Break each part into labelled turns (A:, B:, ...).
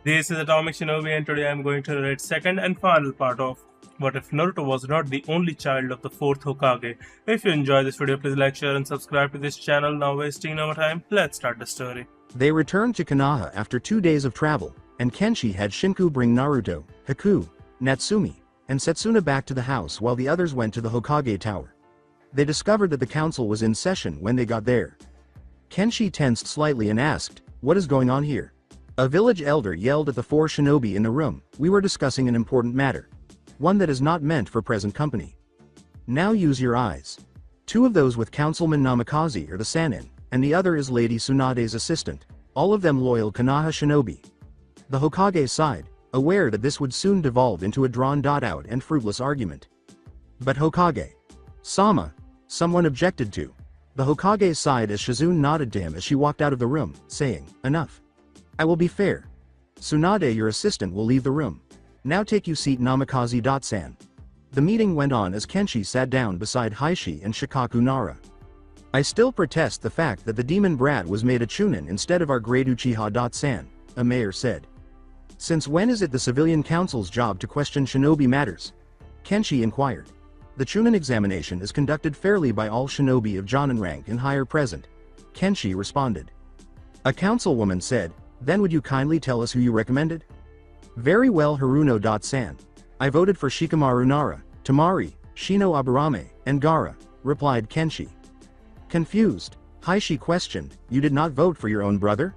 A: This is Atomic Shinobi, and today I'm going to narrate second and final part of What If Naruto Was Not the Only Child of the Fourth Hokage. If you enjoy this video, please like, share, and subscribe to this channel. Now wasting no more time, let's start the story.
B: They returned to Konoha after 2 days of travel, and Kenshi had Shinku bring Naruto, Haku, Natsumi, and Setsuna back to the house while the others went to the Hokage Tower. They discovered that the council was in session when they got there. Kenshi tensed slightly and asked, "What is going on here?" A village elder yelled at the 4 shinobi in the room, "We were discussing an important matter. One that is not meant for present company. Now use your eyes." 2 of those with Councilman Namikaze are the Sannin, and the other is Lady Tsunade's assistant, all of them loyal Konoha shinobi. The Hokage sighed, aware that this would soon devolve into a drawn-out and fruitless argument. "But Hokage Sama," someone objected to. The Hokage sighed as Shizune nodded to him as she walked out of the room, saying, "Enough. I will be fair. Tsunade, your assistant, will leave the room. Now take you seat Namikaze-san." The meeting went on as Kenshi sat down beside Heishi and Shikaku Nara. "I still protest the fact that the demon brat was made a Chunin instead of our great Uchiha-san," a mayor said. "Since when is it the civilian council's job to question shinobi matters?" Kenshi inquired. "The Chunin examination is conducted fairly by all shinobi of Jonin rank and higher present," Kenshi responded. A councilwoman said, "Then would you kindly tell us who you recommended?" "Very well, Haruno-san. I voted for Shikamaru Nara, Tamari, Shino Aburame, and Gara," replied Kenshi. Confused, Heishi questioned, "You did not vote for your own brother?"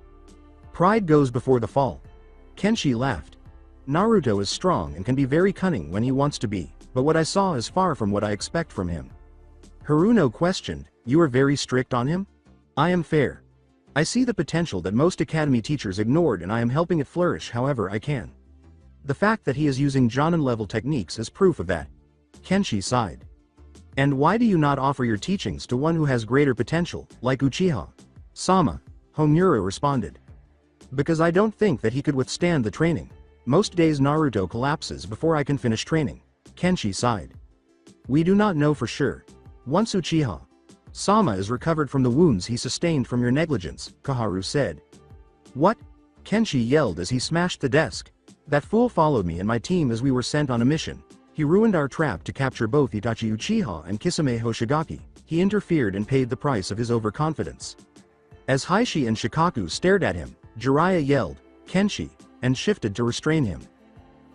B: "Pride goes before the fall." Kenshi laughed. "Naruto is strong and can be very cunning when he wants to be, but what I saw is far from what I expect from him." Haruno questioned, "You are very strict on him?" "I am fair. I see the potential that most academy teachers ignored and I am helping it flourish however I can. The fact that he is using Jonin-level techniques is proof of that." Kenshi sighed. "And why do you not offer your teachings to one who has greater potential, like Uchiha Sama?" Homura responded. "Because I don't think that he could withstand the training. Most days Naruto collapses before I can finish training." Kenshi sighed. "We do not know for sure. Once Uchiha Sama is recovered from the wounds he sustained from your negligence," Kaharu said. "What?" Kenshi yelled as he smashed the desk. "That fool followed me and my team as we were sent on a mission. He ruined our trap to capture both Itachi Uchiha and Kisame Hoshigaki. He interfered and paid the price of his overconfidence." As Heishi and Shikaku stared at him, Jiraiya yelled, "Kenshi," and shifted to restrain him.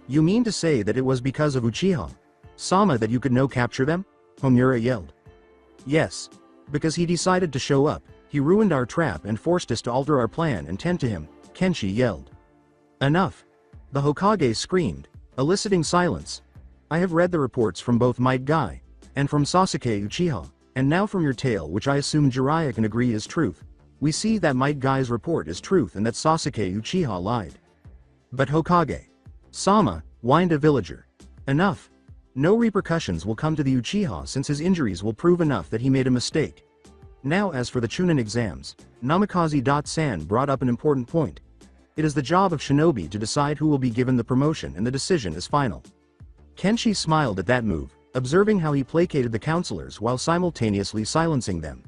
B: "You mean to say that it was because of Uchiha Sama that you could no capture them?" Homura yelled. "Yes. Because he decided to show up, he ruined our trap and forced us to alter our plan and tend to him," Kenshi yelled. "Enough!" The Hokage screamed, eliciting silence. "I have read the reports from both Might Guy and from Sasuke Uchiha, and now from your tale, which I assume Jiraiya can agree is truth. We see that Might Guy's report is truth and that Sasuke Uchiha lied." "But Hokage Sama," whined a villager. "Enough. No repercussions will come to the Uchiha since his injuries will prove enough that he made a mistake." Now as for the Chunin exams, Namikaze-san brought up an important point. It is the job of shinobi to decide who will be given the promotion and the decision is final. Kenshi smiled at that move, observing how he placated the counselors while simultaneously silencing them.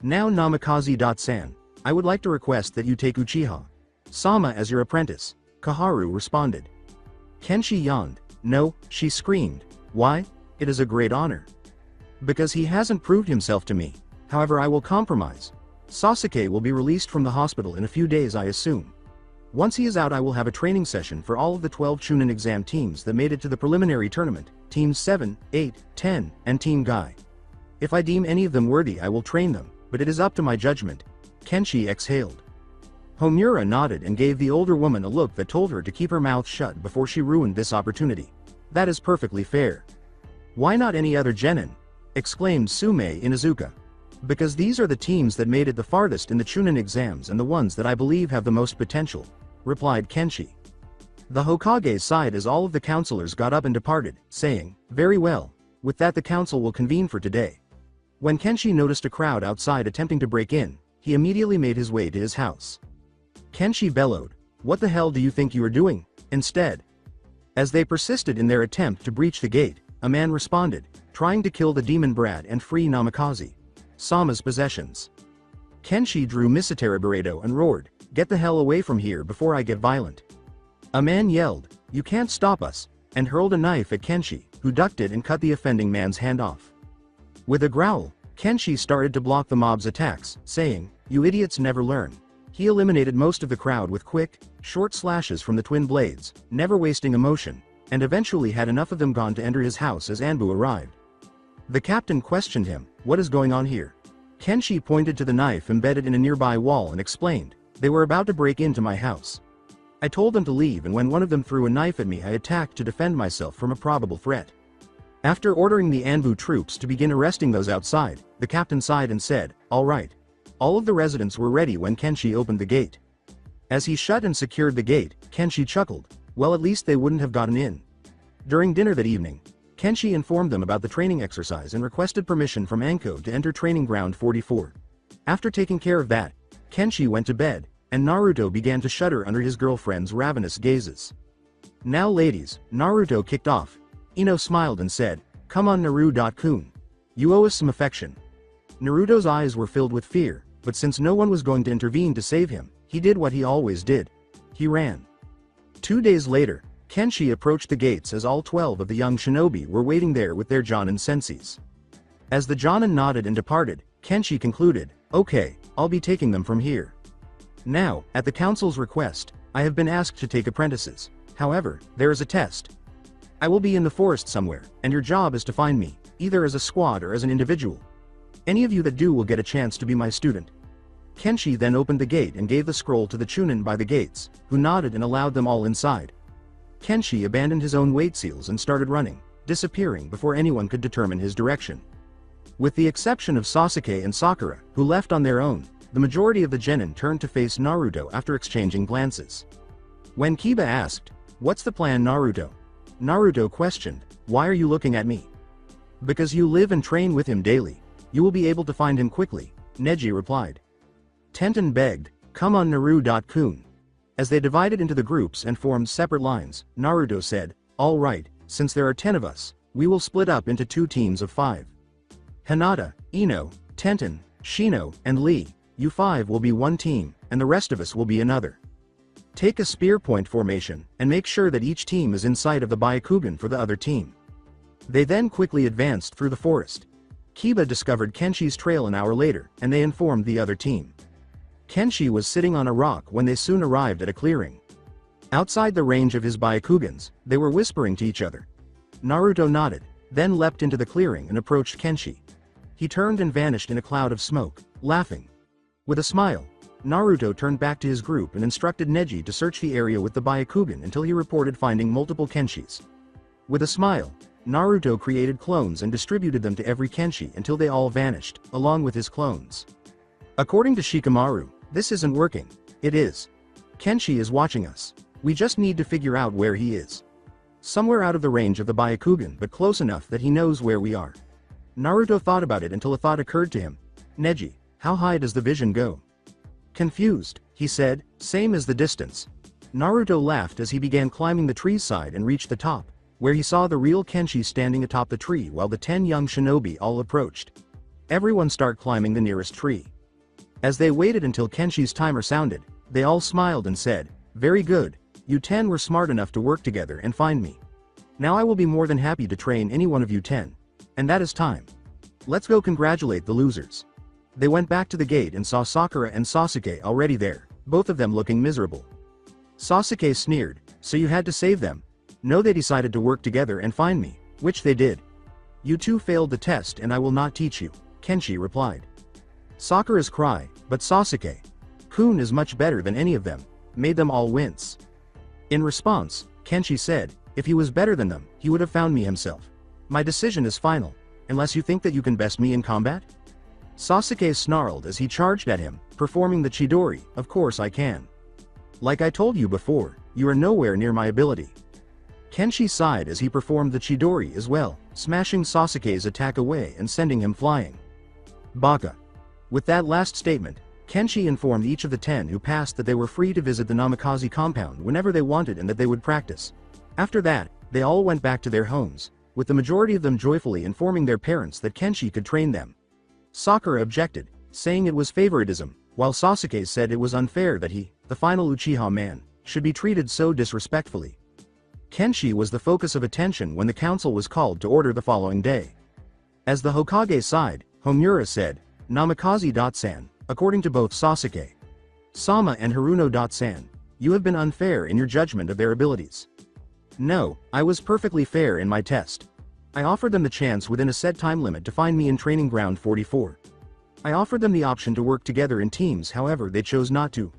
B: "Now Namikaze-san, I would like to request that you take Uchiha Sama as your apprentice," Kaharu responded. Kenshi yawned. "No," she screamed. "Why? It is a great honor." "Because he hasn't proved himself to me. However, I will compromise. Sasuke will be released from the hospital in a few days, I assume. Once he is out, I will have a training session for all of the 12 Chunin exam teams that made it to the preliminary tournament, Teams 7, 8, 10, and Team Guy. If I deem any of them worthy, I will train them, but it is up to my judgment." Kenshi exhaled. Homura nodded and gave the older woman a look that told her to keep her mouth shut before she ruined this opportunity. "That is perfectly fair." "Why not any other genin?" exclaimed Sume Inuzuka. "Because these are the teams that made it the farthest in the Chunin exams and the ones that I believe have the most potential," replied Kenshi. The Hokage sighed as all of the counselors got up and departed, saying, "Very well. With that, the council will convene for today." When Kenshi noticed a crowd outside attempting to break in, he immediately made his way to his house. Kenshi bellowed, "What the hell do you think you are doing?" Instead, as they persisted in their attempt to breach the gate, a man responded, trying to kill the demon brat and free Namikaze Sama's possessions. Kenshi drew Misatara Barredo and roared, "Get the hell away from here before I get violent." A man yelled, "You can't stop us," and hurled a knife at Kenshi, who ducked it and cut the offending man's hand off. With a growl, Kenshi started to block the mob's attacks, saying, "You idiots never learn." He eliminated most of the crowd with quick, short slashes from the twin blades, never wasting a motion, and eventually had enough of them gone to enter his house as Anbu arrived. The captain questioned him, "What is going on here?" Kenshi pointed to the knife embedded in a nearby wall and explained, "They were about to break into my house. I told them to leave, and when one of them threw a knife at me, I attacked to defend myself from a probable threat." After ordering the Anbu troops to begin arresting those outside, the captain sighed and said, "All right." All of the residents were ready when Kenshi opened the gate. As he shut and secured the gate, Kenshi chuckled, "Well, at least they wouldn't have gotten in." During dinner that evening, Kenshi informed them about the training exercise and requested permission from Anko to enter Training Ground 44. After taking care of that, Kenshi went to bed, and Naruto began to shudder under his girlfriend's ravenous gazes. "Now ladies," Naruto kicked off. Ino smiled and said, "Come on Naru-kun. You owe us some affection." Naruto's eyes were filled with fear, but since no one was going to intervene to save him, he did what he always did. He ran. 2 days later, Kenshi approached the gates as all 12 of the young shinobi were waiting there with their Jonin senseis. As the Jonin nodded and departed, Kenshi concluded, "Okay, I'll be taking them from here. Now, at the council's request, I have been asked to take apprentices. However, there is a test. I will be in the forest somewhere, and your job is to find me, either as a squad or as an individual. Any of you that do will get a chance to be my student." Kenshi then opened the gate and gave the scroll to the Chunin by the gates, who nodded and allowed them all inside. Kenshi abandoned his own weight seals and started running, disappearing before anyone could determine his direction. With the exception of Sasuke and Sakura, who left on their own, the majority of the genin turned to face Naruto after exchanging glances. When Kiba asked, "What's the plan, Naruto?" Naruto questioned, "Why are you looking at me?" "Because you live and train with him daily. You will be able to find him quickly," Neji replied. Tenten begged, "Come on Naru-kun." As they divided into the groups and formed separate lines, Naruto said, "All right, since there are 10 of us, we will split up into 2 teams of 5. Hinata, Ino, Tenten, Shino, and Lee, you 5 will be one team, and the rest of us will be another. Take a spear point formation, and make sure that each team is in sight of the Byakugan for the other team." They then quickly advanced through the forest. Kiba discovered Kenshi's trail an hour later, and they informed the other team. Kenshi was sitting on a rock when they soon arrived at a clearing. Outside the range of his Byakugans, they were whispering to each other. Naruto nodded, then leapt into the clearing and approached Kenshi. He turned and vanished in a cloud of smoke, laughing. With a smile, Naruto turned back to his group and instructed Neji to search the area with the Byakugan until he reported finding multiple Kenshis. With a smile, Naruto created clones and distributed them to every Kenshi until they all vanished, along with his clones. According to Shikamaru, this isn't working. It is. Kenshi is watching us. We just need to figure out where he is. Somewhere out of the range of the Byakugan, but close enough that he knows where we are. Naruto thought about it until a thought occurred to him. "Neji, how high does the vision go?" Confused, he said, "Same as the distance." Naruto laughed as he began climbing the tree's side and reached the top, where he saw the real Kenshi standing atop the tree while the 10 young shinobi all approached. Everyone start climbing the nearest tree. As they waited until Kenshi's timer sounded, they all smiled and said, "Very good, you 10 were smart enough to work together and find me. Now I will be more than happy to train any one of you 10. And that is time. Let's go congratulate the losers." They went back to the gate and saw Sakura and Sasuke already there, both of them looking miserable. Sasuke sneered, "So you had to save them?" "No, they decided to work together and find me, which they did." "You two failed the test and I will not teach you," Kenshi replied. Sakura's cry, "But Sasuke-kun is much better than any of them," made them all wince. In response, Kenshi said, "If he was better than them, he would have found me himself. My decision is final, unless you think that you can best me in combat?" Sasuke snarled as he charged at him, performing the Chidori, "Of course I can. Like I told you before, you are nowhere near my ability." Kenshi sighed as he performed the Chidori as well, smashing Sasuke's attack away and sending him flying. Baka. With that last statement, Kenshi informed each of the 10 who passed that they were free to visit the Namikaze compound whenever they wanted and that they would practice. After that, they all went back to their homes, with the majority of them joyfully informing their parents that Kenshi could train them. Sakura objected, saying it was favoritism, while Sasuke said it was unfair that he, the final Uchiha man, should be treated so disrespectfully. Kenshi was the focus of attention when the council was called to order the following day. As the Hokage sighed, Homura said, "Namikaze-san, according to both Sasuke, Sama and Haruno-san, you have been unfair in your judgment of their abilities." "No, I was perfectly fair in my test. I offered them the chance within a set time limit to find me in Training Ground 44. I offered them the option to work together in teams, however they chose not to.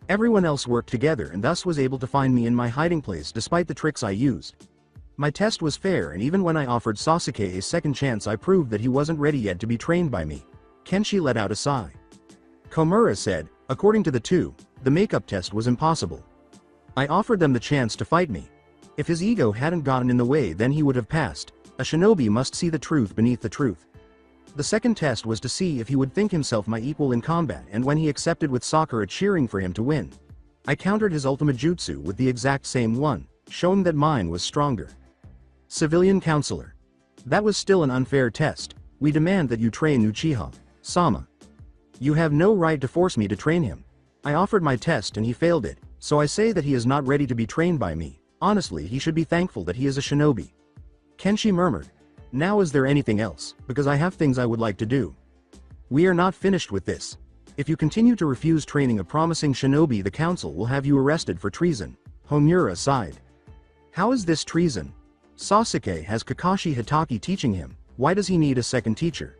B: Everyone else worked together and thus was able to find me in my hiding place despite the tricks I used. My test was fair, and even when I offered Sasuke a second chance I proved that he wasn't ready yet to be trained by me." Kenshi let out a sigh. Komura said, "According to the two, the makeup test was impossible. I offered them the chance to fight me. If his ego hadn't gotten in the way, then he would have passed. A shinobi must see the truth beneath the truth. The second test was to see if he would think himself my equal in combat, and when he accepted with Sakura cheering for him to win, I countered his ultimate jutsu with the exact same one, showing that mine was stronger." Civilian Counselor. "That was still an unfair test. We demand that you train Uchiha Sama. You have no right to force me to train him. I offered my test and he failed it, so I say that he is not ready to be trained by me. Honestly, he should be thankful that he is a shinobi." Kenshi murmured, "Now is there anything else, because I have things I would like to do. We are not finished with this. If you continue to refuse training a promising shinobi, the council will have you arrested for treason." Homura sighed. "How is this treason? Sasuke has Kakashi Hatake teaching him, why does he need a second teacher?"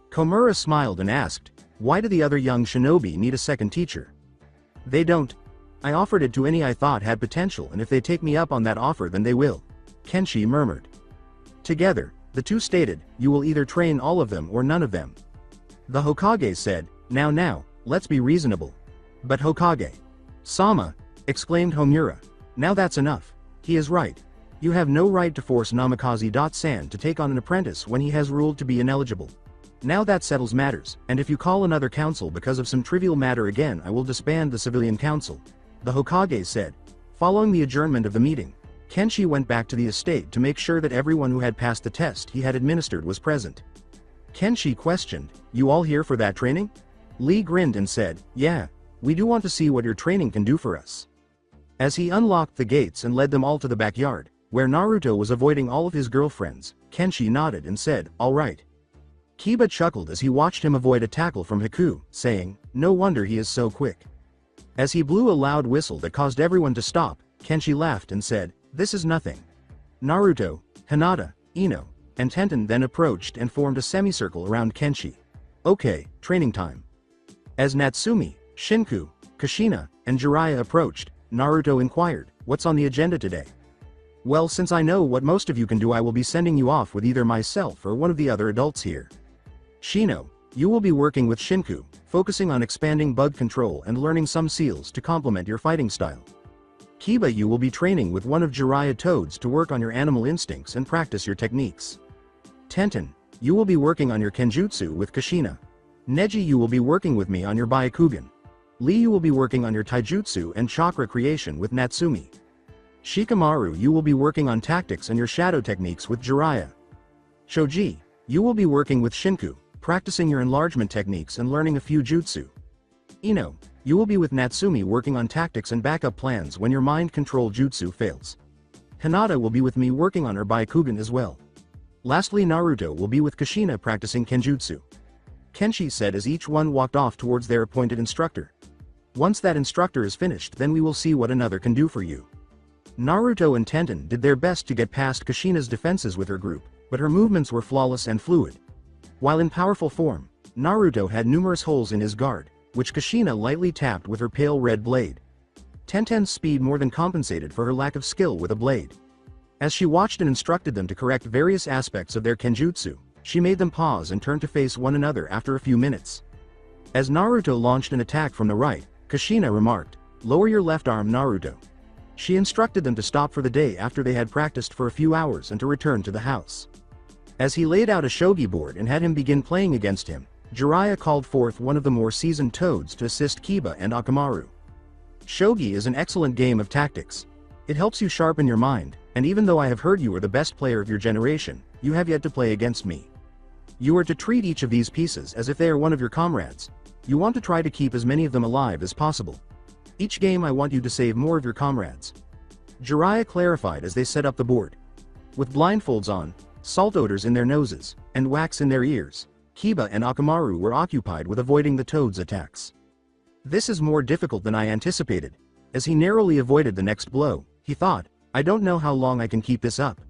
B: Komura smiled and asked, "Why do the other young shinobi need a second teacher?" "They don't. I offered it to any I thought had potential, and if they take me up on that offer then they will." Kenshi murmured. Together, the two stated, "You will either train all of them or none of them." The Hokage said, Now, let's be reasonable." "But Hokage Sama," exclaimed Homura, "now that's enough. He is right. You have no right to force Namikaze-san to take on an apprentice when he has ruled to be ineligible. Now that settles matters, and if you call another council because of some trivial matter again, I will disband the civilian council," the Hokage said. Following the adjournment of the meeting, Kenshi went back to the estate to make sure that everyone who had passed the test he had administered was present. Kenshi questioned, "You all here for that training?" Lee grinned and said, "Yeah, we do want to see what your training can do for us." As he unlocked the gates and led them all to the backyard, where Naruto was avoiding all of his girlfriends, Kenshi nodded and said, "All right." Kiba chuckled as he watched him avoid a tackle from Haku, saying, "No wonder he is so quick." As he blew a loud whistle that caused everyone to stop, Kenshi laughed and said, "This is nothing." Naruto, Hinata, Ino, and Tenten then approached and formed a semicircle around Kenshi. "Okay, training time." As Natsumi, Shinku, Kushina, and Jiraiya approached, Naruto inquired, "What's on the agenda today?" "Well, since I know what most of you can do, I will be sending you off with either myself or one of the other adults here. Shino, you will be working with Shinku, focusing on expanding bug control and learning some seals to complement your fighting style. Kiba, you will be training with one of Jiraiya Toads to work on your animal instincts and practice your techniques. Tenten, you will be working on your Kenjutsu with Kushina. Neji, you will be working with me on your Byakugan. Lee, you will be working on your Taijutsu and chakra creation with Natsumi. Shikamaru, you will be working on tactics and your shadow techniques with Jiraiya. Shoji, you will be working with Shinku, practicing your enlargement techniques and learning a few jutsu. Ino, you will be with Natsumi working on tactics and backup plans when your mind control jutsu fails. Hinata will be with me working on her Byakugan as well. Lastly, Naruto will be with Kushina practicing Kenjutsu." Kenshi said as each one walked off towards their appointed instructor. "Once that instructor is finished, then we will see what another can do for you." Naruto and Tenten did their best to get past Kushina's defenses with her group, but her movements were flawless and fluid. While in powerful form, Naruto had numerous holes in his guard, which Kushina lightly tapped with her pale red blade. Tenten's speed more than compensated for her lack of skill with a blade. As she watched and instructed them to correct various aspects of their Kenjutsu, she made them pause and turn to face one another after a few minutes. As Naruto launched an attack from the right, Kushina remarked, "Lower your left arm, Naruto." She instructed them to stop for the day after they had practiced for a few hours and to return to the house. As he laid out a shogi board and had him begin playing against him, Jiraiya called forth one of the more seasoned toads to assist Kiba and Akamaru. Shogi is an excellent game of tactics. It helps you sharpen your mind, and even though I have heard you are the best player of your generation, you have yet to play against me. You are to treat each of these pieces as if they are one of your comrades. You want to try to keep as many of them alive as possible. Each game I want you to save more of your comrades. Jiraiya clarified as they set up the board. With blindfolds on, salt odors in their noses, and wax in their ears, Kiba and Akamaru were occupied with avoiding the toad's attacks. This is more difficult than I anticipated. As he narrowly avoided the next blow, he thought, I don't know how long I can keep this up.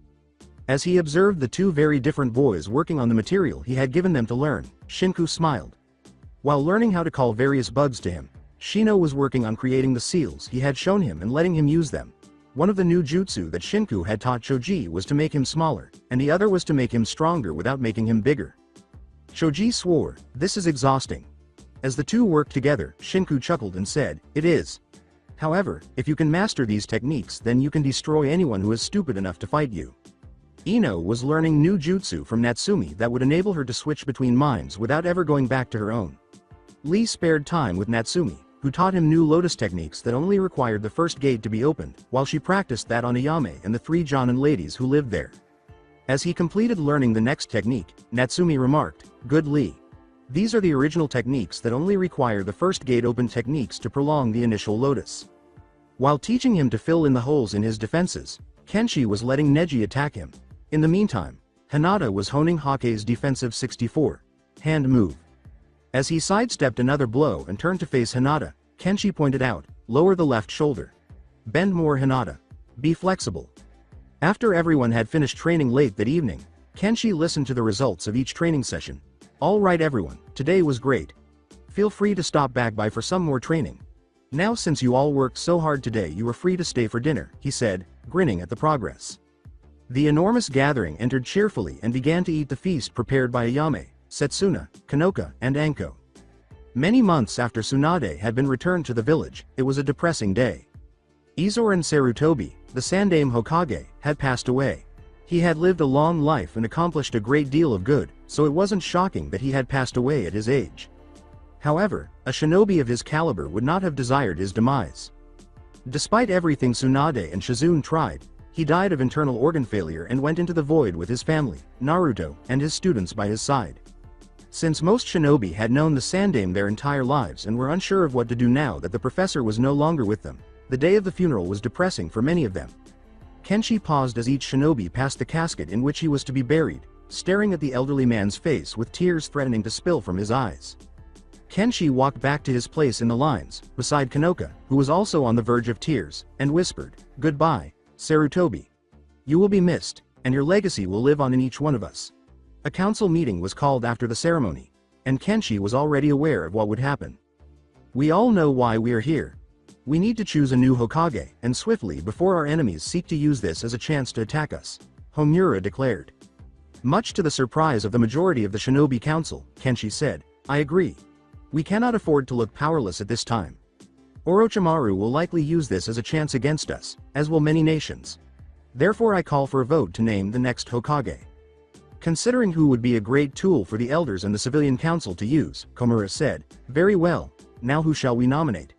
B: As he observed the two very different boys working on the material he had given them to learn, Shinku smiled. While learning how to call various bugs to him, Shino was working on creating the seals he had shown him and letting him use them. One of the new jutsu that Shinku had taught Choji was to make him smaller, and the other was to make him stronger without making him bigger. Choji swore, this is exhausting. As the two worked together, Shinku chuckled and said, it is. However, if you can master these techniques, then you can destroy anyone who is stupid enough to fight you. Ino was learning new jutsu from Natsumi that would enable her to switch between minds without ever going back to her own. Lee spared time with Natsumi, who taught him new lotus techniques that only required the first gate to be opened, while she practiced that on Ayame and the 3 Jonin ladies who lived there. As he completed learning the next technique, Natsumi remarked, good Lee. These are the original techniques that only require the first gate open techniques to prolong the initial lotus. While teaching him to fill in the holes in his defenses, Kenshi was letting Neji attack him. In the meantime, Hinata was honing Hokage's defensive 64 hand move. As he sidestepped another blow and turned to face Hinata, Kenshi pointed out, lower the left shoulder. Bend more Hinata. Be flexible. After everyone had finished training late that evening, Kenshi listened to the results of each training session. All right everyone, today was great. Feel free to stop back by for some more training. Now since you all worked so hard today you are free to stay for dinner, he said, grinning at the progress. The enormous gathering entered cheerfully and began to eat the feast prepared by Ayame, Setsuna, Kanoka, and Anko. Many months after Tsunade had been returned to the village, it was a depressing day. Izoran Sarutobi, the Sandaime Hokage, had passed away. He had lived a long life and accomplished a great deal of good, so it wasn't shocking that he had passed away at his age. However, a shinobi of his caliber would not have desired his demise. Despite everything Tsunade and Shizune tried, he died of internal organ failure and went into the void with his family, Naruto, and his students by his side. Since most shinobi had known the Sandaime their entire lives and were unsure of what to do now that the professor was no longer with them, the day of the funeral was depressing for many of them. Kenshi paused as each shinobi passed the casket in which he was to be buried, staring at the elderly man's face with tears threatening to spill from his eyes. Kenshi walked back to his place in the lines, beside Kanoka, who was also on the verge of tears, and whispered, goodbye, Sarutobi. You will be missed, and your legacy will live on in each one of us. A council meeting was called after the ceremony, and Kenshi was already aware of what would happen. We all know why we are here. We need to choose a new Hokage, and swiftly before our enemies seek to use this as a chance to attack us, Homura declared. Much to the surprise of the majority of the Shinobi Council, Kenshi said, I agree. We cannot afford to look powerless at this time. Orochimaru will likely use this as a chance against us, as will many nations. Therefore I call for a vote to name the next Hokage. Considering who would be a great tool for the elders and the civilian council to use, Komura said, very well, now who shall we nominate?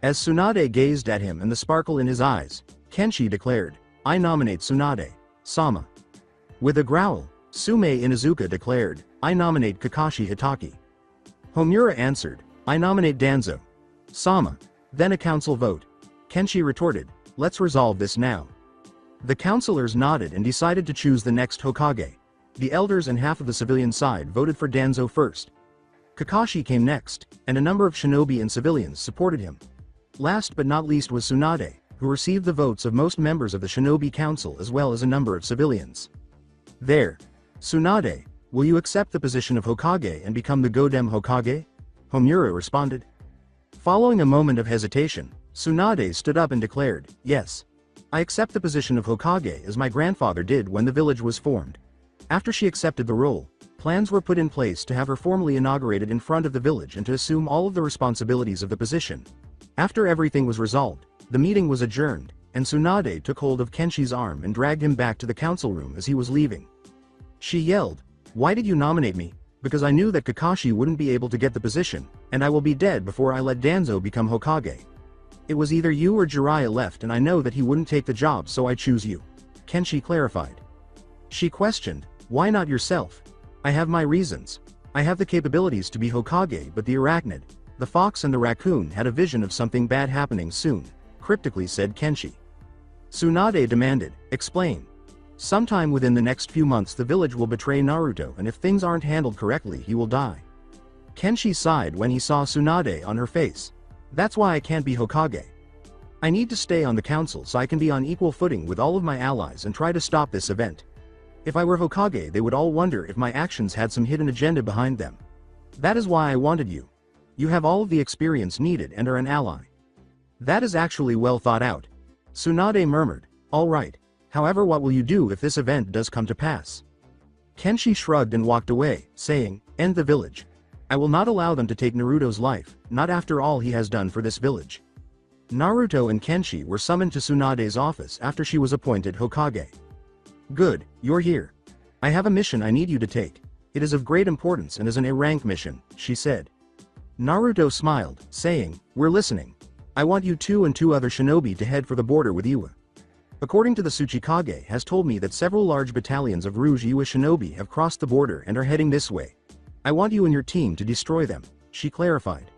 B: As Tsunade gazed at him and the sparkle in his eyes, Kenshi declared, I nominate Tsunade, Sama. With a growl, Sume Inuzuka declared, I nominate Kakashi Hitaki. Homura answered, I nominate Danzo. Sama. Then a council vote. Kenshi retorted, let's resolve this now. The councilors nodded and decided to choose the next Hokage. The elders and half of the civilian side voted for Danzo first. Kakashi came next, and a number of shinobi and civilians supported him. Last but not least was Tsunade, who received the votes of most members of the Shinobi Council as well as a number of civilians. There. Tsunade, will you accept the position of Hokage and become the Godem Hokage? Homura responded. Following a moment of hesitation, Tsunade stood up and declared, yes. I accept the position of Hokage as my grandfather did when the village was formed. After she accepted the role, plans were put in place to have her formally inaugurated in front of the village and to assume all of the responsibilities of the position. After everything was resolved, the meeting was adjourned, and Tsunade took hold of Kenshi's arm and dragged him back to the council room as he was leaving. She yelled, why did you nominate me? Because I knew that Kakashi wouldn't be able to get the position, and I will be dead before I let Danzo become Hokage. It was either you or Jiraiya left and I know that he wouldn't take the job so I choose you. Kenshi clarified. She questioned, why not yourself? I have my reasons. I have the capabilities to be Hokage but the arachnid, The fox and the raccoon had a vision of something bad happening soon, cryptically said Kenshi. Tsunade demanded, explain. Sometime within the next few months the village will betray Naruto, and if things aren't handled correctly he will die. Kenshi sighed when he saw Tsunade on her face. That's why I can't be Hokage. I need to stay on the council so I can be on equal footing with all of my allies and try to stop this event. If I were Hokage they would all wonder if my actions had some hidden agenda behind them. That is why I wanted you. You have all of the experience needed and are an ally. That is actually well thought out. Tsunade murmured, all right. However, what will you do if this event does come to pass? Kenshi shrugged and walked away, saying, end the village. I will not allow them to take Naruto's life, not after all he has done for this village. Naruto and Kenshi were summoned to Tsunade's office after she was appointed Hokage. Good, you're here. I have a mission I need you to take. It is of great importance and is an A-rank mission, she said. Naruto smiled, saying, we're listening. I want you two and two other shinobi to head for the border with Iwa. According to the Tsuchikage has told me that several large battalions of Rouge Iwa shinobi have crossed the border and are heading this way. I want you and your team to destroy them, she clarified.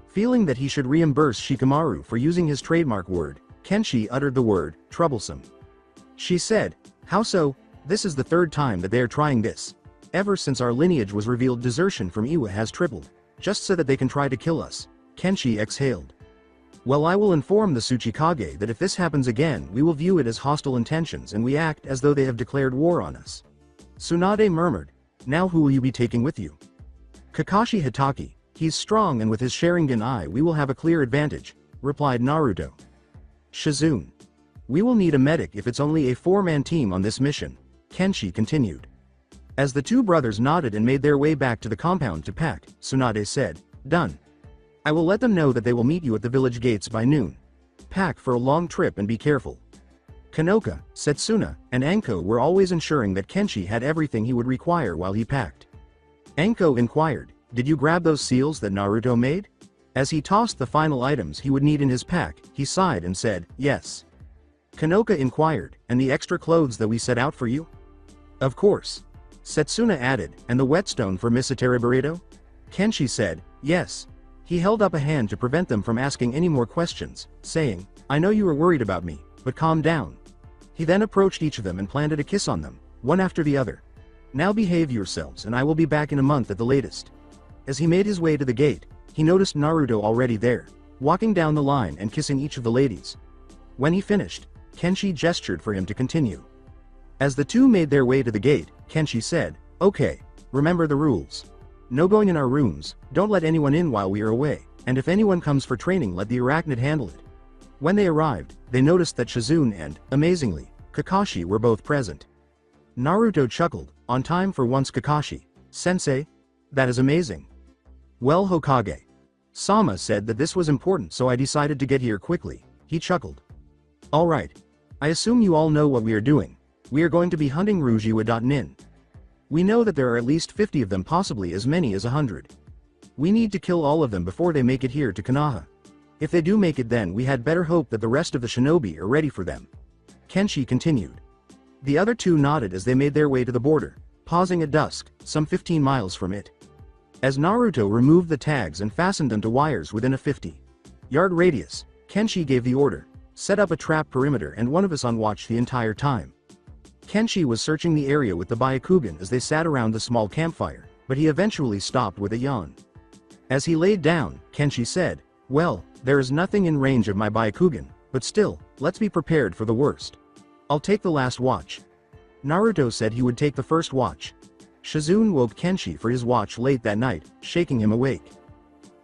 B: Feeling that he should reimburse Shikamaru for using his trademark word, Kenshi uttered the word, troublesome. She said, how so? This is the third time that they are trying this. Ever since our lineage was revealed, desertion from Iwa has tripled, just so that they can try to kill us. Kenshi exhaled. Well, I will inform the Tsuchikage that if this happens again we will view it as hostile intentions and we act as though they have declared war on us. Tsunade murmured, now who will you be taking with you? Kakashi Hatake, he's strong and with his Sharingan eye we will have a clear advantage, replied Naruto. Shizune. We will need a medic if it's only a 4-man team on this mission, Kenshi continued. As the two brothers nodded and made their way back to the compound to pack, Tsunade said, done. I will let them know that they will meet you at the village gates by noon. Pack for a long trip and be careful. Kanoka, Setsuna, and Anko were always ensuring that Kenshi had everything he would require while he packed. Anko inquired, did you grab those seals that Naruto made? As he tossed the final items he would need in his pack, he sighed and said, yes. Kanoka inquired, and the extra clothes that we set out for you? Of course. Setsuna added, and the whetstone for Miss Burrito? Kenshi said, yes. He held up a hand to prevent them from asking any more questions, saying, I know you are worried about me, but calm down. He then approached each of them and planted a kiss on them, one after the other. Now behave yourselves and I will be back in a month at the latest. As he made his way to the gate, he noticed Naruto already there, walking down the line and kissing each of the ladies. When he finished, Kenshi gestured for him to continue. As the two made their way to the gate, Kenshi said, okay, remember the rules. No going in our rooms, don't let anyone in while we are away, and if anyone comes for training let the arachnid handle it. When they arrived, they noticed that Shizune and, amazingly, Kakashi were both present. Naruto chuckled, on time for once Kakashi. Sensei? That is amazing. Well Hokage. Sama said that this was important so I decided to get here quickly, he chuckled. Alright. I assume you all know what we are doing. We are going to be hunting Rujiwa.nin. We know that there are at least 50 of them, possibly as many as 100. We need to kill all of them before they make it here to Konoha. If they do make it then we had better hope that the rest of the shinobi are ready for them. Kenshi continued. The other two nodded as they made their way to the border, pausing at dusk, some 15 miles from it. As Naruto removed the tags and fastened them to wires within a 50-yard radius, Kenshi gave the order, set up a trap perimeter and one of us on watch the entire time. Kenshi was searching the area with the Byakugan as they sat around the small campfire, but he eventually stopped with a yawn. As he laid down, Kenshi said, well, there is nothing in range of my Byakugan, but still, let's be prepared for the worst. I'll take the last watch. Naruto said he would take the first watch. Shizune woke Kenshi for his watch late that night, shaking him awake.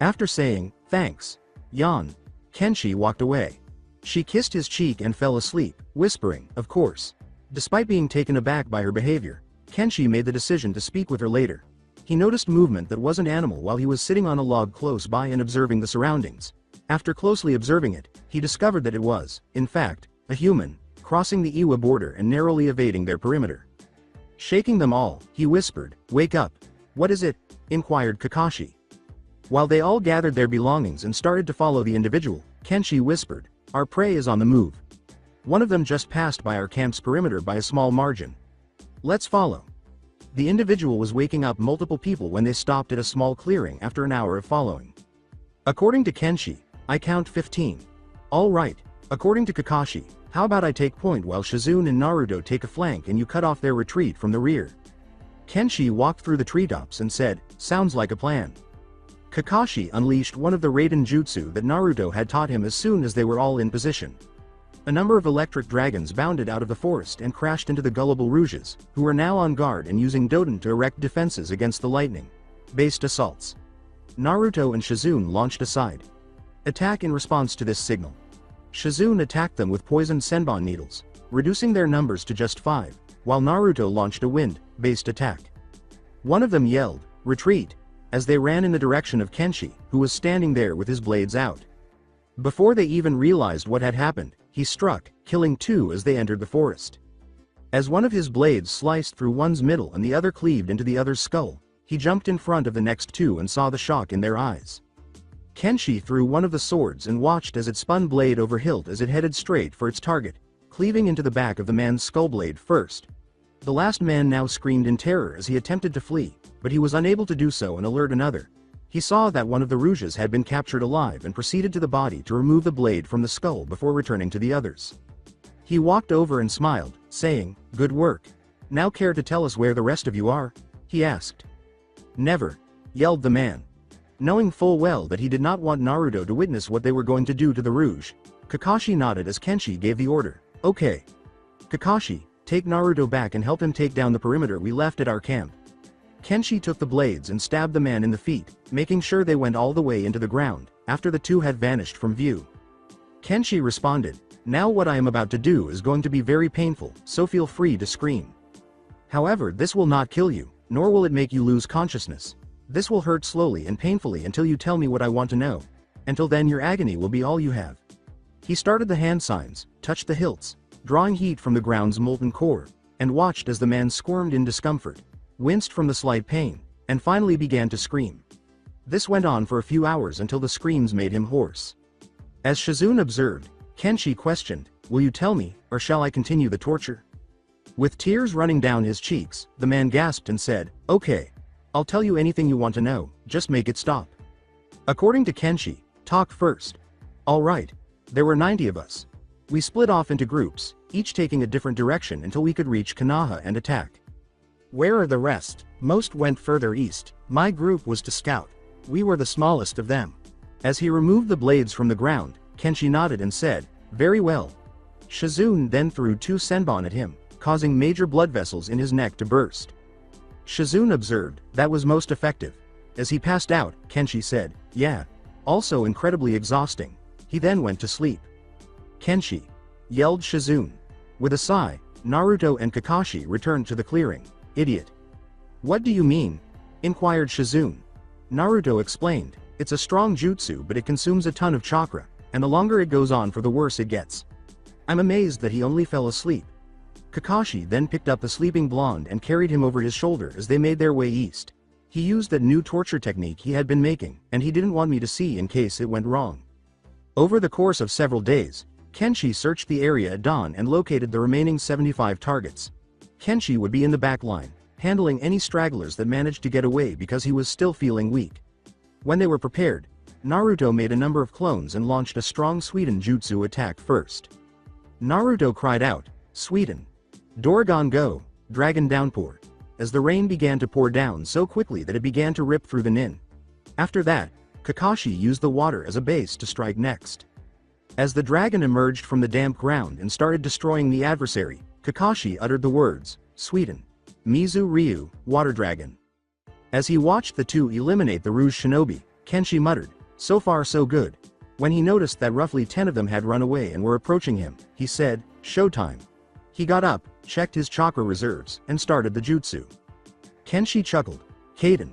B: After saying, thanks, yawn, Kenshi walked away. She kissed his cheek and fell asleep, whispering, of course. Despite being taken aback by her behavior, Kenshi made the decision to speak with her later. He noticed movement that wasn't animal while he was sitting on a log close by and observing the surroundings. After closely observing it, he discovered that it was, in fact, a human, crossing the Iwa border and narrowly evading their perimeter. Shaking them all, he whispered, wake up. What is it? Inquired Kakashi. While they all gathered their belongings and started to follow the individual, Kenshi whispered, our prey is on the move. One of them just passed by our camp's perimeter by a small margin. Let's follow. The individual was waking up multiple people when they stopped at a small clearing after an hour of following. According to Kenshi, I count 15. Alright. According to Kakashi, how about I take point while Shizune and Naruto take a flank and you cut off their retreat from the rear? Kenshi walked through the treetops and said, sounds like a plan. Kakashi unleashed one of the Raiden Jutsu that Naruto had taught him as soon as they were all in position. A number of electric dragons bounded out of the forest and crashed into the gullible Rouges, who were now on guard and using Doden to erect defenses against the lightning-based assaults. Naruto and Shizune launched a side-attack in response to this signal. Shizune attacked them with poisoned Senbon needles, reducing their numbers to just 5, while Naruto launched a wind-based attack. One of them yelled, retreat, as they ran in the direction of Kenshi, who was standing there with his blades out. Before they even realized what had happened, he struck, killing 2 as they entered the forest. As one of his blades sliced through one's middle and the other cleaved into the other's skull, he jumped in front of the next 2 and saw the shock in their eyes. Kenshi threw one of the swords and watched as it spun blade over hilt as it headed straight for its target, cleaving into the back of the man's skull blade first. The last man now screamed in terror as he attempted to flee, but he was unable to do so and alert another. He saw that one of the Rouges had been captured alive and proceeded to the body to remove the blade from the skull before returning to the others. He walked over and smiled, saying, good work. Now care to tell us where the rest of you are? He asked. Never, yelled the man. Knowing full well that he did not want Naruto to witness what they were going to do to the Rouge, Kakashi nodded as Kenshi gave the order. Okay. Kakashi, take Naruto back and help him take down the perimeter we left at our camp. Kenshi took the blades and stabbed the man in the feet, making sure they went all the way into the ground, after the 2 had vanished from view. Kenshi responded, now what I am about to do is going to be very painful, so feel free to scream. However, this will not kill you, nor will it make you lose consciousness. This will hurt slowly and painfully until you tell me what I want to know. Until then your agony will be all you have. He started the hand signs, touched the hilts, drawing heat from the ground's molten core, and watched as the man squirmed in discomfort, winced from the slight pain, and finally began to scream. This went on for a few hours until the screams made him hoarse. As Shizune observed, Kenshi questioned, will you tell me, or shall I continue the torture? With tears running down his cheeks, the man gasped and said, okay. I'll tell you anything you want to know, just make it stop. According to Kenshi, talk first. Alright. There were 90 of us. We split off into groups, each taking a different direction until we could reach Konoha and attack. Where are the rest? Most went further east. My group was to scout. We were the smallest of them. As he removed the blades from the ground, Kenshi nodded and said, very well. Shizune then threw 2 Senbon at him, causing major blood vessels in his neck to burst. Shizune observed, that was most effective. As he passed out, Kenshi said, yeah. Also incredibly exhausting. He then went to sleep. Kenshi, yelled Shizune. With a sigh, Naruto and Kakashi returned to the clearing. Idiot. What do you mean? Inquired Shizune. Naruto explained, it's a strong jutsu but it consumes a ton of chakra, and the longer it goes on for the worse it gets. I'm amazed that he only fell asleep. Kakashi then picked up the sleeping blonde and carried him over his shoulder as they made their way east. He used that new torture technique he had been making, and he didn't want me to see in case it went wrong. Over the course of several days, Kenshi searched the area at dawn and located the remaining 75 targets. Kenshi would be in the back line, handling any stragglers that managed to get away because he was still feeling weak. When they were prepared, Naruto made a number of clones and launched a strong Suiden jutsu attack first. Naruto cried out, Suiden. Doragon go, Dragon Downpour, as the rain began to pour down so quickly that it began to rip through the nin. After that, Kakashi used the water as a base to strike next. As the dragon emerged from the damp ground and started destroying the adversary, Kakashi uttered the words, Suiden. Mizu Ryu, Water Dragon. As he watched the 2 eliminate the Rouge Shinobi, Kenshi muttered, so far so good. When he noticed that roughly 10 of them had run away and were approaching him, he said, showtime. He got up, checked his chakra reserves, and started the jutsu. Kenshi chuckled, Kaden.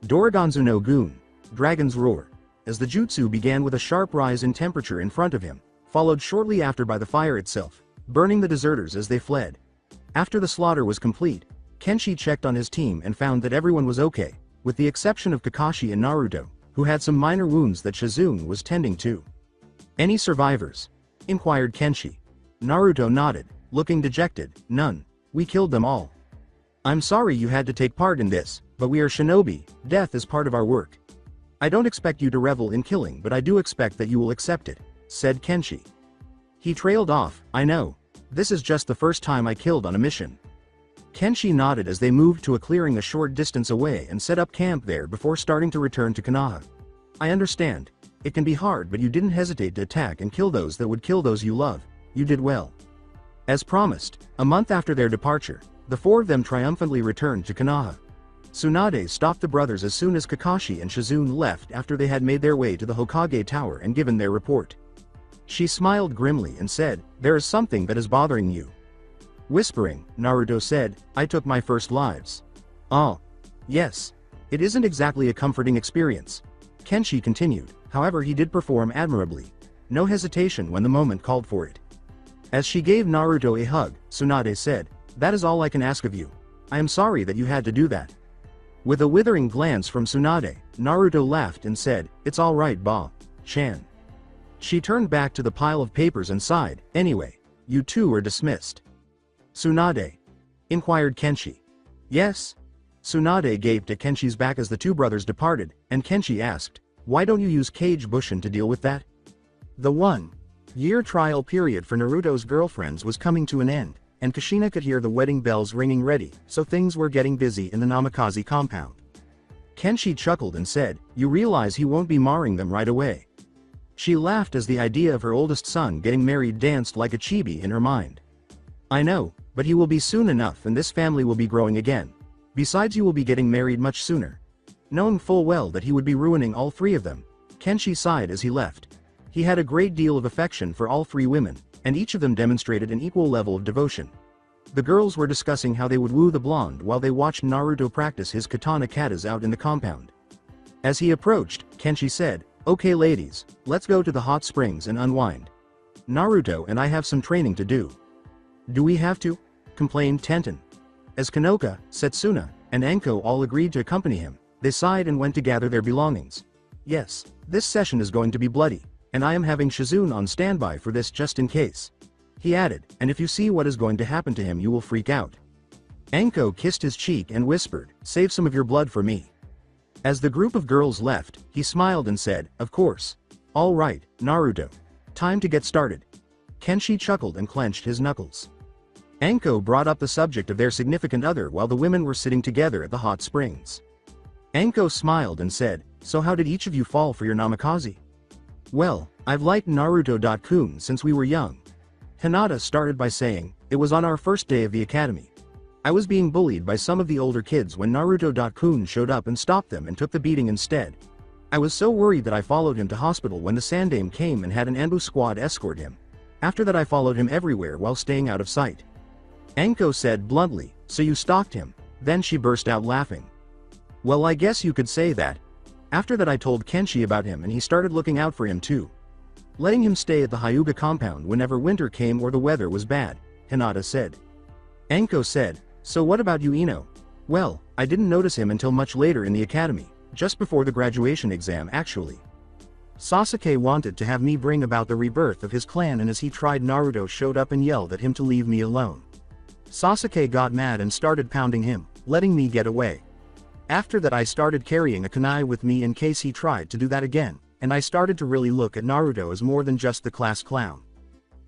B: Doragonzu no Goon, Dragon's Roar, as the jutsu began with a sharp rise in temperature in front of him, followed shortly after by the fire itself, burning the deserters as they fled. After the slaughter was complete, Kenshi checked on his team and found that everyone was okay, with the exception of Kakashi and Naruto, who had some minor wounds that Shizune was tending to. Any survivors? Inquired Kenshi. Naruto nodded, looking dejected, none. We killed them all. I'm sorry you had to take part in this, but we are shinobi, death is part of our work. I don't expect you to revel in killing, but I do expect that you will accept it, said Kenshi. He trailed off. I know. This is just the first time I killed on a mission. Kenshi nodded as they moved to a clearing a short distance away and set up camp there before starting to return to Konoha. I understand. It can be hard, but you didn't hesitate to attack and kill those that would kill those you love. You did well. As promised, a month after their departure, the four of them triumphantly returned to Konoha. Tsunade stopped the brothers as soon as Kakashi and Shizune left after they had made their way to the Hokage Tower and given their report. She smiled grimly and said, "There is something that is bothering you." Whispering, Naruto said, "I took my first lives." "Oh. Yes. It isn't exactly a comforting experience." Kenshi continued, however he did perform admirably. No hesitation when the moment called for it. As she gave Naruto a hug, Tsunade said, "That is all I can ask of you. I am sorry that you had to do that." With a withering glance from Tsunade, Naruto laughed and said, "It's all right, Ba-chan." She turned back to the pile of papers and sighed, "Anyway, you two are dismissed." "Tsunade?" inquired Kenshi. "Yes?" Tsunade gaped at Kenshi's back as the two brothers departed, and Kenshi asked, "Why don't you use Kage Bushin to deal with that?" The 1-year trial period for Naruto's girlfriends was coming to an end, and Kushina could hear the wedding bells ringing ready, so things were getting busy in the Namikaze compound. Kenshi chuckled and said, "You realize he won't be marrying them right away." She laughed as the idea of her oldest son getting married danced like a chibi in her mind. "I know, but he will be soon enough and this family will be growing again. Besides, you will be getting married much sooner." Knowing full well that he would be ruining all three of them, Kenshi sighed as he left. He had a great deal of affection for all three women, and each of them demonstrated an equal level of devotion. The girls were discussing how they would woo the blonde while they watched Naruto practice his katana katas out in the compound. As he approached, Kenshi said, "Okay ladies, let's go to the hot springs and unwind. Naruto and I have some training to do." "Do we have to?" complained Tenten. As Kanoka, Setsuna, and Anko all agreed to accompany him, they sighed and went to gather their belongings. "Yes, this session is going to be bloody, and I am having Shizune on standby for this just in case." He added, "And if you see what is going to happen to him you will freak out." Anko kissed his cheek and whispered, "Save some of your blood for me." As the group of girls left, he smiled and said, "Of course. All right, Naruto. Time to get started." Kenshi chuckled and clenched his knuckles. Anko brought up the subject of their significant other while the women were sitting together at the hot springs. Anko smiled and said, "So how did each of you fall for your namikaze?" "Well, I've liked Naruto-kun since we were young." Hinata started by saying, "It was on our first day of the academy. I was being bullied by some of the older kids when Naruto-kun showed up and stopped them and took the beating instead. I was so worried that I followed him to hospital when the Sandame came and had an ambu squad escort him. After that I followed him everywhere while staying out of sight." Anko said bluntly, "So you stalked him?" Then she burst out laughing. "Well, I guess you could say that. After that I told Kenshi about him and he started looking out for him too. Letting him stay at the Hyuga compound whenever winter came or the weather was bad," Hinata said. Anko said, "So what about you, Ino?" "Well, I didn't notice him until much later in the academy, just before the graduation exam actually. Sasuke wanted to have me bring about the rebirth of his clan, and as he tried, Naruto showed up and yelled at him to leave me alone. Sasuke got mad and started pounding him, letting me get away. After that I started carrying a kunai with me in case he tried to do that again, and I started to really look at Naruto as more than just the class clown."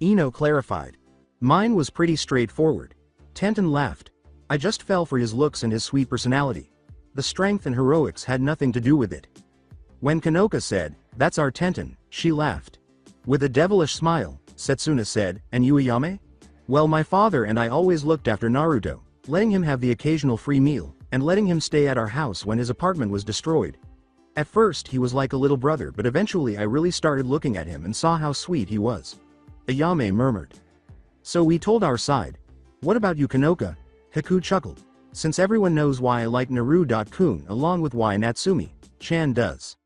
B: Ino clarified. "Mine was pretty straightforward." Tenten laughed. "I just fell for his looks and his sweet personality. The strength and heroics had nothing to do with it." When Kanoka said, "That's our Tenten," she laughed. With a devilish smile, Setsuna said, "And you, Ayame?" "Well, my father and I always looked after Naruto, letting him have the occasional free meal, and letting him stay at our house when his apartment was destroyed. At first he was like a little brother, but eventually I really started looking at him and saw how sweet he was." Ayame murmured. "So we told our side. What about you, Kanoka?" Haku chuckled. "Since everyone knows why I like Naru-kun along with why Natsumi-chan does."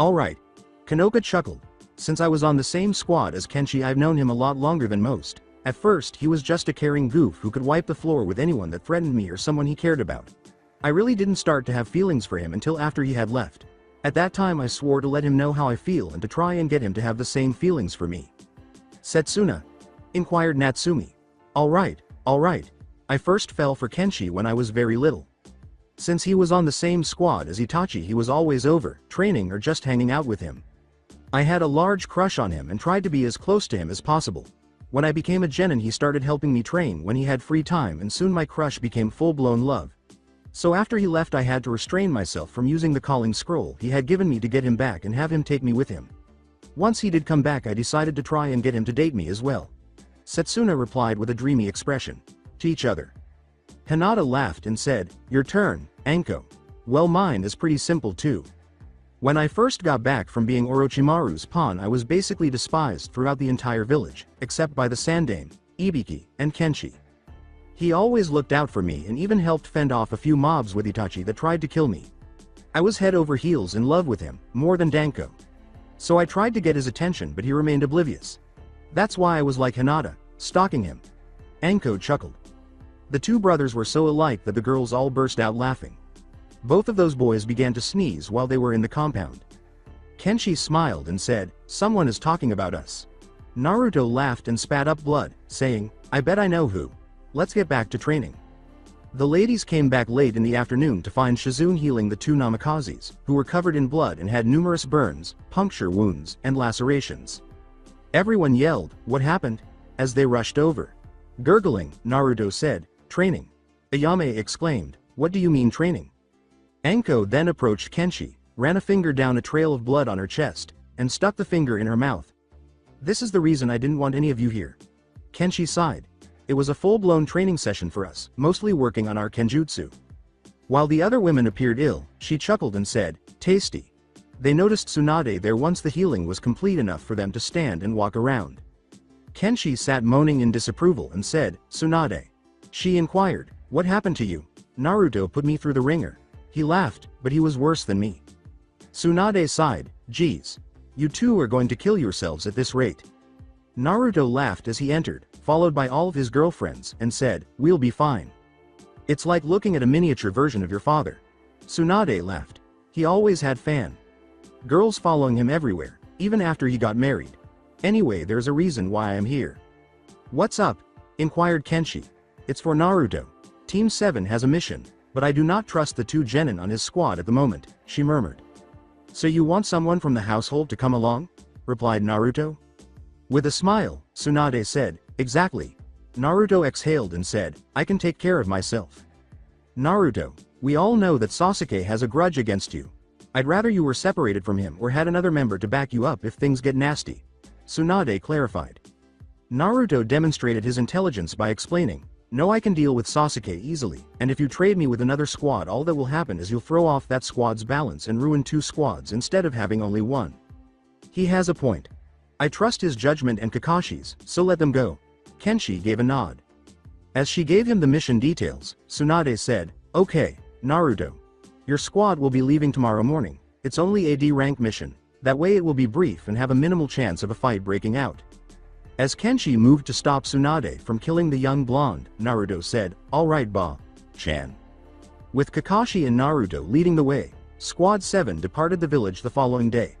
B: "Alright." Kanoka chuckled. "Since I was on the same squad as Kenshi, I've known him a lot longer than most. At first he was just a caring goof who could wipe the floor with anyone that threatened me or someone he cared about. I really didn't start to have feelings for him until after he had left. At that time I swore to let him know how I feel and to try and get him to have the same feelings for me." "Setsuna?" inquired Natsumi. All right. I first fell for Kenshi when I was very little." Since he was on the same squad as Itachi, he was always over, training or just hanging out with him. I had a large crush on him and tried to be as close to him as possible. When I became a genin, he started helping me train when he had free time, and soon my crush became full-blown love. So after he left, I had to restrain myself from using the calling scroll he had given me to get him back and have him take me with him. Once he did come back, I decided to try and get him to date me as well. Setsuna replied with a dreamy expression. To each other. Hinata laughed and said, "Your turn, Anko." Well, mine is pretty simple too. When I first got back from being Orochimaru's pawn, I was basically despised throughout the entire village, except by the Sandaime, Ibiki, and Kenshi. He always looked out for me and even helped fend off a few mobs with Itachi that tried to kill me. I was head over heels in love with him, more than Danko. So I tried to get his attention, but he remained oblivious. That's why I was like Hinata, stalking him. Anko chuckled. The two brothers were so alike that the girls all burst out laughing. Both of those boys began to sneeze while they were in the compound. Kenshi smiled and said, "Someone is talking about us." Naruto laughed and spat up blood, saying, "I bet I know who. Let's get back to training." The ladies came back late in the afternoon to find Shizune healing the two Namakazes, who were covered in blood and had numerous burns, puncture wounds, and lacerations. Everyone yelled, "What happened?" as they rushed over. Gurgling, Naruto said, "Training." Ayame exclaimed, "What do you mean training?" Anko then approached Kenshi, ran a finger down a trail of blood on her chest, and stuck the finger in her mouth. "This is the reason I didn't want any of you here." Kenshi sighed. It was a full-blown training session for us, mostly working on our kenjutsu. While the other women appeared ill, she chuckled and said, "Tasty." They noticed Tsunade there once the healing was complete enough for them to stand and walk around. Kenshi sat moaning in disapproval and said, "Tsunade." She inquired, "What happened to you?" "Naruto put me through the ringer. He laughed, but he was worse than me." Tsunade sighed, "Geez. You two are going to kill yourselves at this rate." Naruto laughed as he entered, followed by all of his girlfriends, and said, "We'll be fine. It's like looking at a miniature version of your father." Tsunade laughed. He always had fan girls following him everywhere, even after he got married. "Anyway, there's a reason why I'm here." "What's up?" inquired Kenshi. "It's for Naruto. Team 7 has a mission, but I do not trust the two genin on his squad at the moment," she murmured. "So you want someone from the household to come along?" replied Naruto. With a smile, Tsunade said, "Exactly." Naruto exhaled and said, "I can take care of myself." "Naruto, we all know that Sasuke has a grudge against you. I'd rather you were separated from him or had another member to back you up if things get nasty," Tsunade clarified. Naruto demonstrated his intelligence by explaining, "No, I can deal with Sasuke easily, and if you trade me with another squad, all that will happen is you'll throw off that squad's balance and ruin two squads instead of having only one." He has a point. I trust his judgment and Kakashi's, so let them go. Kenshi gave a nod. As she gave him the mission details, Tsunade said, "Okay, Naruto. Your squad will be leaving tomorrow morning. It's only a D rank mission. That way it will be brief and have a minimal chance of a fight breaking out." As Kenshi moved to stop Tsunade from killing the young blonde, Naruto said, "Alright Ba-chan." With Kakashi and Naruto leading the way, Squad 7 departed the village the following day.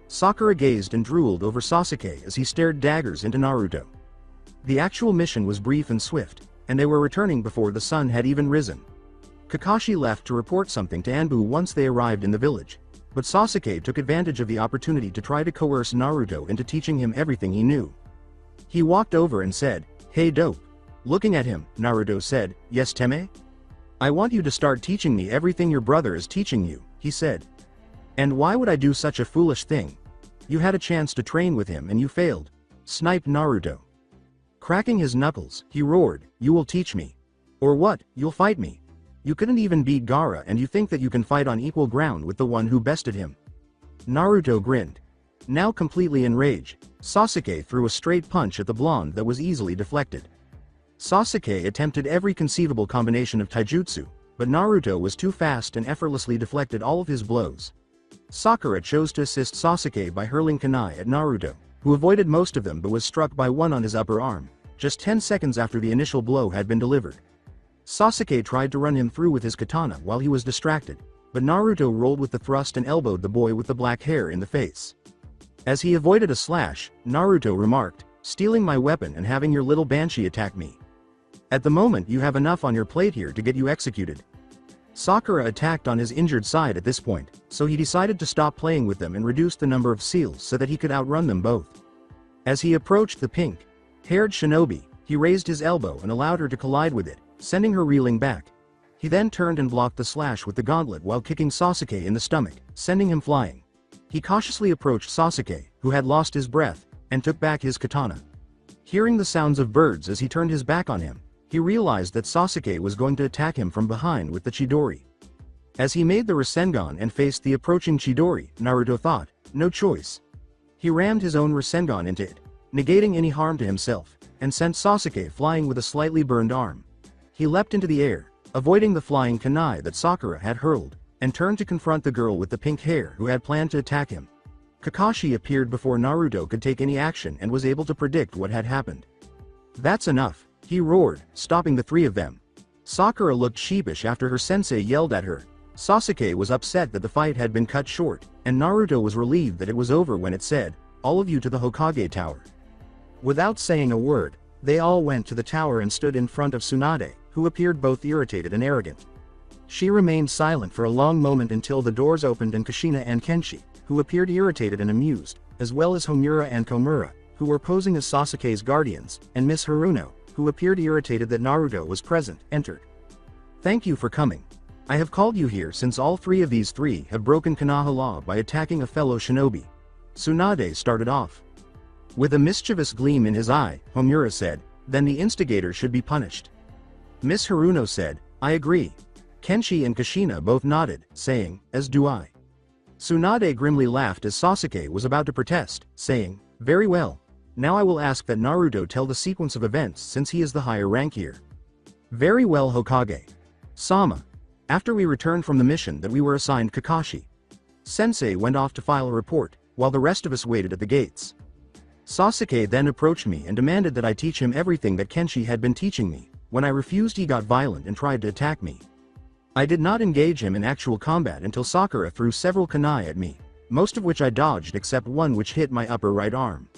B: Sakura gazed and drooled over Sasuke as he stared daggers into Naruto. The actual mission was brief and swift, and they were returning before the sun had even risen. Kakashi left to report something to Anbu once they arrived in the village, but Sasuke took advantage of the opportunity to try to coerce Naruto into teaching him everything he knew. He walked over and said, "Hey dope." Looking at him, Naruto said, "Yes Teme? I want you to start teaching me everything your brother is teaching you," he said. "And why would I do such a foolish thing? You had a chance to train with him and you failed," sniped Naruto. Cracking his knuckles, he roared, "You will teach me. Or what, you'll fight me? You couldn't even beat Gaara and you think that you can fight on equal ground with the one who bested him?" Naruto grinned. Now completely enraged, Sasuke threw a straight punch at the blonde that was easily deflected. Sasuke attempted every conceivable combination of taijutsu, but Naruto was too fast and effortlessly deflected all of his blows. Sakura chose to assist Sasuke by hurling kunai at Naruto, who avoided most of them but was struck by one on his upper arm, just 10 seconds after the initial blow had been delivered. Sasuke tried to run him through with his katana while he was distracted, but Naruto rolled with the thrust and elbowed the boy with the black hair in the face. As he avoided a slash, Naruto remarked, "Stealing my weapon and having your little banshee attack me. At the moment you have enough on your plate here to get you executed." Sakura attacked on his injured side at this point, so he decided to stop playing with them and reduce the number of seals so that he could outrun them both. As he approached the pink-haired shinobi, he raised his elbow and allowed her to collide with it, sending her reeling back. He then turned and blocked the slash with the gauntlet while kicking Sasuke in the stomach, sending him flying. He cautiously approached Sasuke, who had lost his breath, and took back his katana. Hearing the sounds of birds as he turned his back on him, he realized that Sasuke was going to attack him from behind with the Chidori. As he made the Rasengan and faced the approaching Chidori, Naruto thought, no choice. He rammed his own Rasengan into it, negating any harm to himself, and sent Sasuke flying with a slightly burned arm. He leapt into the air, avoiding the flying kunai that Sakura had hurled, and turned to confront the girl with the pink hair who had planned to attack him. Kakashi appeared before Naruto could take any action and was able to predict what had happened. That's enough, he roared, stopping the three of them. Sakura looked sheepish after her sensei yelled at her. Sasuke was upset that the fight had been cut short, and Naruto was relieved that it was over when it said, all of you to the Hokage tower. Without saying a word, they all went to the tower and stood in front of Tsunade, who appeared both irritated and arrogant. She remained silent for a long moment until the doors opened and Kushina and Kenshi, who appeared irritated and amused, as well as Homura and Komura, who were posing as Sasuke's guardians, and Miss Haruno, who appeared irritated that Naruto was present, entered. Thank you for coming. I have called you here since all three of these three have broken Konoha law by attacking a fellow shinobi. Tsunade started off. With a mischievous gleam in his eye, Homura said, then the instigator should be punished. Miss Haruno said, I agree. Kenshi and Kushina both nodded, saying, as do I. Tsunade grimly laughed as Sasuke was about to protest, saying, very well. Now I will ask that Naruto tell the sequence of events since he is the higher rank here. Very well, Hokage. Sama. After we returned from the mission that we were assigned, Kakashi Sensei went off to file a report, while the rest of us waited at the gates. Sasuke then approached me and demanded that I teach him everything that Kenshi had been teaching me. When I refused, he got violent and tried to attack me. I did not engage him in actual combat until Sakura threw several kunai at me, most of which I dodged except one which hit my upper right arm.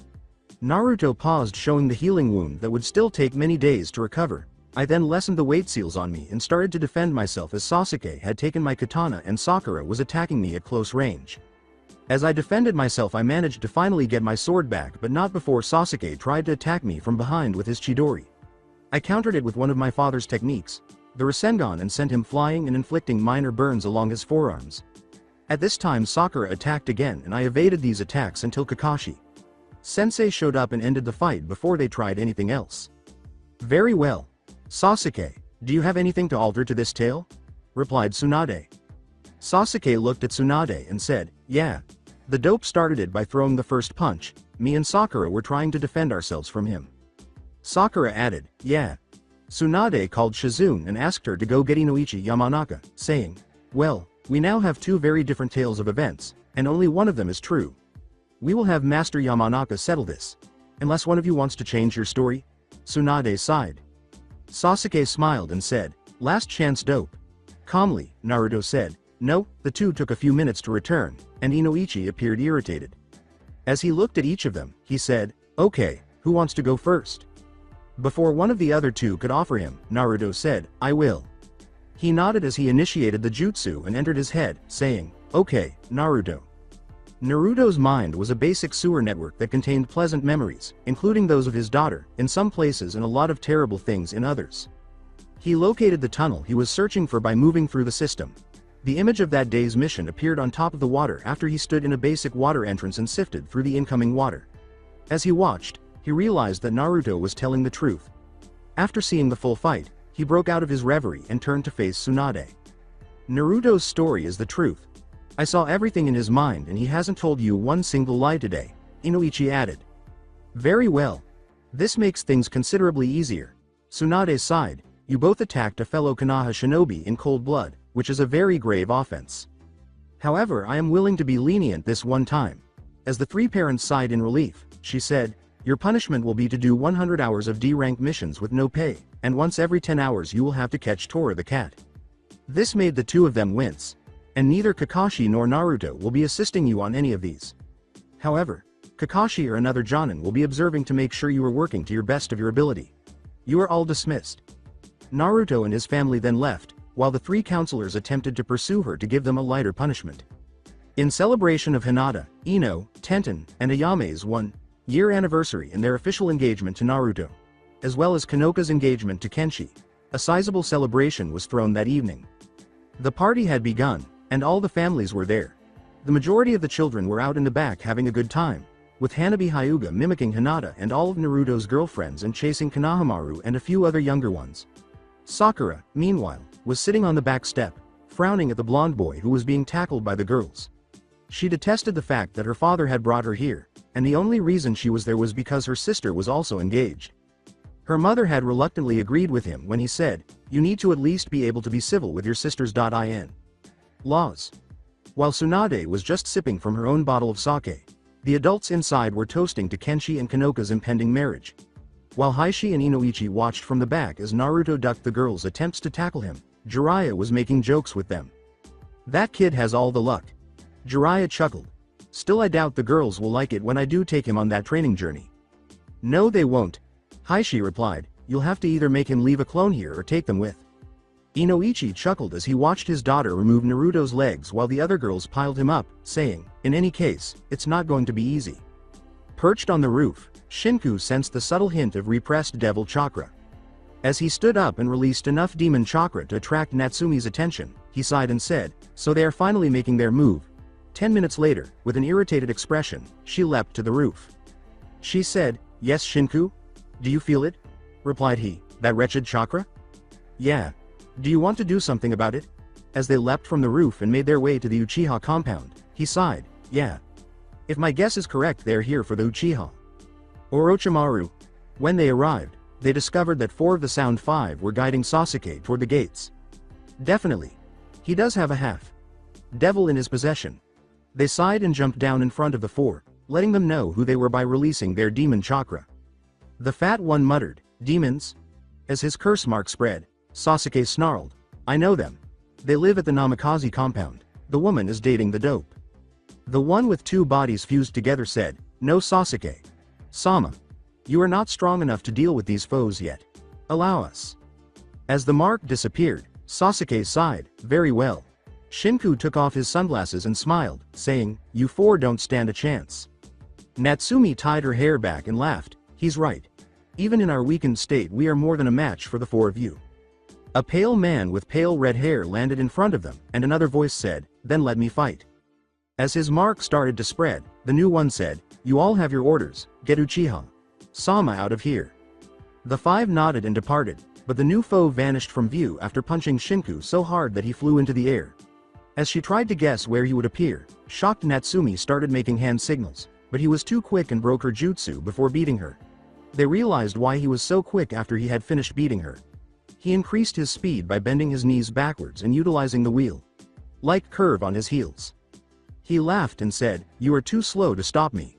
B: Naruto paused, showing the healing wound that would still take many days to recover. I then lessened the weight seals on me and started to defend myself as Sasuke had taken my katana and Sakura was attacking me at close range. As I defended myself, I managed to finally get my sword back, but not before Sasuke tried to attack me from behind with his Chidori. I countered it with one of my father's techniques, the Rasengan, and sent him flying and inflicting minor burns along his forearms. At this time Sakura attacked again and I evaded these attacks until Kakashi Sensei showed up and ended the fight before they tried anything else. Very well. Sasuke, do you have anything to alter to this tale? Replied Tsunade. Sasuke looked at Tsunade and said, yeah. The dope started it by throwing the first punch. Me and Sakura were trying to defend ourselves from him. Sakura added, yeah. Tsunade called Shizune and asked her to go get Inoichi Yamanaka, saying, well, we now have two very different tales of events, and only one of them is true. We will have Master Yamanaka settle this. Unless one of you wants to change your story? Tsunade sighed. Sasuke smiled and said, last chance, dope. Calmly, Naruto said, no. The two took a few minutes to return, and Inoichi appeared irritated. As he looked at each of them, he said, okay, who wants to go first? Before one of the other two could offer him, Naruto said, I will. He nodded as he initiated the jutsu and entered his head, saying, okay, Naruto. Naruto's mind was a basic sewer network that contained pleasant memories, including those of his daughter, in some places, and a lot of terrible things in others. He located the tunnel he was searching for by moving through the system. The image of that day's mission appeared on top of the water after he stood in a basic water entrance and sifted through the incoming water. As he watched, he realized that Naruto was telling the truth. After seeing the full fight, he broke out of his reverie and turned to face Tsunade. Naruto's story is the truth. I saw everything in his mind and he hasn't told you one single lie today, Inoichi added. Very well. This makes things considerably easier. Tsunade sighed. You both attacked a fellow Konoha shinobi in cold blood, which is a very grave offense. However, I am willing to be lenient this one time. As the three parents sighed in relief, she said, your punishment will be to do 100 hours of D-rank missions with no pay, and once every 10 hours you will have to catch Tora the cat. This made the two of them wince. And neither Kakashi nor Naruto will be assisting you on any of these. However, Kakashi or another Jonin will be observing to make sure you are working to your best of your ability. You are all dismissed. Naruto and his family then left, while the three counselors attempted to pursue her to give them a lighter punishment. In celebration of Hinata, Ino, Tenten, and Ayame's 1-year anniversary in their official engagement to Naruto, as well as Kanoka's engagement to Kenshi, a sizable celebration was thrown that evening. The party had begun, and all the families were there. The majority of the children were out in the back having a good time, with Hanabi Hyuga mimicking Hinata and all of Naruto's girlfriends and chasing Konohamaru and a few other younger ones. Sakura, meanwhile, was sitting on the back step, frowning at the blonde boy who was being tackled by the girls. She detested the fact that her father had brought her here, and the only reason she was there was because her sister was also engaged. Her mother had reluctantly agreed with him when he said, "You need to at least be able to be civil with your sisters." In laws. While Tsunade was just sipping from her own bottle of sake, the adults inside were toasting to Kenshi and Kanoka's impending marriage. While Heishi and Inoichi watched from the back as Naruto ducked the girls' attempts to tackle him, Jiraiya was making jokes with them. "That kid has all the luck." Jiraiya chuckled. "Still, I doubt the girls will like it when I do take him on that training journey." "No, they won't," Heishi replied. "You'll have to either make him leave a clone here or take them with." Inoichi chuckled as he watched his daughter remove Naruto's legs while the other girls piled him up, saying, "In any case, it's not going to be easy." Perched on the roof, Shinku sensed the subtle hint of repressed devil chakra. As he stood up and released enough demon chakra to attract Natsumi's attention, he sighed and said, "So they are finally making their move." 10 minutes later, with an irritated expression, she leapt to the roof. She said, "Yes, Shinku? Do you feel it?" replied he. "That wretched chakra?" "Yeah. Do you want to do something about it?" As they leapt from the roof and made their way to the Uchiha compound, he sighed, "Yeah. If my guess is correct, they are here for the Uchiha Orochimaru." When they arrived, they discovered that 4 of the Sound 5 were guiding Sasuke toward the gates. Definitely. He does have a half devil in his possession. They sighed and jumped down in front of the 4, letting them know who they were by releasing their demon chakra. The fat one muttered, "Demons?" As his curse mark spread, Sasuke snarled, "I know them. They live at the Namikaze compound. The woman is dating the dope." The one with 2 bodies fused together said, "No, Sasuke. Sama. You are not strong enough to deal with these foes yet. Allow us." As the mark disappeared, Sasuke sighed, "Very well." Shinku took off his sunglasses and smiled, saying, "You 4 don't stand a chance." Natsumi tied her hair back and laughed, "He's right. Even in our weakened state, we are more than a match for the 4 of you." A pale man with pale red hair landed in front of them, and another voice said, "Then let me fight." As his mark started to spread, the new one said, "You all have your orders, get Uchiha Sama out of here." The 5 nodded and departed, but the new foe vanished from view after punching Shinku so hard that he flew into the air. As she tried to guess where he would appear, shocked Natsumi started making hand signals, but he was too quick and broke her jutsu before beating her. They realized why he was so quick after he had finished beating her. He increased his speed by bending his knees backwards and utilizing the wheel-like curve on his heels. He laughed and said, "You are too slow to stop me."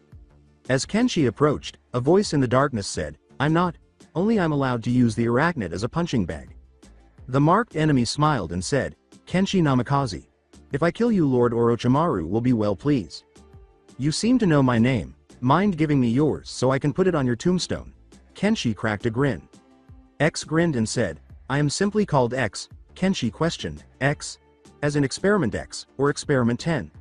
B: As Kenshi approached, a voice in the darkness said, "I'm not. Only I'm allowed to use the arachnid as a punching bag." The marked enemy smiled and said, "Kenshi Namikaze. If I kill you, Lord Orochimaru will be well pleased. You seem to know my name. Mind giving me yours so I can put it on your tombstone?" Kenshi cracked a grin. X grinned and said, "I am simply called X." Kenshi questioned, "X? As in Experiment X, or Experiment 10?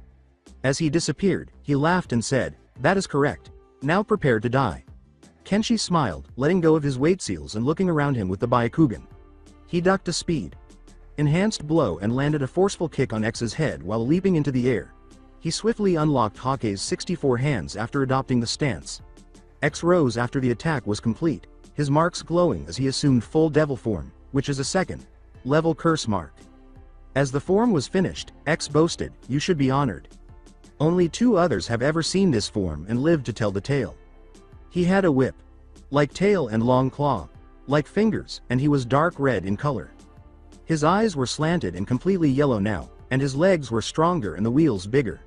B: As he disappeared, he laughed and said, "That is correct. Now prepare to die." Kenshi smiled, letting go of his weight seals and looking around him with the Byakugan. He ducked a speed enhanced blow and landed a forceful kick on X's head while leaping into the air. He swiftly unlocked Hokage's 64 hands after adopting the stance. X rose after the attack was complete, his marks glowing as he assumed full devil form, which is a second-level curse mark. As the form was finished, X boasted, "You should be honored. Only 2 others have ever seen this form and lived to tell the tale." He had a whip-like tail and long claw-like fingers, and he was dark red in color. His eyes were slanted and completely yellow now, and his legs were stronger and the wheels bigger.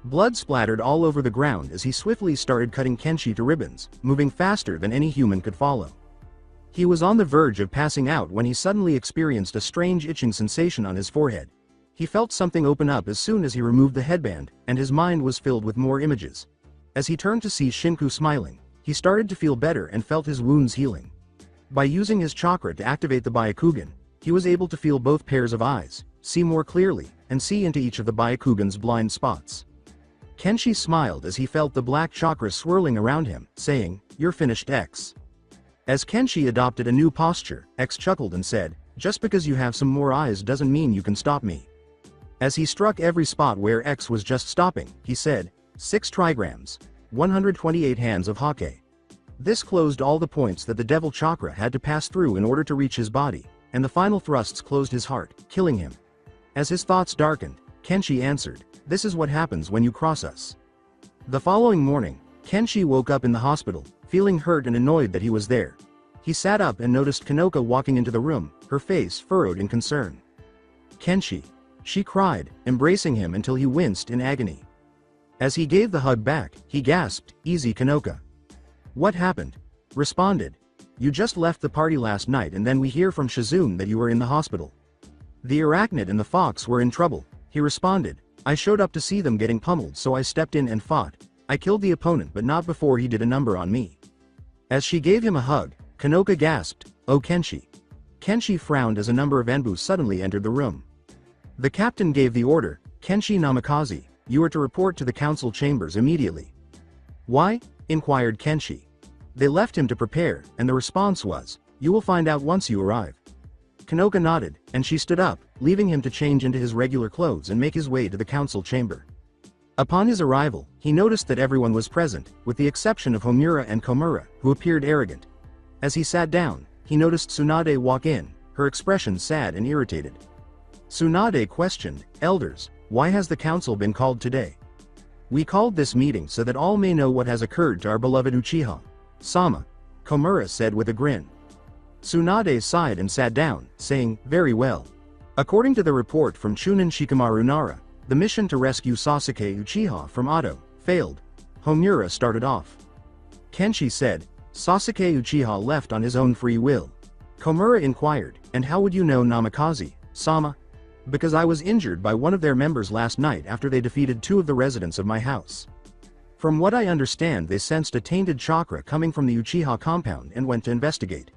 B: Blood splattered all over the ground as he swiftly started cutting Kenshi to ribbons, moving faster than any human could follow. He was on the verge of passing out when he suddenly experienced a strange itching sensation on his forehead. He felt something open up as soon as he removed the headband, and his mind was filled with more images. As he turned to see Shinku smiling, he started to feel better and felt his wounds healing. By using his chakra to activate the Byakugan, he was able to feel both pairs of eyes, see more clearly, and see into each of the Byakugan's blind spots. Kenshi smiled as he felt the black chakra swirling around him, saying, "You're finished, X." As Kenshi adopted a new posture, X chuckled and said, "Just because you have some more eyes doesn't mean you can stop me." As he struck every spot where X was just stopping, he said, 6 trigrams, 128 hands of Hokage. This closed all the points that the devil chakra had to pass through in order to reach his body, and the final thrusts closed his heart, killing him. As his thoughts darkened, Kenshi answered, "This is what happens when you cross us." The following morning, Kenshi woke up in the hospital, feeling hurt and annoyed that he was there. He sat up and noticed Kanoka walking into the room, her face furrowed in concern. "Kenshi," she cried, embracing him until he winced in agony. As he gave the hug back, he gasped, "Easy, Kanoka." "What happened?" responded. "You just left the party last night and then we hear from Shizune that you were in the hospital." "The arachnid and the fox were in trouble," he responded. "I showed up to see them getting pummeled so I stepped in and fought. I killed the opponent but not before he did a number on me." As she gave him a hug, Kanoka gasped, "Oh Kenshi." Kenshi frowned as a number of Enbu suddenly entered the room. The captain gave the order, "Kenshi Namikaze, you are to report to the council chambers immediately." "Why?" inquired Kenshi. They left him to prepare, and the response was, "You will find out once you arrive." Kanoka nodded, and she stood up, leaving him to change into his regular clothes and make his way to the council chamber. Upon his arrival, he noticed that everyone was present, with the exception of Homura and Komura, who appeared arrogant. As he sat down, he noticed Tsunade walk in, her expression sad and irritated. Tsunade questioned, "Elders, why has the council been called today?" "We called this meeting so that all may know what has occurred to our beloved Uchiha Sama," Komura said with a grin. Tsunade sighed and sat down, saying, "Very well. According to the report from Chunin Shikamaru Nara, the mission to rescue Sasuke Uchiha from Ado failed." Homura started off. Kenshi said, "Sasuke Uchiha left on his own free will." Komura inquired, "And how would you know Namikaze, Sama?" "Because I was injured by one of their members last night after they defeated 2 of the residents of my house. From what I understand, they sensed a tainted chakra coming from the Uchiha compound and went to investigate.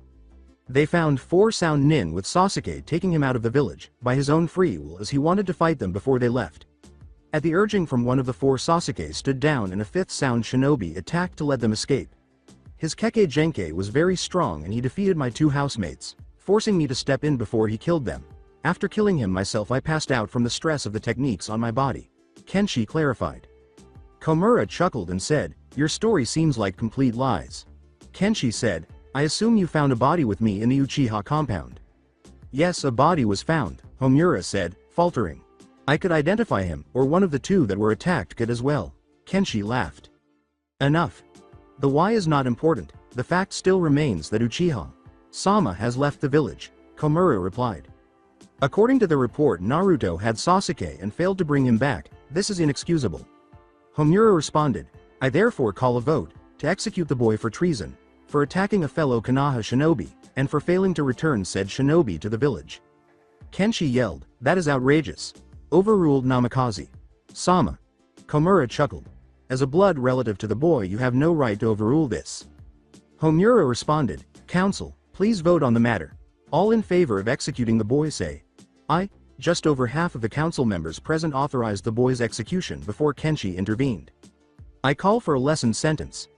B: They found 4 sound nin with Sasuke taking him out of the village, by his own free will as he wanted to fight them before they left. At the urging from one of the 4, Sasuke stood down and a 5th sound shinobi attacked to let them escape. His Keke Genkai was very strong and he defeated my 2 housemates, forcing me to step in before he killed them. After killing him myself I passed out from the stress of the techniques on my body," Kenshi clarified. Komura chuckled and said, "Your story seems like complete lies." Kenshi said, "I assume you found a body with me in the Uchiha compound." "Yes, a body was found," Homura said, faltering. "I could identify him, or one of the 2 that were attacked could as well." Kenshi laughed. "Enough. The why is not important, the fact still remains that Uchiha Sama has left the village," Komura replied. "According to the report, Naruto had Sasuke and failed to bring him back. This is inexcusable." Homura responded, "I therefore call a vote to execute the boy for treason, for attacking a fellow Konoha shinobi, and for failing to return said shinobi to the village." Kenshi yelled, "That is outrageous. Overruled Namikaze. Sama." Komura chuckled. "As a blood relative to the boy you have no right to overrule this." Homura responded, "Council, please vote on the matter. All in favor of executing the boy say aye." Just over half of the council members present authorized the boy's execution before Kenshi intervened. "I call for a lesson sentence."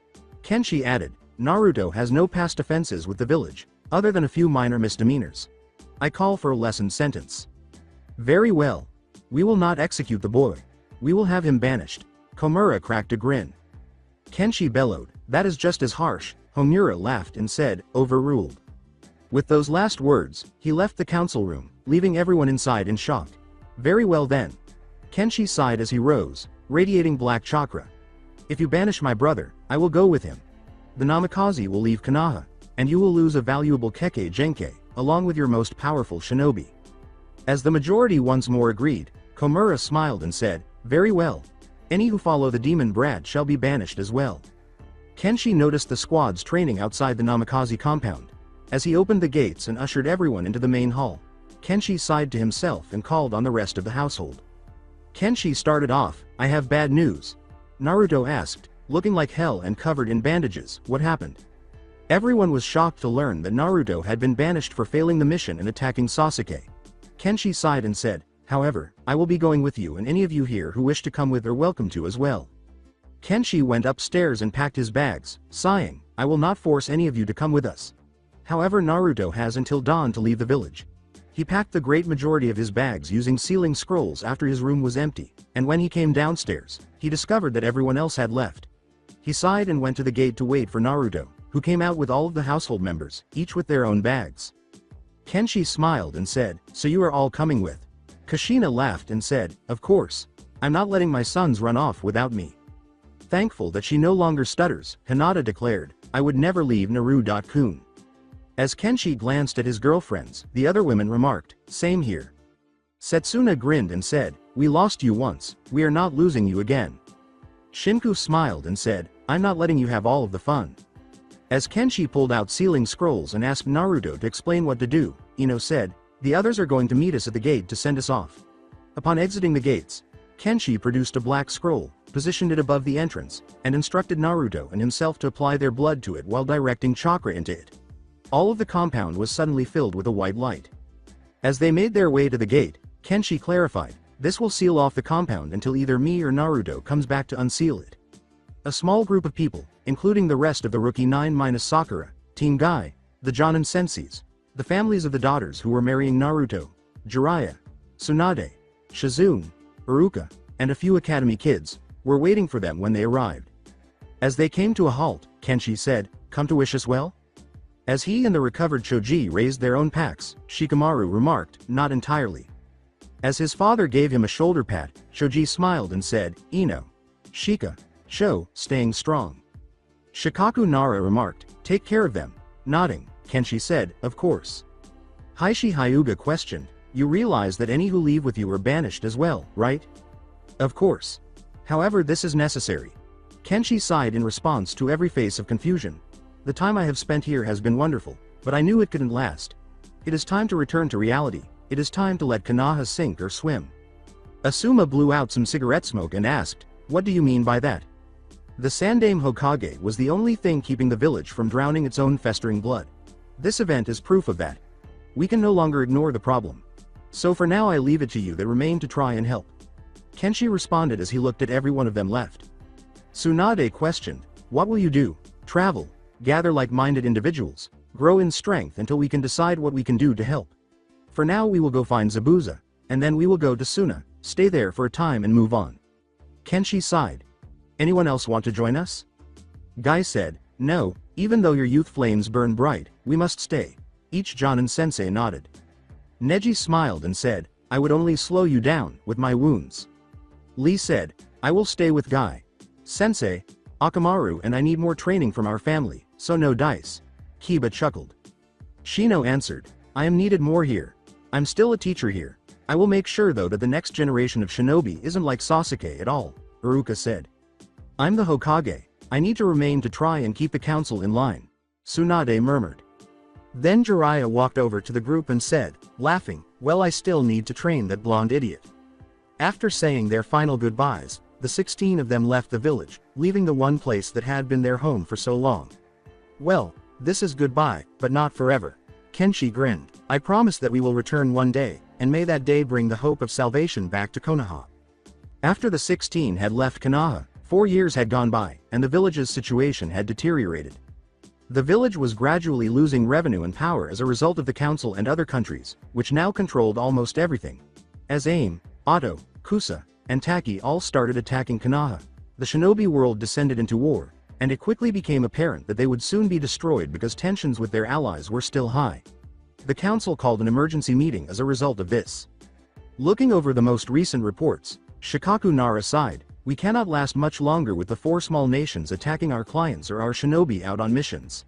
B: Kenshi added, "Naruto has no past offenses with the village, other than a few minor misdemeanors. I call for a lesson sentence." "Very well. We will not execute the boy. We will have him banished." Komura cracked a grin. Kenshi bellowed, "That is just as harsh." Homura laughed and said, "Overruled." With those last words, he left the council room, leaving everyone inside in shock. "Very well then." Kenshi sighed as he rose, radiating black chakra. "If you banish my brother, I will go with him. The Namikaze will leave Konoha, and you will lose a valuable Keke Genkai, along with your most powerful shinobi." As the majority once more agreed, Komura smiled and said, "Very well. Any who follow the demon brat shall be banished as well." Kenshi noticed the squads training outside the Namikaze compound. As he opened the gates and ushered everyone into the main hall, Kenshi sighed to himself and called on the rest of the household. Kenshi started off, "I have bad news." Naruto asked, looking like hell and covered in bandages, "What happened?" Everyone was shocked to learn that Naruto had been banished for failing the mission and attacking Sasuke. Kenshi sighed and said, "However, I will be going with you, and any of you here who wish to come with are welcome to as well." Kenshi went upstairs and packed his bags, sighing, "I will not force any of you to come with us. However, Naruto has until dawn to leave the village." He packed the great majority of his bags using sealing scrolls after his room was empty, and when he came downstairs, he discovered that everyone else had left. He sighed and went to the gate to wait for Naruto, who came out with all of the household members, each with their own bags. Kenshi smiled and said, "So you are all coming with?" Kushina laughed and said, "Of course. I'm not letting my sons run off without me." Thankful that she no longer stutters, Hinata declared, "I would never leave Naru-kun." As Kenshi glanced at his girlfriends, the other women remarked, "Same here." Setsuna grinned and said, "We lost you once, we are not losing you again." Shinku smiled and said, "I'm not letting you have all of the fun." As Kenshi pulled out sealing scrolls and asked Naruto to explain what to do, Ino said, "The others are going to meet us at the gate to send us off." Upon exiting the gates, Kenshi produced a black scroll, positioned it above the entrance, and instructed Naruto and himself to apply their blood to it while directing chakra into it. All of the compound was suddenly filled with a white light. As they made their way to the gate, Kenshi clarified, "This will seal off the compound until either me or Naruto comes back to unseal it." A small group of people, including the rest of the Rookie 9 - Sakura, Team Guy, the Jonin senseis, the families of the daughters who were marrying Naruto, Jiraiya, Tsunade, Shizune, Iruka, and a few academy kids, were waiting for them when they arrived. As they came to a halt, Kenshi said, "Come to wish us well?" As he and the recovered Choji raised their own packs, Shikamaru remarked, "Not entirely." As his father gave him a shoulder pat, Choji smiled and said, "Ino. Shika. Sho, staying strong." Shikaku Nara remarked, "Take care of them." Nodding, Kenshi said, "Of course." Heishi Hyuga questioned, "You realize that any who leave with you are banished as well, right?" "Of course. However, this is necessary." Kenshi sighed in response to every face of confusion. "The time I have spent here has been wonderful, but I knew it couldn't last. It is time to return to reality. It is time to let Konoha sink or swim." Asuma blew out some cigarette smoke and asked, "What do you mean by that?" The Sandaime Hokage was the only thing keeping the village from drowning its own festering blood. This event is proof of that. We can no longer ignore the problem. So for now I leave it to you that remain to try and help. Kenshi responded as he looked at every one of them left. Tsunade questioned, "What will you do? Travel, gather like-minded individuals, grow in strength until we can decide what we can do to help. For now we will go find Zabuza, and then we will go to Suna, stay there for a time and move on." Kenshi sighed. "Anyone else want to join us?" Guy said, "No, even though your youth flames burn bright, we must stay." Each Jonin sensei nodded. Neji smiled and said, "I would only slow you down with my wounds." Lee said, "I will stay with Guy. Sensei, Akamaru and I need more training from our family, so no dice." Kiba chuckled. Shino answered, "I am needed more here. I'm still a teacher here. I will make sure though that the next generation of shinobi isn't like Sasuke at all," Iruka said. "I'm the Hokage. I need to remain to try and keep the council in line," Tsunade murmured. Then Jiraiya walked over to the group and said, laughing, "Well, I still need to train that blonde idiot." After saying their final goodbyes, the 16 of them left the village, leaving the one place that had been their home for so long. "Well, this is goodbye, but not forever." Kenshi grinned. "I promise that we will return one day, and may that day bring the hope of salvation back to Konoha." After the 16 had left Konoha, 4 years had gone by, and the village's situation had deteriorated. The village was gradually losing revenue and power as a result of the council and other countries, which now controlled almost everything. As Aim, Otto, Kusa, and Taki all started attacking Konoha, the shinobi world descended into war, and it quickly became apparent that they would soon be destroyed because tensions with their allies were still high. The council called an emergency meeting as a result of this. Looking over the most recent reports, Shikaku Nara sighed, "We cannot last much longer with the 4 small nations attacking our clients or our shinobi out on missions."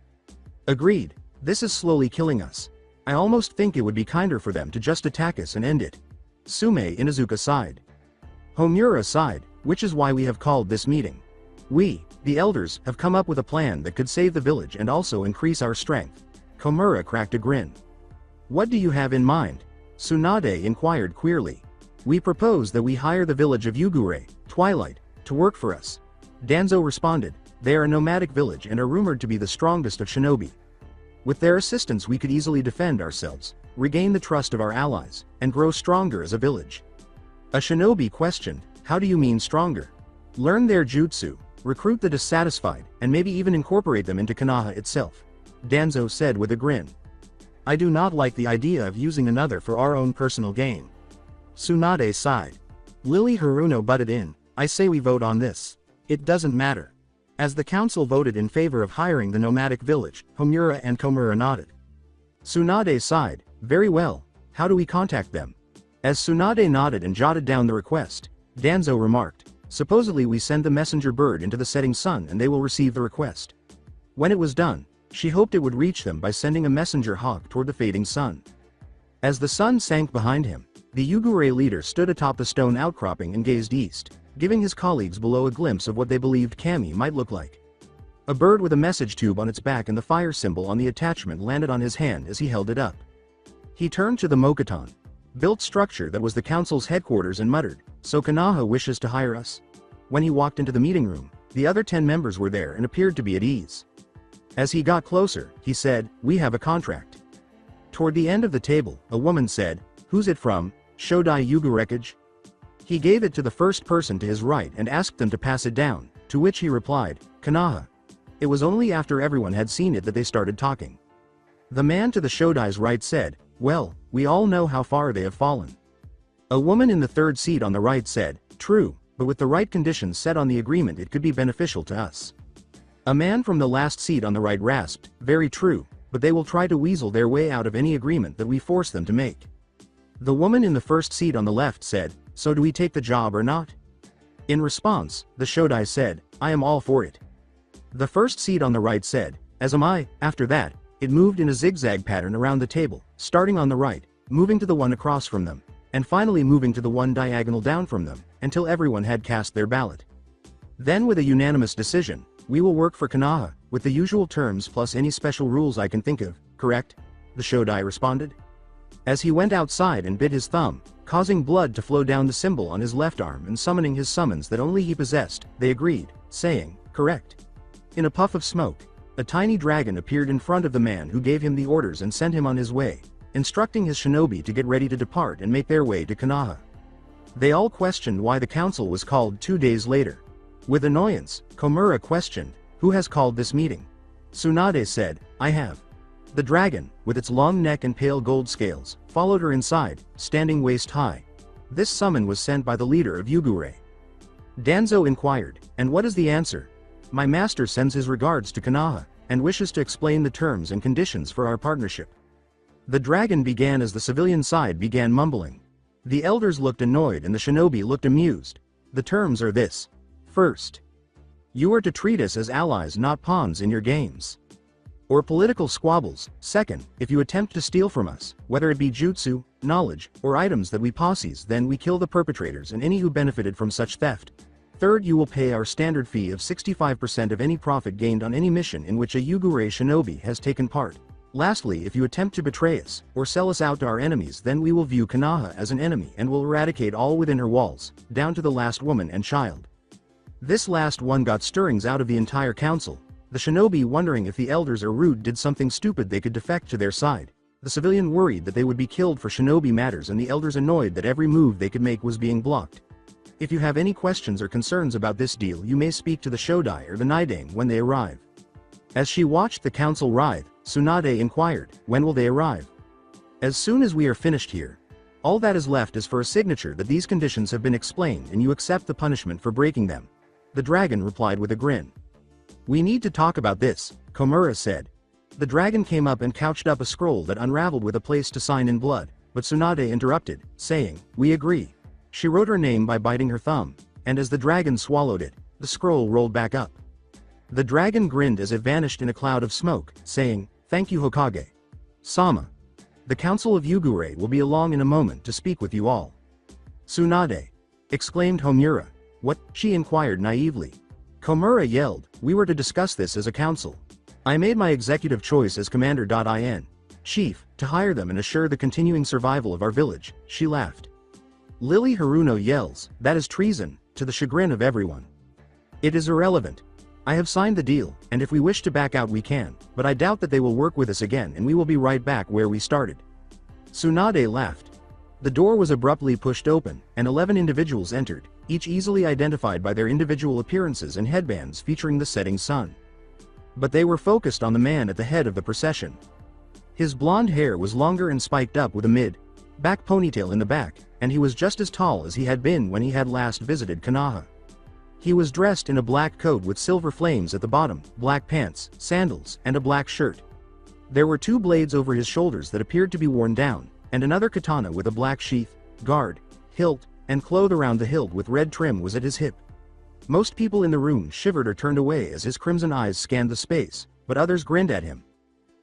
B: "Agreed, this is slowly killing us. I almost think it would be kinder for them to just attack us and end it." Sume Inuzuka sighed. Homura sighed, "Which is why we have called this meeting. We, the elders, have come up with a plan that could save the village and also increase our strength." Komura cracked a grin. "What do you have in mind?" Tsunade inquired queerly. "We propose that we hire the village of Yugure, Twilight, to work for us." Danzo responded, They are a nomadic village and are rumored to be the strongest of shinobi. With their assistance we could easily defend ourselves, regain the trust of our allies, and grow stronger as a village. A shinobi questioned, how do you mean stronger? Learn their jutsu, recruit the dissatisfied, and maybe even incorporate them into Konoha itself. Danzo said with a grin. I do not like the idea of using another for our own personal gain. Tsunade sighed. Lily Haruno butted in, I say we vote on this. It doesn't matter. As the council voted in favor of hiring the nomadic village, Homura and Komura nodded. Tsunade sighed, very well, how do we contact them? As Tsunade nodded and jotted down the request, Danzo remarked, supposedly we send the messenger bird into the setting sun and they will receive the request. When it was done, she hoped it would reach them by sending a messenger hawk toward the fading sun. As the sun sank behind him, the Yugure leader stood atop the stone outcropping and gazed east, giving his colleagues below a glimpse of what they believed Kami might look like. A bird with a message tube on its back and the fire symbol on the attachment landed on his hand as he held it up. He turned to the Mokuton built structure that was the council's headquarters and muttered, so Konoha wishes to hire us? When he walked into the meeting room, the other 10 members were there and appeared to be at ease. As he got closer, he said, we have a contract. Toward the end of the table, a woman said, who's it from, Shodai Yugurekage? He gave it to the first person to his right and asked them to pass it down, to which he replied, Konoha. It was only after everyone had seen it that they started talking. The man to the Shodai's right said, well, we all know how far they have fallen. A woman in the third seat on the right said, true, but with the right conditions set on the agreement it could be beneficial to us. A man from the last seat on the right rasped, very true, but they will try to weasel their way out of any agreement that we force them to make. The woman in the first seat on the left said, so do we take the job or not? In response, the Shodai said, I am all for it. The first seat on the right said, as am I. After that, it moved in a zigzag pattern around the table, starting on the right, moving to the one across from them, and finally moving to the one diagonal down from them, until everyone had cast their ballot. Then with a unanimous decision, we will work for Konoha, with the usual terms plus any special rules I can think of, correct? The Shodai responded. As he went outside and bit his thumb, causing blood to flow down the symbol on his left arm and summoning his summons that only he possessed, they agreed, saying, correct. In a puff of smoke, a tiny dragon appeared in front of the man who gave him the orders and sent him on his way, instructing his shinobi to get ready to depart and make their way to Konoha. They all questioned why the council was called 2 days later. With annoyance, Komura questioned, who has called this meeting? Tsunade said, I have. The dragon, with its long neck and pale gold scales, followed her inside, standing waist high. This summon was sent by the leader of Yugure. Danzo inquired, and what is the answer? My master sends his regards to Konoha, and wishes to explain the terms and conditions for our partnership. The dragon began as the civilian side began mumbling. The elders looked annoyed and the shinobi looked amused. The terms are this. First, you are to treat us as allies, not pawns in your games or political squabbles. Second, if you attempt to steal from us, whether it be jutsu, knowledge, or items that we possess, then we kill the perpetrators and any who benefited from such theft. Third, you will pay our standard fee of 65% of any profit gained on any mission in which a Yugure shinobi has taken part. Lastly, if you attempt to betray us, or sell us out to our enemies, then we will view Konoha as an enemy and will eradicate all within her walls, down to the last woman and child. This last one got stirrings out of the entire council. The shinobi wondering if the elders or rude did something stupid they could defect to their side. The civilian worried that they would be killed for shinobi matters and the elders annoyed that every move they could make was being blocked. If you have any questions or concerns about this deal, you may speak to the Shodai or the Nidang when they arrive. As she watched the council writhe, Tsunade inquired, when will they arrive? As soon as we are finished here. All that is left is for a signature that these conditions have been explained and you accept the punishment for breaking them. The dragon replied with a grin. We need to talk about this, Komura said. The dragon came up and couched up a scroll that unraveled with a place to sign in blood, but Tsunade interrupted, saying, we agree. She wrote her name by biting her thumb, and as the dragon swallowed it, the scroll rolled back up. The dragon grinned as it vanished in a cloud of smoke, saying, thank you Hokage. Sama. The Council of Yugure will be along in a moment to speak with you all. Tsunade. Exclaimed Homura. What? She inquired naively. Komura yelled, we were to discuss this as a council. I made my executive choice as Commander.in Chief, to hire them and assure the continuing survival of our village. She laughed. Lily Haruno yells, that is treason, to the chagrin of everyone. It is irrelevant. I have signed the deal, and if we wish to back out we can, but I doubt that they will work with us again and we will be right back where we started." Tsunade laughed. The door was abruptly pushed open, and 11 individuals entered, each easily identified by their individual appearances and headbands featuring the setting sun. But they were focused on the man at the head of the procession. His blonde hair was longer and spiked up with a mid-back ponytail in the back, and he was just as tall as he had been when he had last visited Konoha. He was dressed in a black coat with silver flames at the bottom, black pants, sandals, and a black shirt. There were 2 blades over his shoulders that appeared to be worn down, and another katana with a black sheath, guard, hilt, and cloth around the hilt with red trim was at his hip. Most people in the room shivered or turned away as his crimson eyes scanned the space, but others grinned at him.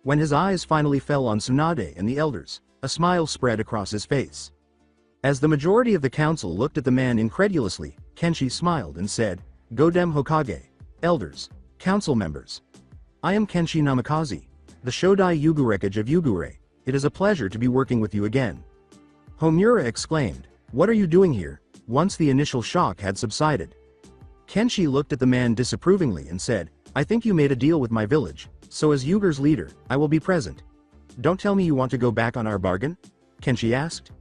B: When his eyes finally fell on Tsunade and the elders, a smile spread across his face. As the majority of the council looked at the man incredulously, Kenshi smiled and said, "Godem Hokage, elders, council members. I am Kenshi Namikaze, the Shodai Yugurekage of Yugure. It is a pleasure to be working with you again." Homura exclaimed, "What are you doing here?" once the initial shock had subsided. Kenshi looked at the man disapprovingly and said, "I think you made a deal with my village, so as Yugure's leader, I will be present. Don't tell me you want to go back on our bargain?" Kenshi asked.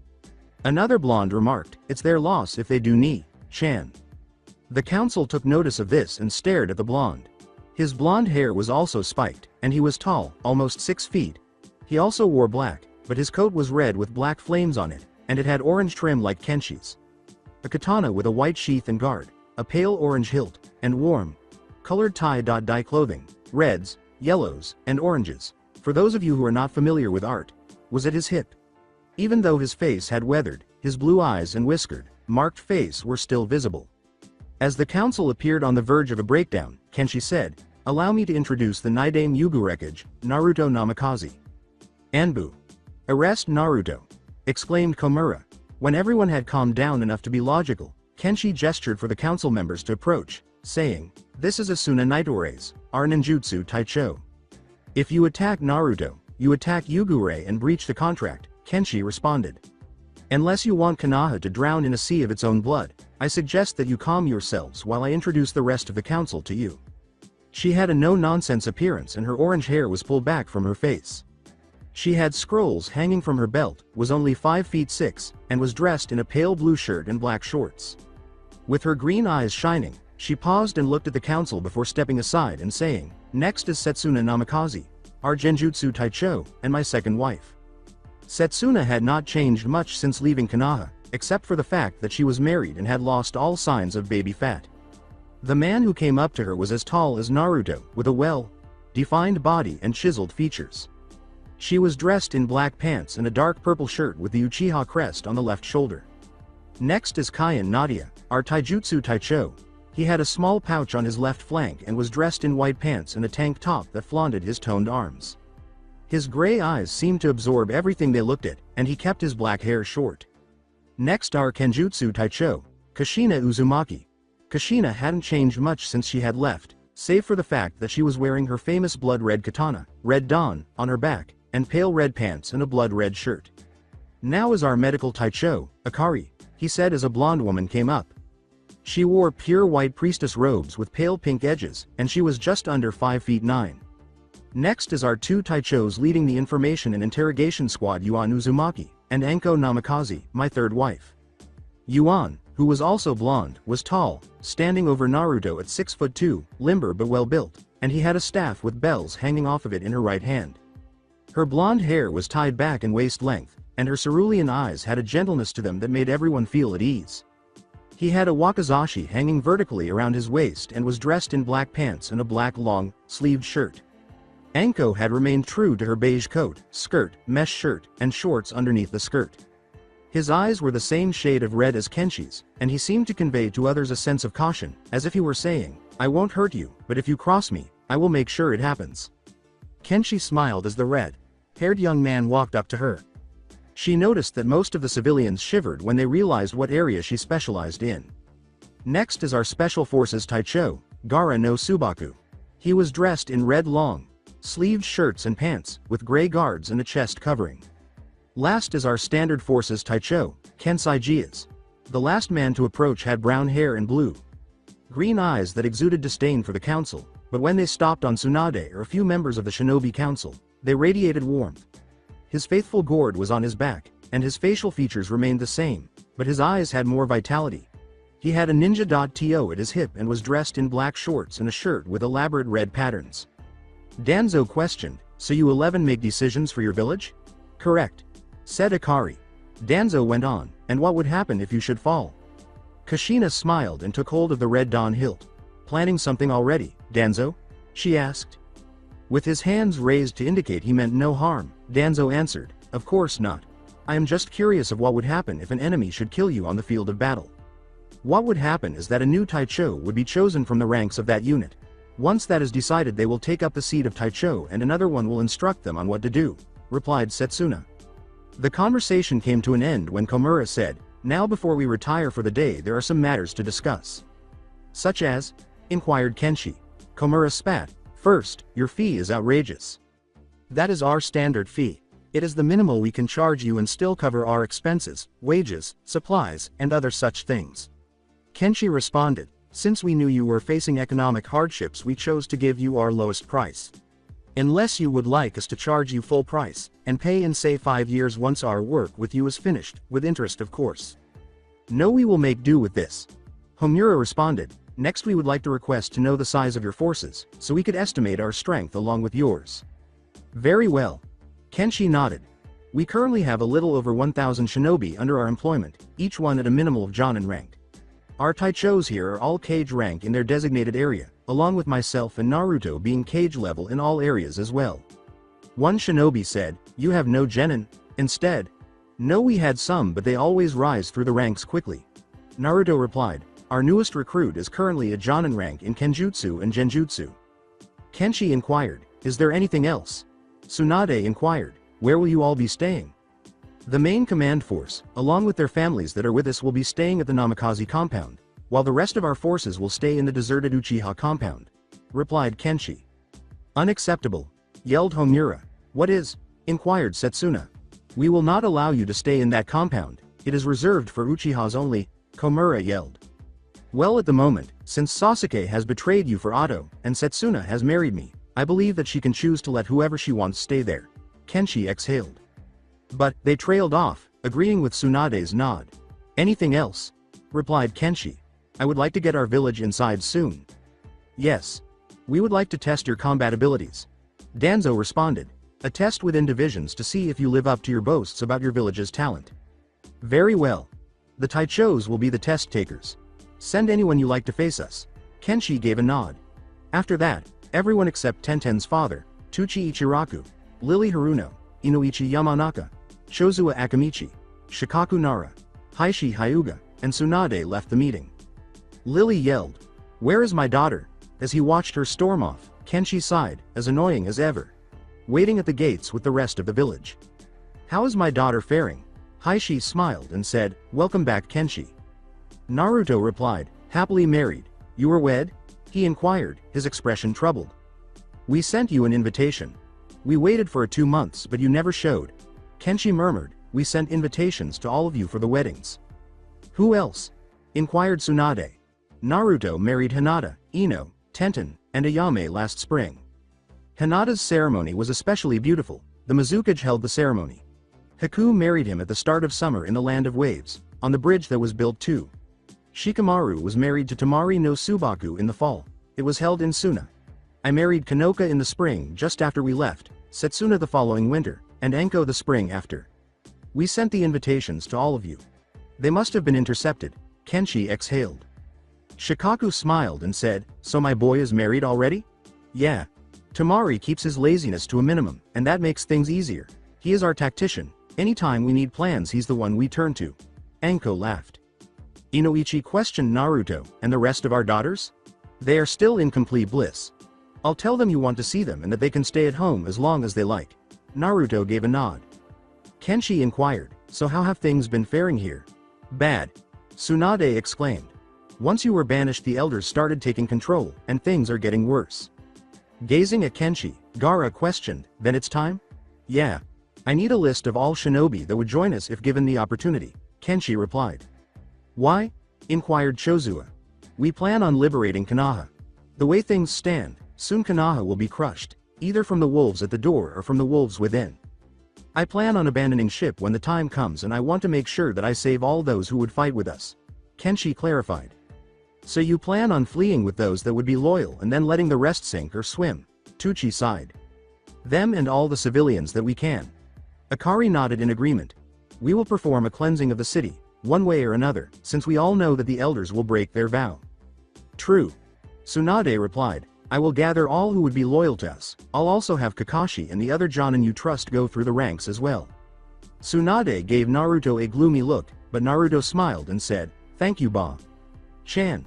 B: Another blonde remarked, "It's their loss if they do Chan." The council took notice of this and stared at the blonde. His blonde hair was also spiked, and he was tall, almost 6 feet. He also wore black, but his coat was red with black flames on it, and it had orange trim like Kenshi's. A katana with a white sheath and guard, a pale orange hilt, and warm, colored tie-dye clothing, reds, yellows, and oranges, for those of you who are not familiar with art, was at his hip. Even though his face had weathered, his blue eyes and whiskered, marked face were still visible. As the council appeared on the verge of a breakdown, Kenshi said, "Allow me to introduce the Nidaime Yugurekage, Naruto Namikaze." "Anbu. Arrest Naruto!" exclaimed Komura. When everyone had calmed down enough to be logical, Kenshi gestured for the council members to approach, saying, "This is Asuna Nitore's, our ninjutsu Taicho. If you attack Naruto, you attack Yugure and breach the contract," Kenshi responded. "Unless you want Konoha to drown in a sea of its own blood, I suggest that you calm yourselves while I introduce the rest of the council to you." She had a no-nonsense appearance and her orange hair was pulled back from her face. She had scrolls hanging from her belt, was only 5 feet 6, and was dressed in a pale blue shirt and black shorts. With her green eyes shining, she paused and looked at the council before stepping aside and saying, "Next is Setsuna Namikaze, our Genjutsu Taicho, and my second wife." Setsuna had not changed much since leaving Konoha, except for the fact that she was married and had lost all signs of baby fat. The man who came up to her was as tall as Naruto, with a well-defined body and chiseled features. She was dressed in black pants and a dark purple shirt with the Uchiha crest on the left shoulder. Next is Kaian Nadia, our Taijutsu Taicho. He had a small pouch on his left flank and was dressed in white pants and a tank top that flaunted his toned arms. His gray eyes seemed to absorb everything they looked at, and he kept his black hair short. Next our Kenjutsu Taicho, Kushina Uzumaki. Kushina hadn't changed much since she had left, save for the fact that she was wearing her famous blood-red katana, Red Dawn, on her back, and pale red pants and a blood-red shirt. "Now is our medical Taicho, Akari," he said as a blonde woman came up. She wore pure white priestess robes with pale pink edges, and she was just under 5 feet 9. Next is our 2 Taichos leading the information and interrogation squad, Yuan Uzumaki, and Anko Namikaze, my third wife. Yuan, who was also blonde, was tall, standing over Naruto at 6'2", limber but well built, and he had a staff with bells hanging off of it in her right hand. Her blonde hair was tied back in waist length, and her cerulean eyes had a gentleness to them that made everyone feel at ease. He had a wakizashi hanging vertically around his waist and was dressed in black pants and a black long-sleeved shirt. Anko had remained true to her beige coat, skirt, mesh shirt, and shorts underneath the skirt. His eyes were the same shade of red as Kenshi's, and he seemed to convey to others a sense of caution, as if he were saying, "I won't hurt you, but if you cross me, I will make sure it happens." Kenshi smiled as the red-haired young man walked up to her. She noticed that most of the civilians shivered when they realized what area she specialized in. Next is our Special Forces Taicho, Gaara no Subaku. He was dressed in red long-sleeved shirts and pants, with gray guards and a chest covering. Last is our Standard Forces Taicho, Kensai Jias. The last man to approach had brown hair and blue-green eyes that exuded disdain for the council, but when they stopped on Tsunade or a few members of the Shinobi Council, they radiated warmth. His faithful gourd was on his back, and his facial features remained the same, but his eyes had more vitality. He had a ninja.to at his hip and was dressed in black shorts and a shirt with elaborate red patterns. Danzo questioned, "So you 11 make decisions for your village?" "Correct," said Akari. Danzo went on, "And what would happen if you should fall?" Kushina smiled and took hold of the red dawn hilt. "Planning something already, Danzo?" she asked. With his hands raised to indicate he meant no harm, Danzo answered, "Of course not. I am just curious of what would happen if an enemy should kill you on the field of battle." "What would happen is that a new Taicho would be chosen from the ranks of that unit. Once that is decided, they will take up the seat of Taicho and another one will instruct them on what to do," replied Setsuna. The conversation came to an end when Komura said, "Now before we retire for the day there are some matters to discuss." "Such as?" inquired Kenshi. Komura spat. "First, your fee is outrageous. That is our standard fee. It is the minimal we can charge you and still cover our expenses, wages, supplies, and other such things." Kenshi responded, "Since we knew you were facing economic hardships, we chose to give you our lowest price. Unless you would like us to charge you full price, and pay in say 5 years once our work with you is finished, with interest of course." "No, we will make do with this." Homura responded, "Next we would like to request to know the size of your forces, so we could estimate our strength along with yours." "Very well." Kenshi nodded. "We currently have a little over 1,000 shinobi under our employment, each one at a minimal of Jonin rank. Our Taichos here are all Kage rank in their designated area, along with myself and Naruto being Kage level in all areas as well." One shinobi said, "You have no genin, instead?" "No, we had some, but they always rise through the ranks quickly." Naruto replied, "Our newest recruit is currently a Jonin rank in Kenjutsu and Genjutsu." Kenshi inquired, "Is there anything else?" Tsunade inquired, "Where will you all be staying?" "The main command force, along with their families that are with us, will be staying at the Namikaze compound, while the rest of our forces will stay in the deserted Uchiha compound," replied Kenshi. "Unacceptable," yelled Homura. "What is?" inquired Setsuna. "We will not allow you to stay in that compound, it is reserved for Uchihas only," Komura yelled. "Well, at the moment, since Sasuke has betrayed you for Ado, and Setsuna has married me, I believe that she can choose to let whoever she wants stay there," Kenshi exhaled. But they trailed off, agreeing with Tsunade's nod. "Anything else?" replied Kenshi. "I would like to get our village inside soon." "Yes. We would like to test your combat abilities." Danzo responded. "A test within divisions to see if you live up to your boasts about your village's talent." "Very well. The Taichos will be the test takers. Send anyone you like to face us." Kenshi gave a nod. After that, everyone except Tenten's father, Tuchi Ichiraku, Lily Haruno, Inoichi Yamanaka, Chozuo Akamichi, Shikaku Nara, Heishi Hyuga, and Tsunade left the meeting. Lily yelled, "Where is my daughter?" As he watched her storm off, Kenshi sighed, as annoying as ever. Waiting at the gates with the rest of the village. "How is my daughter faring?" Heishi smiled and said, "Welcome back, Kenshi." Naruto replied, "Happily married. You were wed?" he inquired, his expression troubled. "We sent you an invitation. We waited for 2 months but you never showed." Kenshi murmured, "We sent invitations to all of you for the weddings." "Who else?" inquired Tsunade. "Naruto married Hinata, Ino, Tenten, and Ayame last spring. Hinata's ceremony was especially beautiful. The Mizukage held the ceremony. Haku married him at the start of summer in the Land of Waves, on the bridge that was built too. Shikamaru was married to Tamari no Subaku in the fall. It was held in Suna. I married Kanoka in the spring just after we left, Setsuna the following winter, and Enko the spring after. We sent the invitations to all of you. They must have been intercepted." Kenshi exhaled. Shikaku smiled and said, "So my boy is married already?" "Yeah. Tamari keeps his laziness to a minimum, and that makes things easier. He is our tactician. Anytime we need plans, he's the one we turn to." Enko laughed. Inoichi questioned Naruto, "And the rest of our daughters?" "They are still in complete bliss. I'll tell them you want to see them and that they can stay at home as long as they like." Naruto gave a nod. Kenshi inquired, "So how have things been faring here?" "Bad." Tsunade exclaimed. "Once you were banished, the elders started taking control, and things are getting worse." Gazing at Kenshi, Gaara questioned, "Then it's time?" "Yeah. I need a list of all shinobi that would join us if given the opportunity," Kenshi replied. "Why?" inquired Chozuo. "We plan on liberating Konoha. The way things stand, Soon Konoha will be crushed, either from the wolves at the door or from the wolves within. I plan on abandoning ship when the time comes, and I want to make sure that I save all those who would fight with us," Kenshi clarified. "So you plan on fleeing with those that would be loyal and then letting the rest sink or swim?" Tucci sighed. "Them and all the civilians that we can." Akari nodded in agreement. "We will perform a cleansing of the city, one way or another, since we all know that the elders will break their vow." "True." Tsunade replied. "I will gather all who would be loyal to us. I'll also have Kakashi and the other Jonin you trust go through the ranks as well." Tsunade gave Naruto a gloomy look, but Naruto smiled and said, "Thank you, Ba-chan."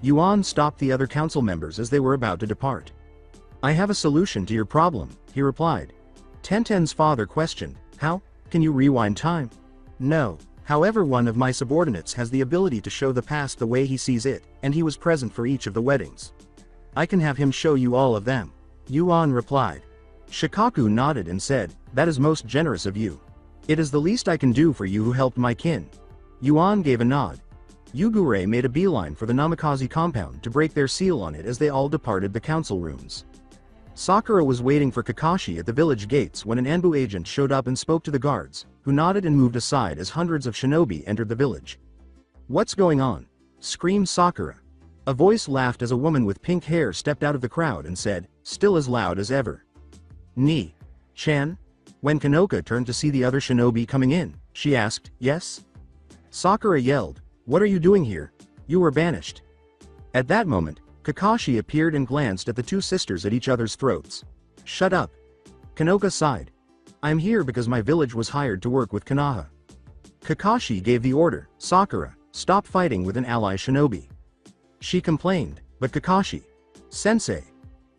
B: Yuan stopped the other council members as they were about to depart. "I have a solution to your problem," he replied. Tenten's father questioned, "How? Can you rewind time?" "No. However, one of my subordinates has the ability to show the past the way he sees it, and he was present for each of the weddings. I can have him show you all of them," Yuan replied. Shikaku nodded and said, "That is most generous of you. It is the least I can do for you who helped my kin." Yuan gave a nod. Yugure made a beeline for the Namikaze compound to break their seal on it as they all departed the council rooms. Sakura was waiting for Kakashi at the village gates when an Anbu agent showed up and spoke to the guards, who nodded and moved aside as hundreds of shinobi entered the village. "What's going on?" screamed Sakura. A voice laughed as a woman with pink hair stepped out of the crowd and said, still as loud as ever, "Ni-chan?" When Kanoka turned to see the other shinobi coming in, she asked, "Yes?" Sakura yelled, "What are you doing here? You were banished." At that moment, Kakashi appeared and glanced at the two sisters at each other's throats. "Shut up." Kanoka sighed. "I'm here because my village was hired to work with Konoha." Kakashi gave the order, "Sakura, stop fighting with an ally shinobi." She complained, but Kakashi-sensei.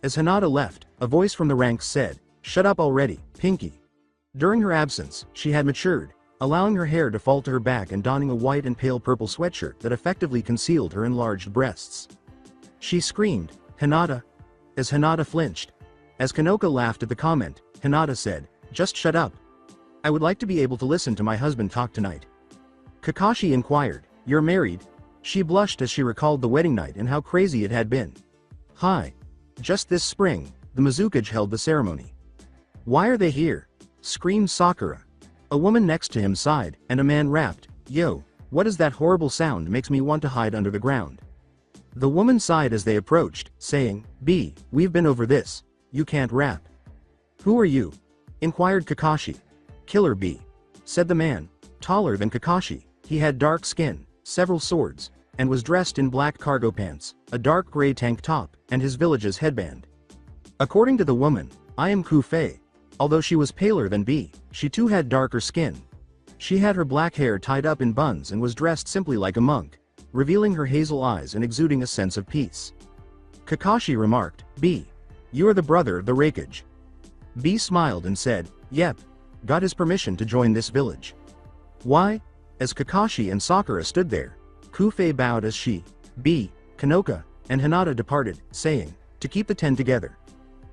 B: As Hinata left, a voice from the ranks said, "Shut up already, Pinky." During her absence, she had matured, allowing her hair to fall to her back and donning a white and pale purple sweatshirt that effectively concealed her enlarged breasts. She screamed, "Hinata!" as Hinata flinched. As Kanoka laughed at the comment, Hinata said, "Just shut up. I would like to be able to listen to my husband talk tonight." Kakashi inquired, "You're married?" She blushed as she recalled the wedding night and how crazy it had been. "Hi. Just this spring, the Mizukage held the ceremony." "Why are they here?" screamed Sakura. A woman next to him sighed, and a man rapped, "Yo, what is that horrible sound? Makes me want to hide under the ground." The woman sighed as they approached, saying, "B, we've been over this. You can't rap." "Who are you?" inquired Kakashi. "Killer B," said the man. Taller than Kakashi, he had dark skin, several swords, and was dressed in black cargo pants, a dark gray tank top, and his village's headband. According to the woman, "I am Kufei." Although she was paler than B, she too had darker skin. She had her black hair tied up in buns and was dressed simply like a monk, revealing her hazel eyes and exuding a sense of peace. Kakashi remarked, "B, you are the brother of the Hokage." B smiled and said, "Yep. Got his permission to join this village." "Why?" As Kakashi and Sakura stood there, Kufei bowed as she, B, Kanoka, and Hinata departed, saying, "To keep the 10 together.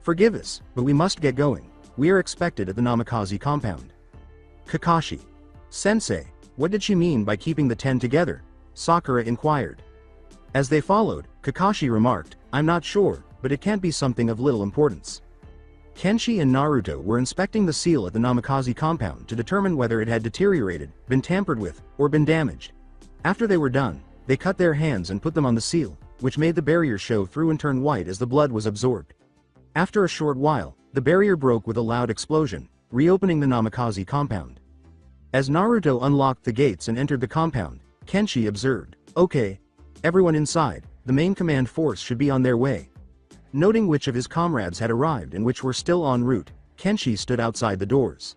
B: Forgive us, but we must get going. We are expected at the Namikaze compound." Kakashi. "Sensei, what did she mean by keeping the 10 together?" Sakura inquired. As they followed, Kakashi remarked, "I'm not sure, but it can't be something of little importance." Kenshi and Naruto were inspecting the seal at the Namikaze compound to determine whether it had deteriorated, been tampered with, or been damaged. After they were done, they cut their hands and put them on the seal, which made the barrier show through and turn white as the blood was absorbed. After a short while, the barrier broke with a loud explosion, reopening the Namikaze compound. As Naruto unlocked the gates and entered the compound, Kenshi observed, "Okay. Everyone inside, the main command force should be on their way." Noting which of his comrades had arrived and which were still en route, Kenshi stood outside the doors.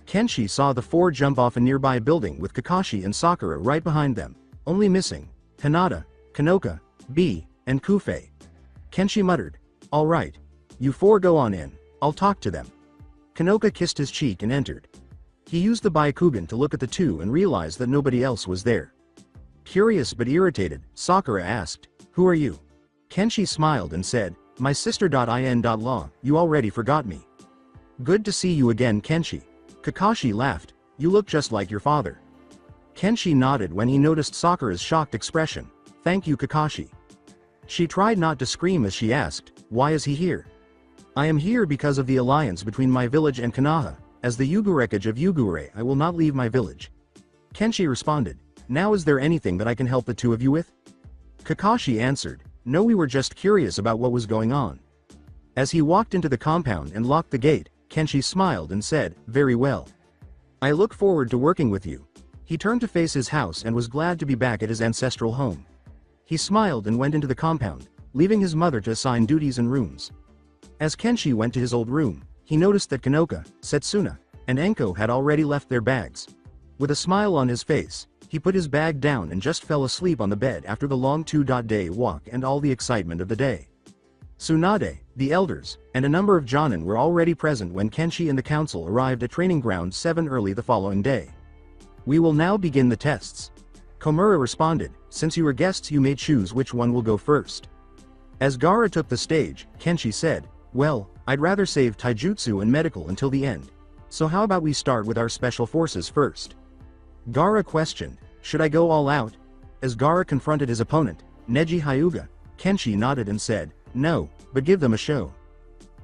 B: Kenshi saw the 4 jump off a nearby building with Kakashi and Sakura right behind them, only missing Hinata, Kanoka, B, and Kufei. Kenshi muttered, "All right. You 4 go on in, I'll talk to them." Kanoka kissed his cheek and entered. He used the Byakugan to look at the two and realized that nobody else was there. Curious but irritated, Sakura asked, "Who are you?" Kenshi smiled and said, "My sister.in.law, you already forgot me." "Good to see you again, Kenshi." Kakashi laughed, "You look just like your father." Kenshi nodded when he noticed Sakura's shocked expression. "Thank you, Kakashi." She tried not to scream as she asked, Why is he here? I am here because of the alliance between my village and Konoha. As the Yugurekage of Yugure, I will not leave my village. Kenshi responded, now is there anything that I can help the two of you with? Kakashi answered, no, we were just curious about what was going on. As he walked into the compound and locked the gate, Kenshi smiled and said, very well. I look forward to working with you. He turned to face his house and was glad to be back at his ancestral home. He smiled and went into the compound, leaving his mother to assign duties and rooms. As Kenshi went to his old room, he noticed that Kanoka, Setsuna, and Enko had already left their bags. With a smile on his face, he put his bag down and just fell asleep on the bed after the long 2-day walk and all the excitement of the day. Tsunade, the elders, and a number of Jonin were already present when Kenshi and the council arrived at Training Ground 7 early the following day. We will now begin the tests. Komura responded, since you are guests you may choose which one will go first. As Gaara took the stage, Kenshi said, well, I'd rather save taijutsu and medical until the end. So how about we start with our special forces first? Gaara questioned, should I go all out? As Gaara confronted his opponent, Neji Hyuga, Kenshi nodded and said, no, but give them a show.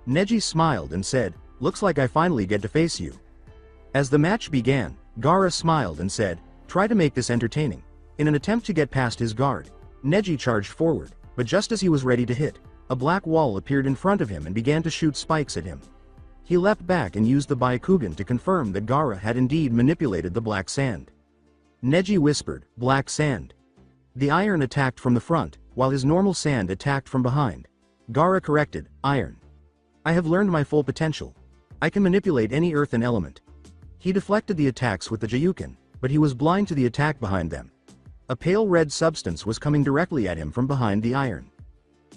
B: Neji smiled and said, looks like I finally get to face you. As the match began, Gaara smiled and said, try to make this entertaining. In an attempt to get past his guard, Neji charged forward, but just as he was ready to hit, a black wall appeared in front of him and began to shoot spikes at him. He leapt back and used the Byakugan to confirm that Gaara had indeed manipulated the black sand. Neji whispered, black sand. The iron attacked from the front, while his normal sand attacked from behind. Gaara corrected, iron. I have learned my full potential. I can manipulate any earthen element. He deflected the attacks with the Jayuken, but he was blind to the attack behind them. A pale red substance was coming directly at him from behind the iron.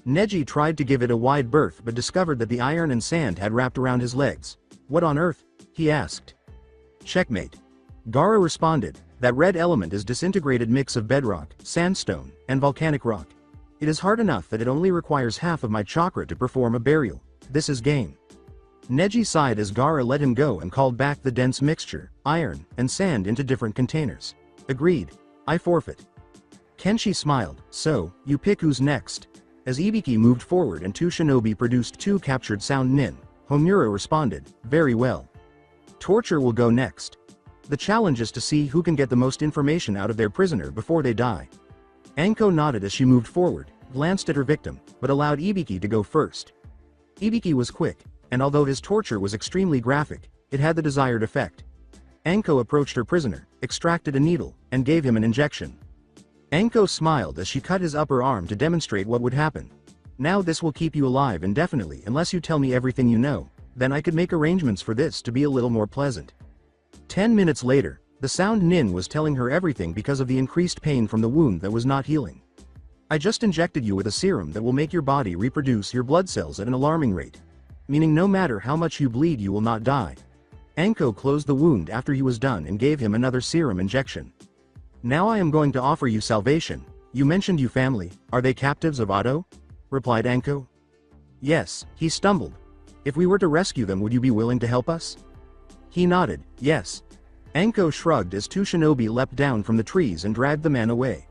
B: Neji tried to give it a wide berth but discovered that the iron and sand had wrapped around his legs. What on earth? He asked. Checkmate. Gaara responded, that red element is disintegrated mix of bedrock, sandstone, and volcanic rock. It is hard enough that it only requires half of my chakra to perform a burial. This is game. Neji sighed as Gaara let him go and called back the dense mixture, iron, and sand into different containers. Agreed. I forfeit. Kenshi smiled, so, you pick who's next. As Ibiki moved forward and two shinobi produced two captured sound nin, Homura responded, very well. Torture will go next. The challenge is to see who can get the most information out of their prisoner before they die. Anko nodded as she moved forward, glanced at her victim, but allowed Ibiki to go first. Ibiki was quick, and although his torture was extremely graphic, it had the desired effect. Anko approached her prisoner, extracted a needle, and gave him an injection. Anko smiled as she cut his upper arm to demonstrate what would happen. Now this will keep you alive indefinitely unless you tell me everything you know, then I could make arrangements for this to be a little more pleasant. 10 minutes later, the sound nin was telling her everything because of the increased pain from the wound that was not healing. I just injected you with a serum that will make your body reproduce your blood cells at an alarming rate. Meaning no matter how much you bleed you will not die. Anko closed the wound after he was done and gave him another serum injection. Now I am going to offer you salvation. You mentioned you family, are they captives of Otto? Replied Anko. Yes, he stumbled. If we were to rescue them would you be willing to help us? He nodded, yes. Anko shrugged as two shinobi leapt down from the trees and dragged the man away.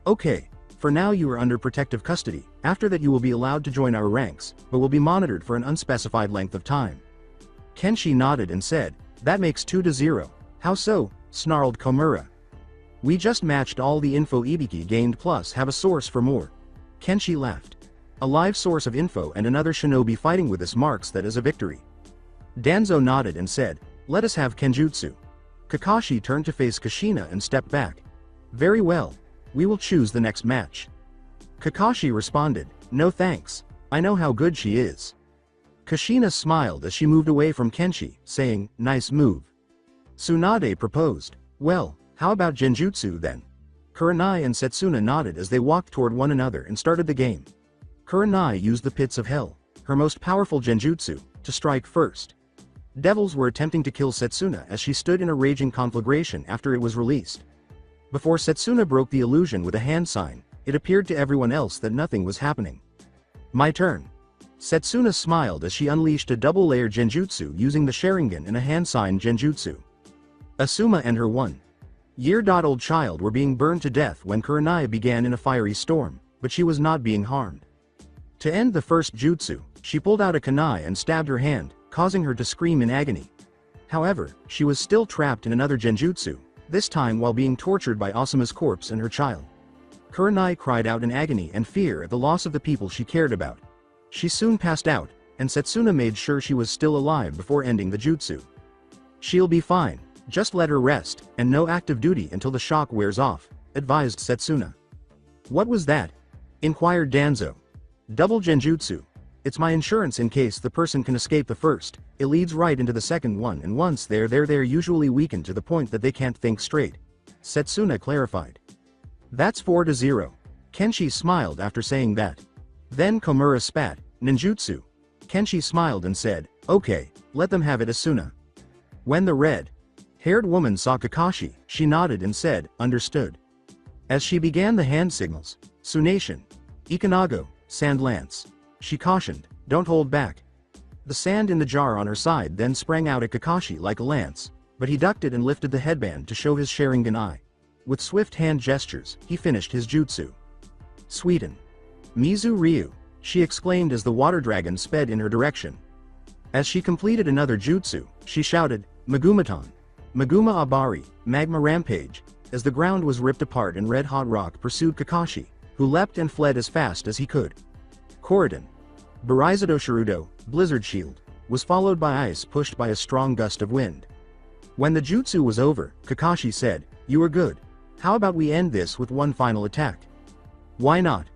B: Okay, for now you are under protective custody, after that you will be allowed to join our ranks, but will be monitored for an unspecified length of time. Kenshi nodded and said, that makes 2-0. How so? Snarled Komura. We just matched all the info Ibiki gained plus have a source for more. Kenshi laughed. A live source of info and another shinobi fighting with us marks that as a victory. Danzo nodded and said, let us have Kenjutsu. Kakashi turned to face Kushina and stepped back. Very well. We will choose the next match. Kakashi responded, no thanks. I know how good she is. Kushina smiled as she moved away from Kenshi, saying, nice move. Tsunade proposed, well, how about Genjutsu then? Kurenai and Setsuna nodded as they walked toward one another and started the game. Kurenai used the Pits of Hell, her most powerful Genjutsu, to strike first. Devils were attempting to kill Setsuna as she stood in a raging conflagration after it was released. Before Setsuna broke the illusion with a hand sign, it appeared to everyone else that nothing was happening. My turn. Setsuna smiled as she unleashed a double-layer Genjutsu using the Sharingan and a hand sign Genjutsu. Asuma and her 1-year-old child were being burned to death when Kurenai began in a fiery storm, but she was not being harmed. To end the first jutsu, she pulled out a kunai and stabbed her hand, causing her to scream in agony. However, she was still trapped in another genjutsu, this time while being tortured by Asuma's corpse and her child. Kurenai cried out in agony and fear at the loss of the people she cared about. She soon passed out, and Setsuna made sure she was still alive before ending the jutsu. "She'll be fine, just let her rest, and no active duty until the shock wears off," advised Setsuna. "What was that?" inquired Danzo. "Double genjutsu. It's my insurance in case the person can escape the first. It leads right into the second one, and once they're usually weakened to the point that they can't think straight," Setsuna clarified. "That's 4-0. Kenshi smiled after saying that. Then Komura spat, "Ninjutsu." Kenshi smiled and said, "Okay, let them have it, Asuna." When the red-haired woman saw Kakashi, she nodded and said, "Understood." As she began the hand signals, Tsunation, Ikanago, Sand Lance, she cautioned, "Don't hold back." The sand in the jar on her side then sprang out at Kakashi like a lance, but he ducked it and lifted the headband to show his Sharingan eye. With swift hand gestures, he finished his jutsu. "Sweeten. Mizu Ryu," she exclaimed as the water dragon sped in her direction. As she completed another jutsu, she shouted, "Magumatan. Maguma Abari, Magma Rampage," as the ground was ripped apart and red-hot rock pursued Kakashi, who leapt and fled as fast as he could. Koridon. Barizado Shirudo, Blizzard Shield, was followed by ice pushed by a strong gust of wind. When the jutsu was over, Kakashi said, "You are good. How about we end this with one final attack?" "Why not?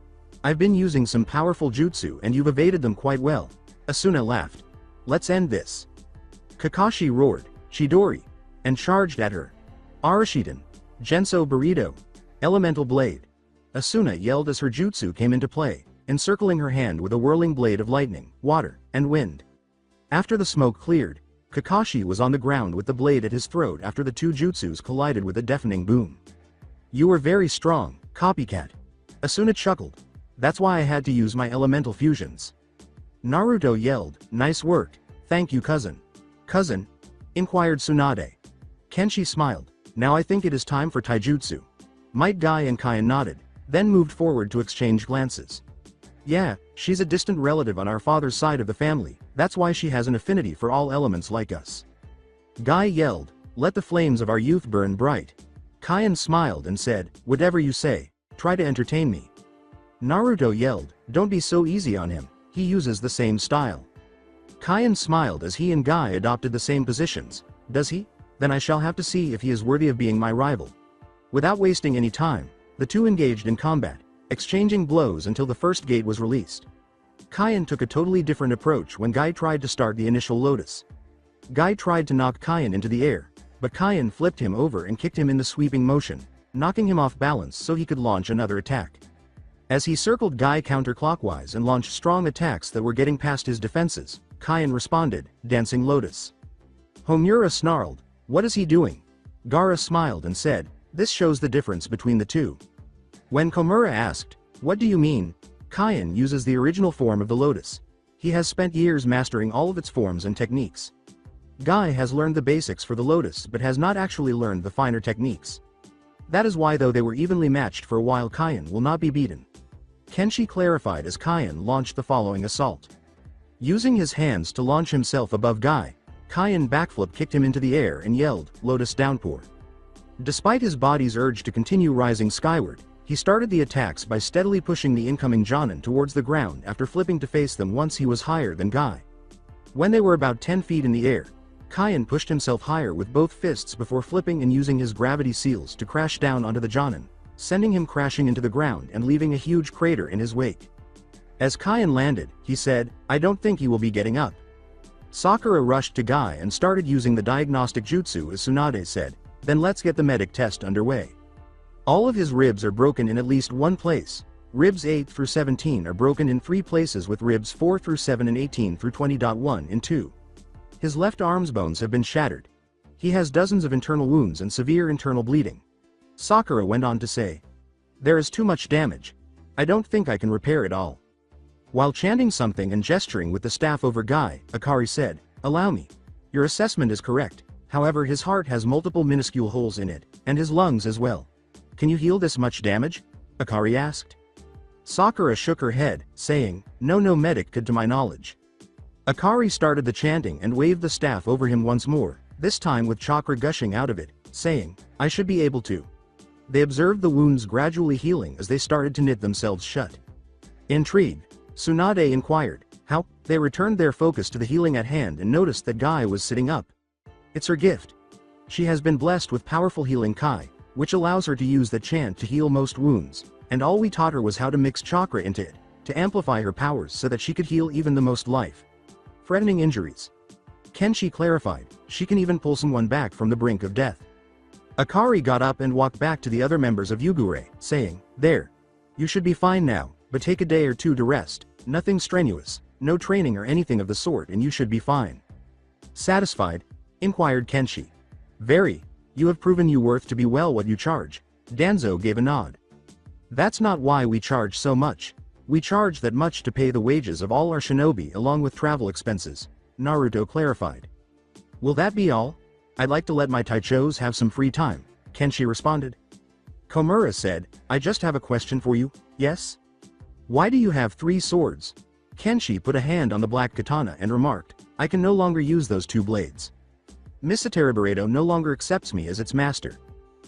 B: I've been using some powerful jutsu and you've evaded them quite well," Asuna laughed. "Let's end this." Kakashi roared, "Chidori," and charged at her. "Arashiden. Genso Burrito. Elemental Blade." Asuna yelled as her jutsu came into play, encircling her hand with a whirling blade of lightning, water, and wind. After the smoke cleared, Kakashi was on the ground with the blade at his throat after the two jutsus collided with a deafening boom. "You were very strong, copycat." Asuna chuckled. "That's why I had to use my elemental fusions." Naruto yelled, "Nice work, thank you cousin." "Cousin?" inquired Tsunade. Kenshi smiled. "Now I think it is time for taijutsu." Might Guy and Kaien nodded, then moved forward to exchange glances. "Yeah, she's a distant relative on our father's side of the family, that's why she has an affinity for all elements like us." Guy yelled, "Let the flames of our youth burn bright." Kaien smiled and said, "Whatever you say, try to entertain me." Naruto yelled, "Don't be so easy on him, he uses the same style." Kaien smiled as he and Guy adopted the same positions. "Does he? Then I shall have to see if he is worthy of being my rival." Without wasting any time, the two engaged in combat, exchanging blows until the first gate was released. Kaien took a totally different approach when Guy tried to start the initial lotus. Guy tried to knock Kaien into the air, but Kaien flipped him over and kicked him in the sweeping motion, knocking him off balance so he could launch another attack. As he circled Guy counterclockwise and launched strong attacks that were getting past his defenses, Kaien responded, dancing lotus. Homura snarled, "What is he doing?" Gaara smiled and said, "This shows the difference between the two." When Komura asked, "What do you mean?" Kaien uses the original form of the lotus. He has spent years mastering all of its forms and techniques. Guy has learned the basics for the lotus but has not actually learned the finer techniques. That is why though they were evenly matched for a while, Kaien will not be beaten. Kenshi clarified as Kaien launched the following assault. Using his hands to launch himself above Guy, Kaien backflip kicked him into the air and yelled, "Lotus Downpour." Despite his body's urge to continue rising skyward, he started the attacks by steadily pushing the incoming Jonin towards the ground after flipping to face them once he was higher than Guy. When they were about 10 feet in the air, Kaien pushed himself higher with both fists before flipping and using his gravity seals to crash down onto the Jonin, sending him crashing into the ground and leaving a huge crater in his wake. As Kaien landed, he said, "I don't think he will be getting up." Sakura rushed to Guy and started using the diagnostic jutsu as Tsunade said, "Then let's get the medic test underway." All of his ribs are broken in at least one place. Ribs 8 through 17 are broken in 3 places with ribs 4 through 7 and 18 through 20.1 in 2. His left arm's bones have been shattered. He has dozens of internal wounds and severe internal bleeding. Sakura went on to say, "There is too much damage. I don't think I can repair it all." While chanting something and gesturing with the staff over Guy, Akari said, "Allow me. Your assessment is correct, however his heart has multiple minuscule holes in it, and his lungs as well. Can you heal this much damage?" Akari asked. Sakura shook her head, saying, no medic could to my knowledge. Akari started the chanting and waved the staff over him once more, this time with chakra gushing out of it, saying, I should be able to. They observed the wounds gradually healing as they started to knit themselves shut. Intrigued, Tsunade inquired, how? They returned their focus to the healing at hand and noticed that Guy was sitting up. It's her gift. She has been blessed with powerful healing Kai, which allows her to use the chant to heal most wounds, and all we taught her was how to mix chakra into it, to amplify her powers so that she could heal even the most life-threatening injuries. Kenshi clarified, she can even pull someone back from the brink of death. Akari got up and walked back to the other members of Yugure, saying, there. You should be fine now, but take a day or two to rest, nothing strenuous, no training or anything of the sort and you should be fine. Satisfied? Inquired Kenshi. Very. You have proven you worth to be well what you charge. Danzo gave a nod. That's not why we charge so much. We charge that much to pay the wages of all our shinobi along with travel expenses, Naruto clarified. Will that be all? I'd like to let my Taichos have some free time, Kenshi responded. Komura said, I just have a question for you, yes? Why do you have 3 swords? Kenshi put a hand on the black katana and remarked, I can no longer use those 2 blades. Misaterabaredo no longer accepts me as its master.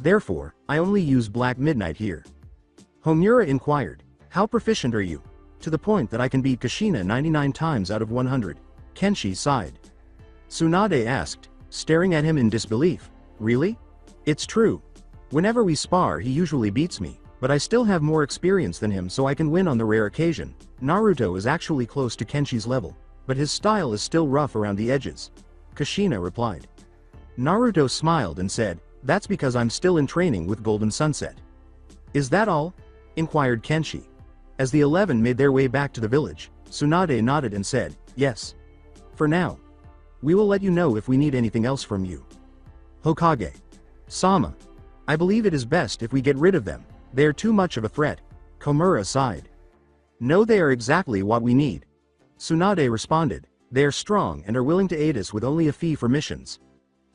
B: Therefore, I only use Black Midnight here. Homura inquired, how proficient are you? To the point that I can beat Kushina 99 times out of 100. Kenshi sighed. Tsunade asked, staring at him in disbelief, really? It's true. Whenever we spar he usually beats me, but I still have more experience than him so I can win on the rare occasion. Naruto is actually close to Kenshi's level, but his style is still rough around the edges. Kushina replied. Naruto smiled and said, that's because I'm still in training with Golden Sunset. Is that all? Inquired Kenshi. As the 11 made their way back to the village, Tsunade nodded and said, yes. For now. We will let you know if we need anything else from you. Hokage. Sama. I believe it is best if we get rid of them, they are too much of a threat. Komura sighed. No, they are exactly what we need. Tsunade responded, they are strong and are willing to aid us with only a fee for missions.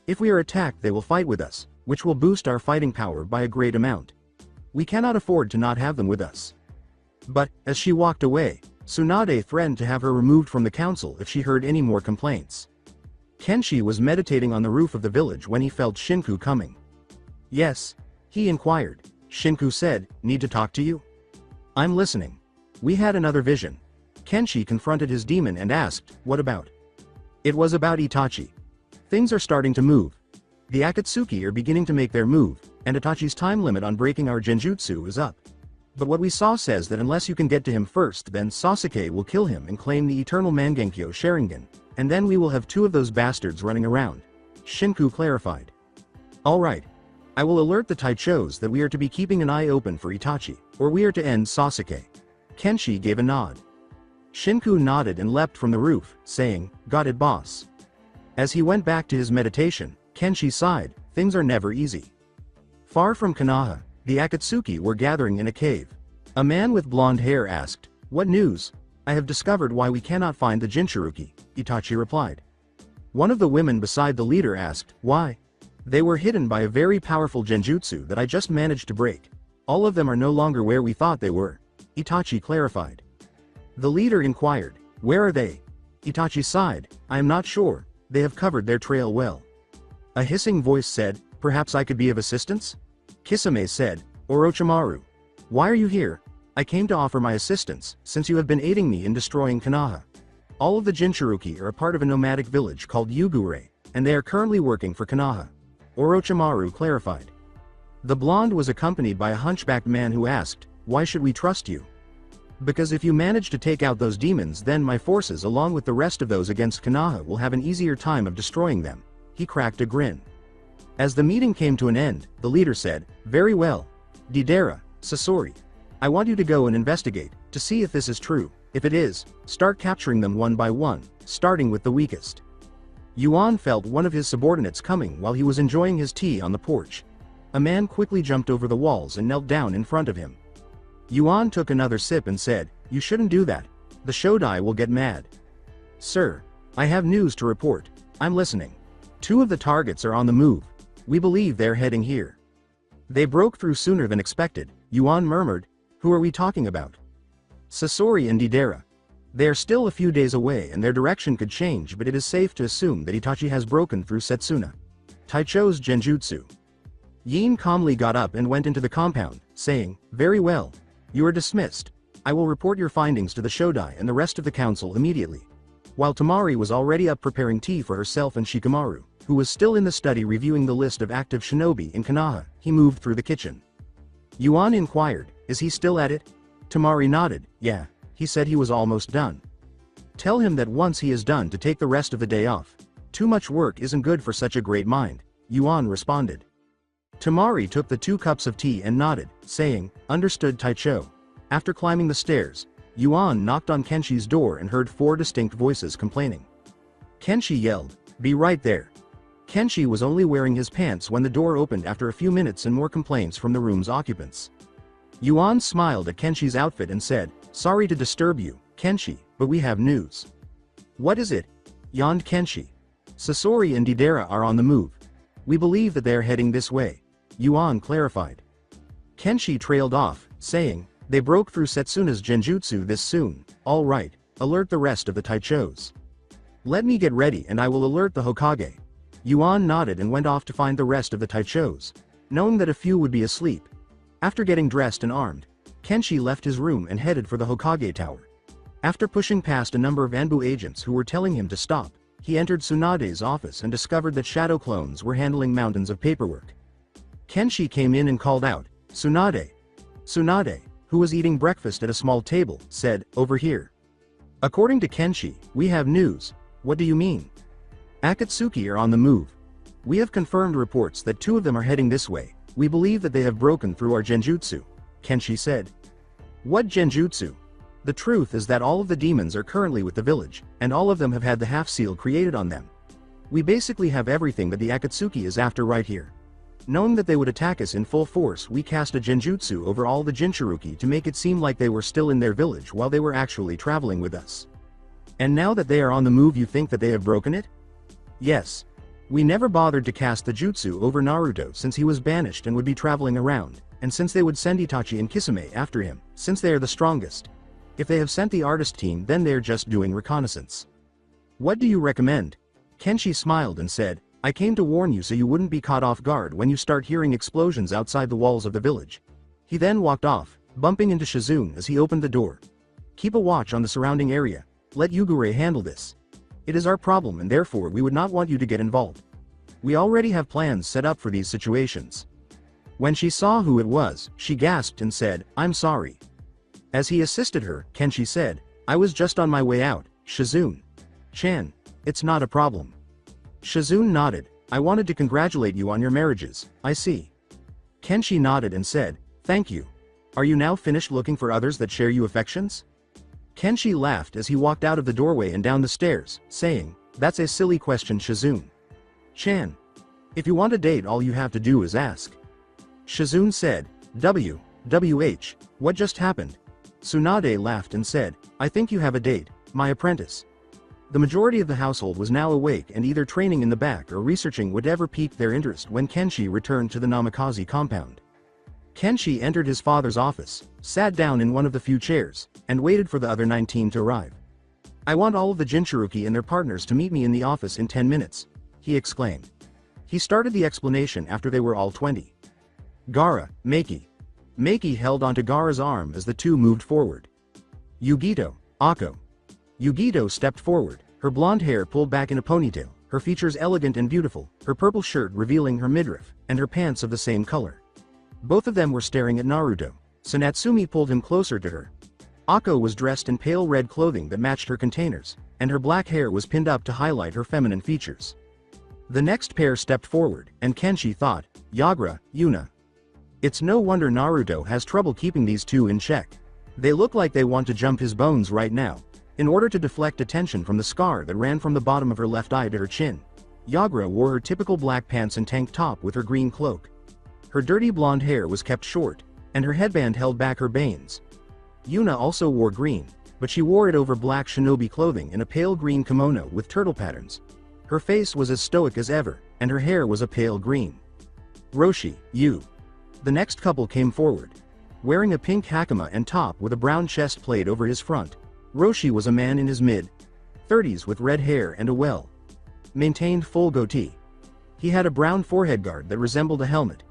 B: If we are attacked they will fight with us, which will boost our fighting power by a great amount. We cannot afford to not have them with us. But, as she walked away, Tsunade threatened to have her removed from the council if she heard any more complaints. Kenshi was meditating on the roof of the village when he felt Shinku coming. Yes? He inquired. Shinku said, need to talk to you? I'm listening. We had another vision. Kenshi confronted his demon and asked, what about? It was about Itachi. Things are starting to move. The Akatsuki are beginning to make their move, and Itachi's time limit on breaking our genjutsu is up. But what we saw says that unless you can get to him first then Sasuke will kill him and claim the eternal Mangenkyo Sharingan, and then we will have 2 of those bastards running around. Shinku clarified. Alright. I will alert the Taichos that we are to be keeping an eye open for Itachi, or we are to end Sasuke. Kenshi gave a nod. Shinku nodded and leapt from the roof, saying, got it boss. As he went back to his meditation, Kenshi sighed, things are never easy. Far from Konoha, the Akatsuki were gathering in a cave. A man with blonde hair asked, what news? I have discovered why we cannot find the Jinchuruki, Itachi replied. One of the women beside the leader asked, why? They were hidden by a very powerful genjutsu that I just managed to break. All of them are no longer where we thought they were, Itachi clarified. The leader inquired, where are they? Itachi sighed, I am not sure, they have covered their trail well. A hissing voice said, perhaps I could be of assistance? Kisame said, Orochimaru. Why are you here? I came to offer my assistance, since you have been aiding me in destroying Konoha. All of the Jinchuruki are a part of a nomadic village called Yugure, and they are currently working for Konoha. Orochimaru clarified. The blonde was accompanied by a hunchbacked man who asked, why should we trust you? Because if you manage to take out those demons then my forces along with the rest of those against Konoha will have an easier time of destroying them. He cracked a grin. As the meeting came to an end, the leader said, very well. Deidara, Sasori. I want you to go and investigate, to see if this is true. If it is, start capturing them one by one, starting with the weakest. Yuan felt one of his subordinates coming while he was enjoying his tea on the porch. A man quickly jumped over the walls and knelt down in front of him. Yuan took another sip and said, you shouldn't do that. The Shodai will get mad. Sir, I have news to report. I'm listening. 2 of the targets are on the move. We believe they're heading here. They broke through sooner than expected, Yuan murmured. Who are we talking about? Sasori and Deidara. They are still a few days away and their direction could change, but it is safe to assume that Itachi has broken through Setsuna Taicho's genjutsu. Yin calmly got up and went into the compound, saying, "Very well. You are dismissed. I will report your findings to the Shodai and the rest of the council immediately." While Tamari was already up preparing tea for herself and Shikamaru, who was still in the study reviewing the list of active shinobi in Konoha, he moved through the kitchen. Yuan inquired, "Is he still at it?" Tamari nodded, "Yeah. He said he was almost done. Tell him that once he is done to take the rest of the day off. Too much work isn't good for such a great mind," Yuan responded. Tamari took the 2 cups of tea and nodded, saying, "Understood, Taicho." After climbing the stairs, Yuan knocked on Kenshi's door and heard 4 distinct voices complaining. Kenshi yelled, "Be right there." Kenshi was only wearing his pants when the door opened after a few minutes and more complaints from the room's occupants. Yuan smiled at Kenshi's outfit and said, "Sorry to disturb you, Kenshi, but we have news." "What is it?" yawned Kenshi. "Sasori and Deidara are on the move. We believe that they are heading this way," Yuan clarified. Kenshi trailed off, saying, "They broke through Setsuna's genjutsu this soon. All right, alert the rest of the Taichos. Let me get ready and I will alert the Hokage." Yuan nodded and went off to find the rest of the Taichos, knowing that a few would be asleep. After getting dressed and armed, Kenshi left his room and headed for the Hokage tower. After pushing past a number of Anbu agents who were telling him to stop, he entered Tsunade's office and discovered that shadow clones were handling mountains of paperwork. Kenshi came in and called out, "Tsunade!" Tsunade, who was eating breakfast at a small table, said, "Over here." According to Kenshi, "We have news." "What do you mean?" "Akatsuki are on the move. We have confirmed reports that 2 of them are heading this way. We believe that they have broken through our genjutsu," Kenshi said. "What genjutsu?" "The truth is that all of the demons are currently with the village, and all of them have had the half-seal created on them. We basically have everything that the Akatsuki is after right here. Knowing that they would attack us in full force, we cast a genjutsu over all the Jinchuruki to make it seem like they were still in their village while they were actually traveling with us. And now that they are on the move, you think that they have broken it?" "Yes. We never bothered to cast the jutsu over Naruto since he was banished and would be traveling around, and since they would send Itachi and Kisame after him, since they are the strongest. If they have sent the artist team, then they are just doing reconnaissance." "What do you recommend?" Kenshi smiled and said, "I came to warn you so you wouldn't be caught off guard when you start hearing explosions outside the walls of the village." He then walked off, bumping into Shizune as he opened the door. "Keep a watch on the surrounding area. Let Yugure handle this. It is our problem and therefore we would not want you to get involved. We already have plans set up for these situations." When she saw who it was, she gasped and said, "I'm sorry." As he assisted her, Kenshi said, "I was just on my way out, Shizune-chan. It's not a problem." Shizune nodded, "I wanted to congratulate you on your marriages, I see." Kenshi nodded and said, "Thank you. Are you now finished looking for others that share you affections?" Kenshi laughed as he walked out of the doorway and down the stairs, saying, "That's a silly question, Shizune-chan. If you want a date, all you have to do is ask." Shizune said, "WH, what just happened?" Tsunade laughed and said, "I think you have a date, my apprentice." The majority of the household was now awake and either training in the back or researching whatever piqued their interest when Kenshi returned to the Namikaze compound. Kenshi entered his father's office, sat down in one of the few chairs, and waited for the other 19 to arrive. "I want all of the Jinchuruki and their partners to meet me in the office in 10 minutes, he exclaimed. He started the explanation after they were all 20. "Gaara, Meiki." Meiki held onto Gaara's arm as the two moved forward. "Yugito, Akko." Yugito stepped forward, her blonde hair pulled back in a ponytail, her features elegant and beautiful, her purple shirt revealing her midriff, and her pants of the same color. Both of them were staring at Naruto, so Natsumi pulled him closer to her. Akko was dressed in pale red clothing that matched her containers, and her black hair was pinned up to highlight her feminine features. The next pair stepped forward, and Kenshi thought, "Yagra, Yuna." It's no wonder Naruto has trouble keeping these two in check. They look like they want to jump his bones right now. In order to deflect attention from the scar that ran from the bottom of her left eye to her chin, Yagra wore her typical black pants and tank top with her green cloak. Her dirty blonde hair was kept short, and her headband held back her bangs. Yuna also wore green, but she wore it over black shinobi clothing in a pale green kimono with turtle patterns. Her face was as stoic as ever, and her hair was a pale green. "Roshi, you." The next couple came forward. wearing a pink hakama and top with a brown chest plate over his front. Roshi was a man in his mid-30s with red hair and a well-maintained full goatee. He had a brown forehead guard that resembled a helmet.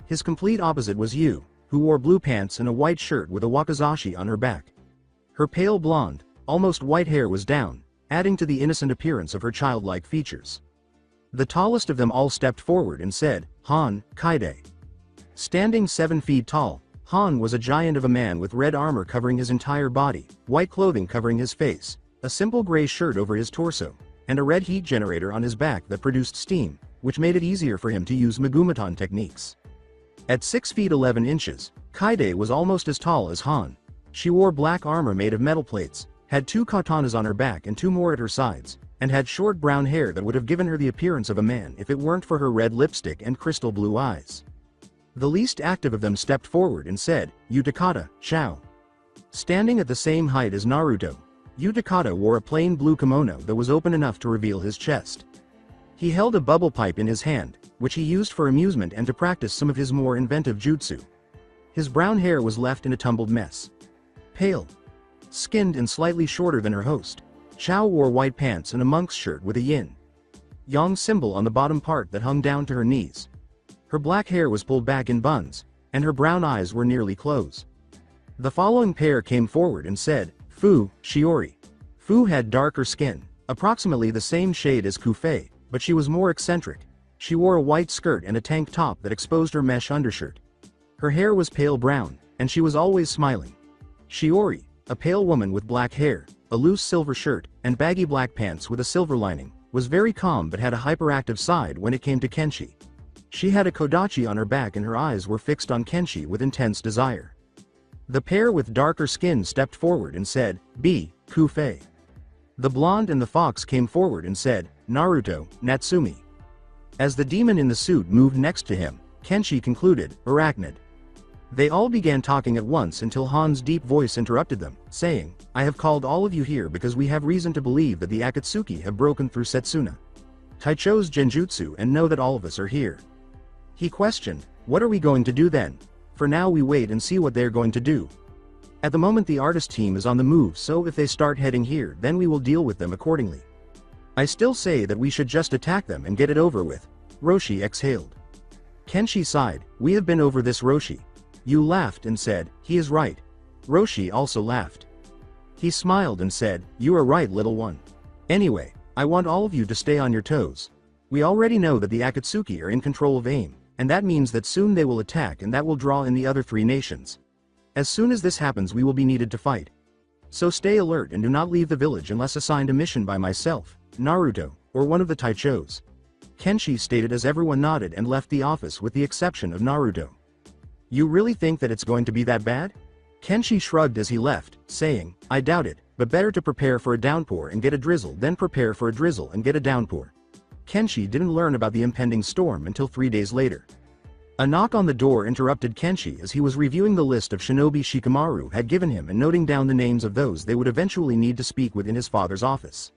B: His complete opposite was Yu, who wore blue pants and a white shirt with a wakizashi on her back. Her pale blonde, almost white hair was down, adding to the innocent appearance of her childlike features. The tallest of them all stepped forward and said, "Han, Kaide." Standing 7 feet tall, Han was a giant of a man with red armor covering his entire body, white clothing covering his face, a simple gray shirt over his torso, and a red heat generator on his back that produced steam, which made it easier for him to use Megumiton techniques. At 6 feet 11 inches, Kaide was almost as tall as Han. She wore black armor made of metal plates, had 2 katanas on her back and 2 more at her sides, and had short brown hair that would have given her the appearance of a man if it weren't for her red lipstick and crystal blue eyes. The least active of them stepped forward and said, "Utakata, Shao." Standing at the same height as Naruto, Utakata wore a plain blue kimono that was open enough to reveal his chest. He held a bubble pipe in his hand, which he used for amusement and to practice some of his more inventive jutsu. His brown hair was left in a tumbled mess. Pale, skinned and slightly shorter than her host, Shao wore white pants and a monk's shirt with a yin-yang symbol on the bottom part that hung down to her knees. Her black hair was pulled back in buns, and her brown eyes were nearly closed. The following pair came forward and said, "Fu, Shiori." Fu had darker skin, approximately the same shade as Kufei, but she was more eccentric. She wore a white skirt and a tank top that exposed her mesh undershirt. Her hair was pale brown, and she was always smiling. Shiori, a pale woman with black hair, a loose silver shirt, and baggy black pants with a silver lining, was very calm but had a hyperactive side when it came to Kenshi. She had a kodachi on her back and her eyes were fixed on Kenshi with intense desire. The pair with darker skin stepped forward and said, "B, Kufei." The blonde and the fox came forward and said, "Naruto, Natsumi." As the demon in the suit moved next to him, Kenshi concluded, "Arachnid." They all began talking at once until Han's deep voice interrupted them, saying, "I have called all of you here because we have reason to believe that the Akatsuki have broken through Setsuna Taicho's genjutsu and know that all of us are here." He questioned, "What are we going to do then? For now we wait and see what they're going to do. At the moment the artist team is on the move, so if they start heading here then we will deal with them accordingly. I still say that we should just attack them and get it over with." Roshi exhaled. Kenshi sighed, "We have been over this, Roshi." Yu laughed and said, "He is right." Roshi also laughed. He smiled and said, "You are right, little one. Anyway, I want all of you to stay on your toes. We already know that the Akatsuki are in control of AIM, and that means that soon they will attack and that will draw in the other 3 nations. As soon as this happens we will be needed to fight. So stay alert and do not leave the village unless assigned a mission by myself, Naruto, or one of the Taichos." Kenshi stated as everyone nodded and left the office with the exception of Naruto. "You really think that it's going to be that bad?" Kenshi shrugged as he left, saying, "I doubt it, but better to prepare for a downpour and get a drizzle than prepare for a drizzle and get a downpour." Kenshi didn't learn about the impending storm until 3 days later. A knock on the door interrupted Kenshi as he was reviewing the list of shinobi Shikamaru had given him and noting down the names of those they would eventually need to speak with in his father's office.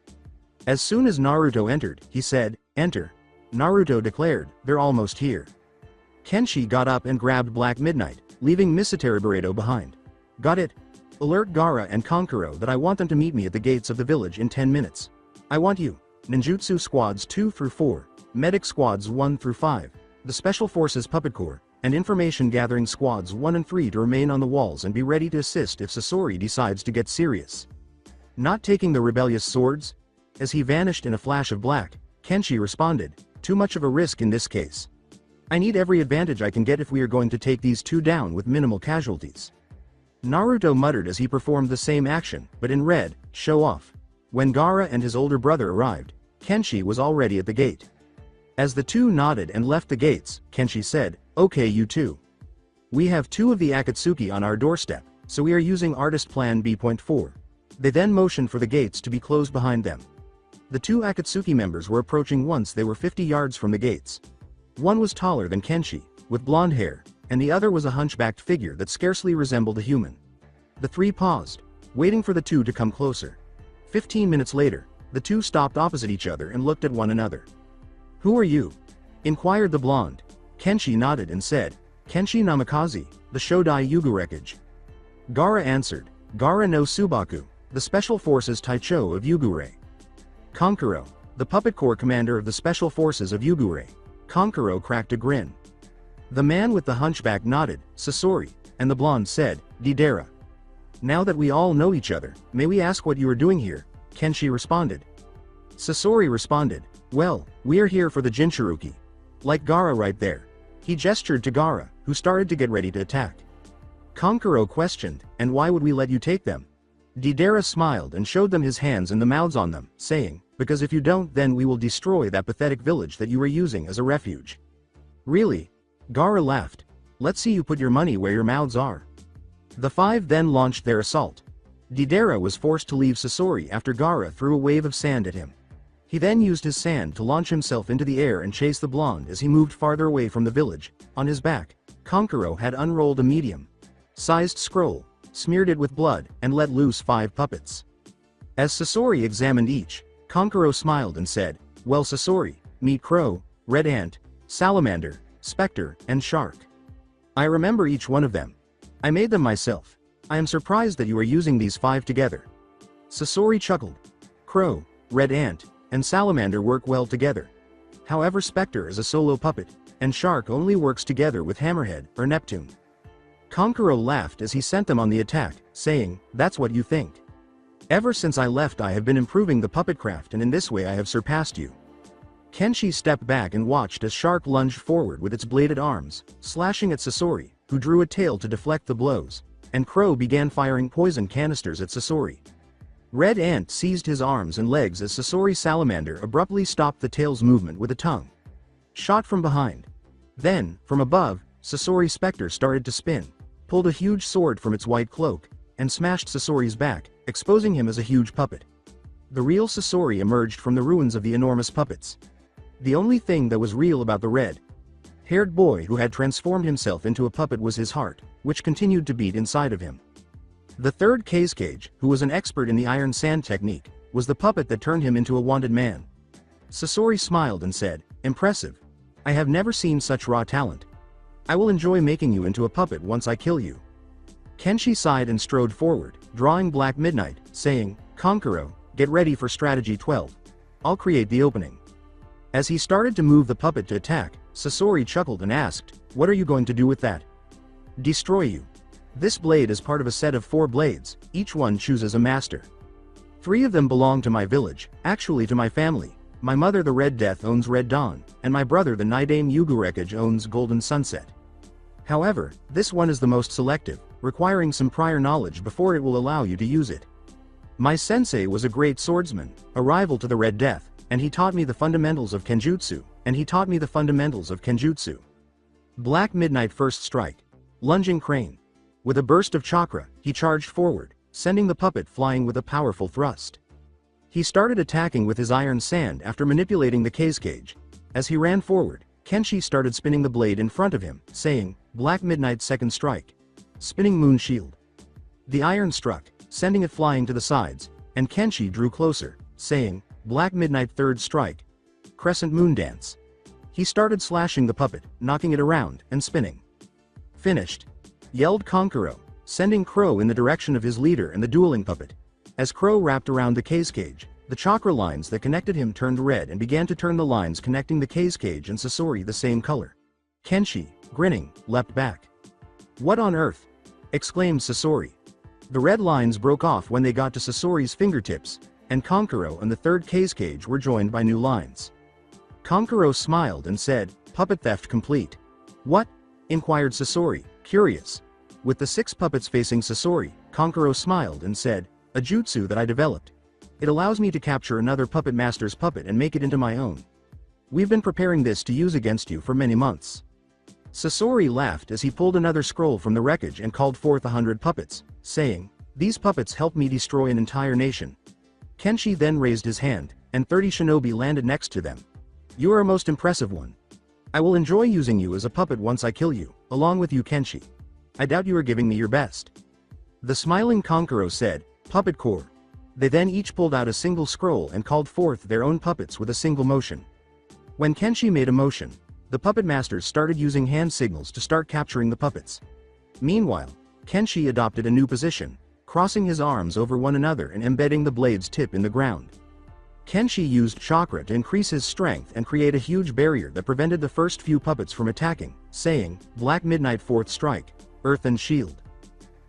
B: As soon as Naruto entered, he said, "Enter." Naruto declared, "They're almost here." Kenshi got up and grabbed Black Midnight, leaving Misateraburedo behind. "Got it. Alert Gaara and Kankuro that I want them to meet me at the gates of the village in 10 minutes. I want you, Ninjutsu Squads 2 through 4, Medic Squads 1 through 5, the Special Forces Puppet Corps, and Information Gathering Squads 1 and 3 to remain on the walls and be ready to assist if Sasori decides to get serious. Not taking the rebellious swords?" As he vanished in a flash of black, Kenshi responded, "Too much of a risk in this case. I need every advantage I can get if we are going to take these 2 down with minimal casualties." Naruto muttered as he performed the same action, but in red, "Show off." When Gaara and his older brother arrived, Kenshi was already at the gate. As the 2 nodded and left the gates, Kenshi said, "Okay, you 2. We have 2 of the Akatsuki on our doorstep, so we are using Artist Plan B.4. They then motioned for the gates to be closed behind them. The 2 Akatsuki members were approaching once they were 50 yards from the gates. One was taller than Kenshi, with blonde hair, and the other was a hunchbacked figure that scarcely resembled a human. The 3 paused, waiting for the 2 to come closer. 15 minutes later, the 2 stopped opposite each other and looked at one another. "Who are you?" inquired the blonde. Kenshi nodded and said, Kenshi Namikaze, the Shodai Yugu wreckage. Gaara answered, Gaara no Subaku, the Special Forces Taicho of Yugure. Kankuro, the Puppet Corps commander of the Special Forces of Yugure. Kankuro cracked a grin. The man with the hunchback nodded, Sasori, and the blonde said, Deidara. Now that we all know each other, may we ask what you are doing here? Kenshi responded. Sasori responded, well, we are here for the Jinchuruki. Like Gaara right there. He gestured to Gaara, who started to get ready to attack. Kankuro questioned, and why would we let you take them? Deidara smiled and showed them his hands and the mouths on them, saying, because if you don't then we will destroy that pathetic village that you were using as a refuge. Really? Gaara laughed. Let's see you put your money where your mouths are. The five then launched their assault. Deidara was forced to leave Sasori after Gaara threw a wave of sand at him. He then used his sand to launch himself into the air and chase the blonde as he moved farther away from the village. On his back, Kankuro had unrolled a medium-sized scroll, smeared it with blood, and let loose 5 puppets. As Sasori examined each, Kankuro smiled and said, well Sasori, meet Crow, Red Ant, Salamander, Spectre, and Shark. I remember each one of them. I made them myself. I am surprised that you are using these 5 together. Sasori chuckled. Crow, Red Ant, and Salamander work well together. However, Spectre is a solo puppet, and Shark only works together with Hammerhead or Neptune. Kankuro laughed as he sent them on the attack, saying, that's what you think. Ever since I left I have been improving the puppet craft and in this way I have surpassed you. Kenshi stepped back and watched as Shark lunged forward with its bladed arms, slashing at Sasori, who drew a tail to deflect the blows, and Crow began firing poison canisters at Sasori. Red Ant seized his arms and legs as Sasori's Salamander abruptly stopped the tail's movement with a tongue shot from behind. Then, from above, Sasori's Spectre started to spin, pulled a huge sword from its white cloak, and smashed Sasori's back, exposing him as a huge puppet. The real Sasori emerged from the ruins of the enormous puppets. The only thing that was real about the red-haired boy who had transformed himself into a puppet was his heart, which continued to beat inside of him. The third Kazekage, who was an expert in the iron sand technique, was the puppet that turned him into a wanted man. Sasori smiled and said, impressive. I have never seen such raw talent. I will enjoy making you into a puppet once I kill you. Kenshi sighed and strode forward, drawing Black Midnight, saying, Kankuro, get ready for strategy 12. I'll create the opening. As he started to move the puppet to attack, Sasori chuckled and asked, what are you going to do with that? Destroy you. This blade is part of a set of 4 blades, each one chooses a master. 3 of them belong to my village, actually to my family. My mother the Red Death owns Red Dawn, and my brother the Nidame Yugu wreckage owns Golden Sunset. However, this one is the most selective, requiring some prior knowledge before it will allow you to use it. My sensei was a great swordsman, a rival to the Red Death, and he taught me the fundamentals of Kenjutsu, Black Midnight first strike. Lunging crane. With a burst of chakra, he charged forward, sending the puppet flying with a powerful thrust. He started attacking with his iron sand after manipulating the Kazekage. As he ran forward, Kenshi started spinning the blade in front of him, saying, Black Midnight second strike. Spinning moon shield. The iron struck, sending it flying to the sides, and Kenshi drew closer, saying, Black Midnight third strike. Crescent moon dance. He started slashing the puppet, knocking it around, and spinning. Finished. Yelled Kankuro, sending Crow in the direction of his leader and the dueling puppet. As Crow wrapped around the Kazekage, the chakra lines that connected him turned red and began to turn the lines connecting the Kazekage and Sasori the same color. Kenshi, grinning, leapt back. What on earth? Exclaimed Sasori. The red lines broke off when they got to Sasori's fingertips, and Kankuro and the third Kazekage were joined by new lines. Kankuro smiled and said, puppet theft complete. What? Inquired Sasori, curious. With the 6 puppets facing Sasori, Kankuro smiled and said, a jutsu that I developed. It allows me to capture another puppet master's puppet and make it into my own. We've been preparing this to use against you for many months. Sasori laughed as he pulled another scroll from the wreckage and called forth 100 puppets, saying, these puppets helped me destroy an entire nation. Kenshi then raised his hand, and 30 shinobi landed next to them. You are a most impressive one. I will enjoy using you as a puppet once I kill you, along with you Kenshi. I doubt you are giving me your best. The smiling Kankuro said, Puppet Corps. They then each pulled out a single scroll and called forth their own puppets with a single motion. When Kenshi made a motion, the puppet masters started using hand signals to start capturing the puppets. Meanwhile, Kenshi adopted a new position, crossing his arms over one another and embedding the blade's tip in the ground. Kenshi used chakra to increase his strength and create a huge barrier that prevented the first few puppets from attacking, saying, "Black Midnight Fourth Strike, Earth and Shield."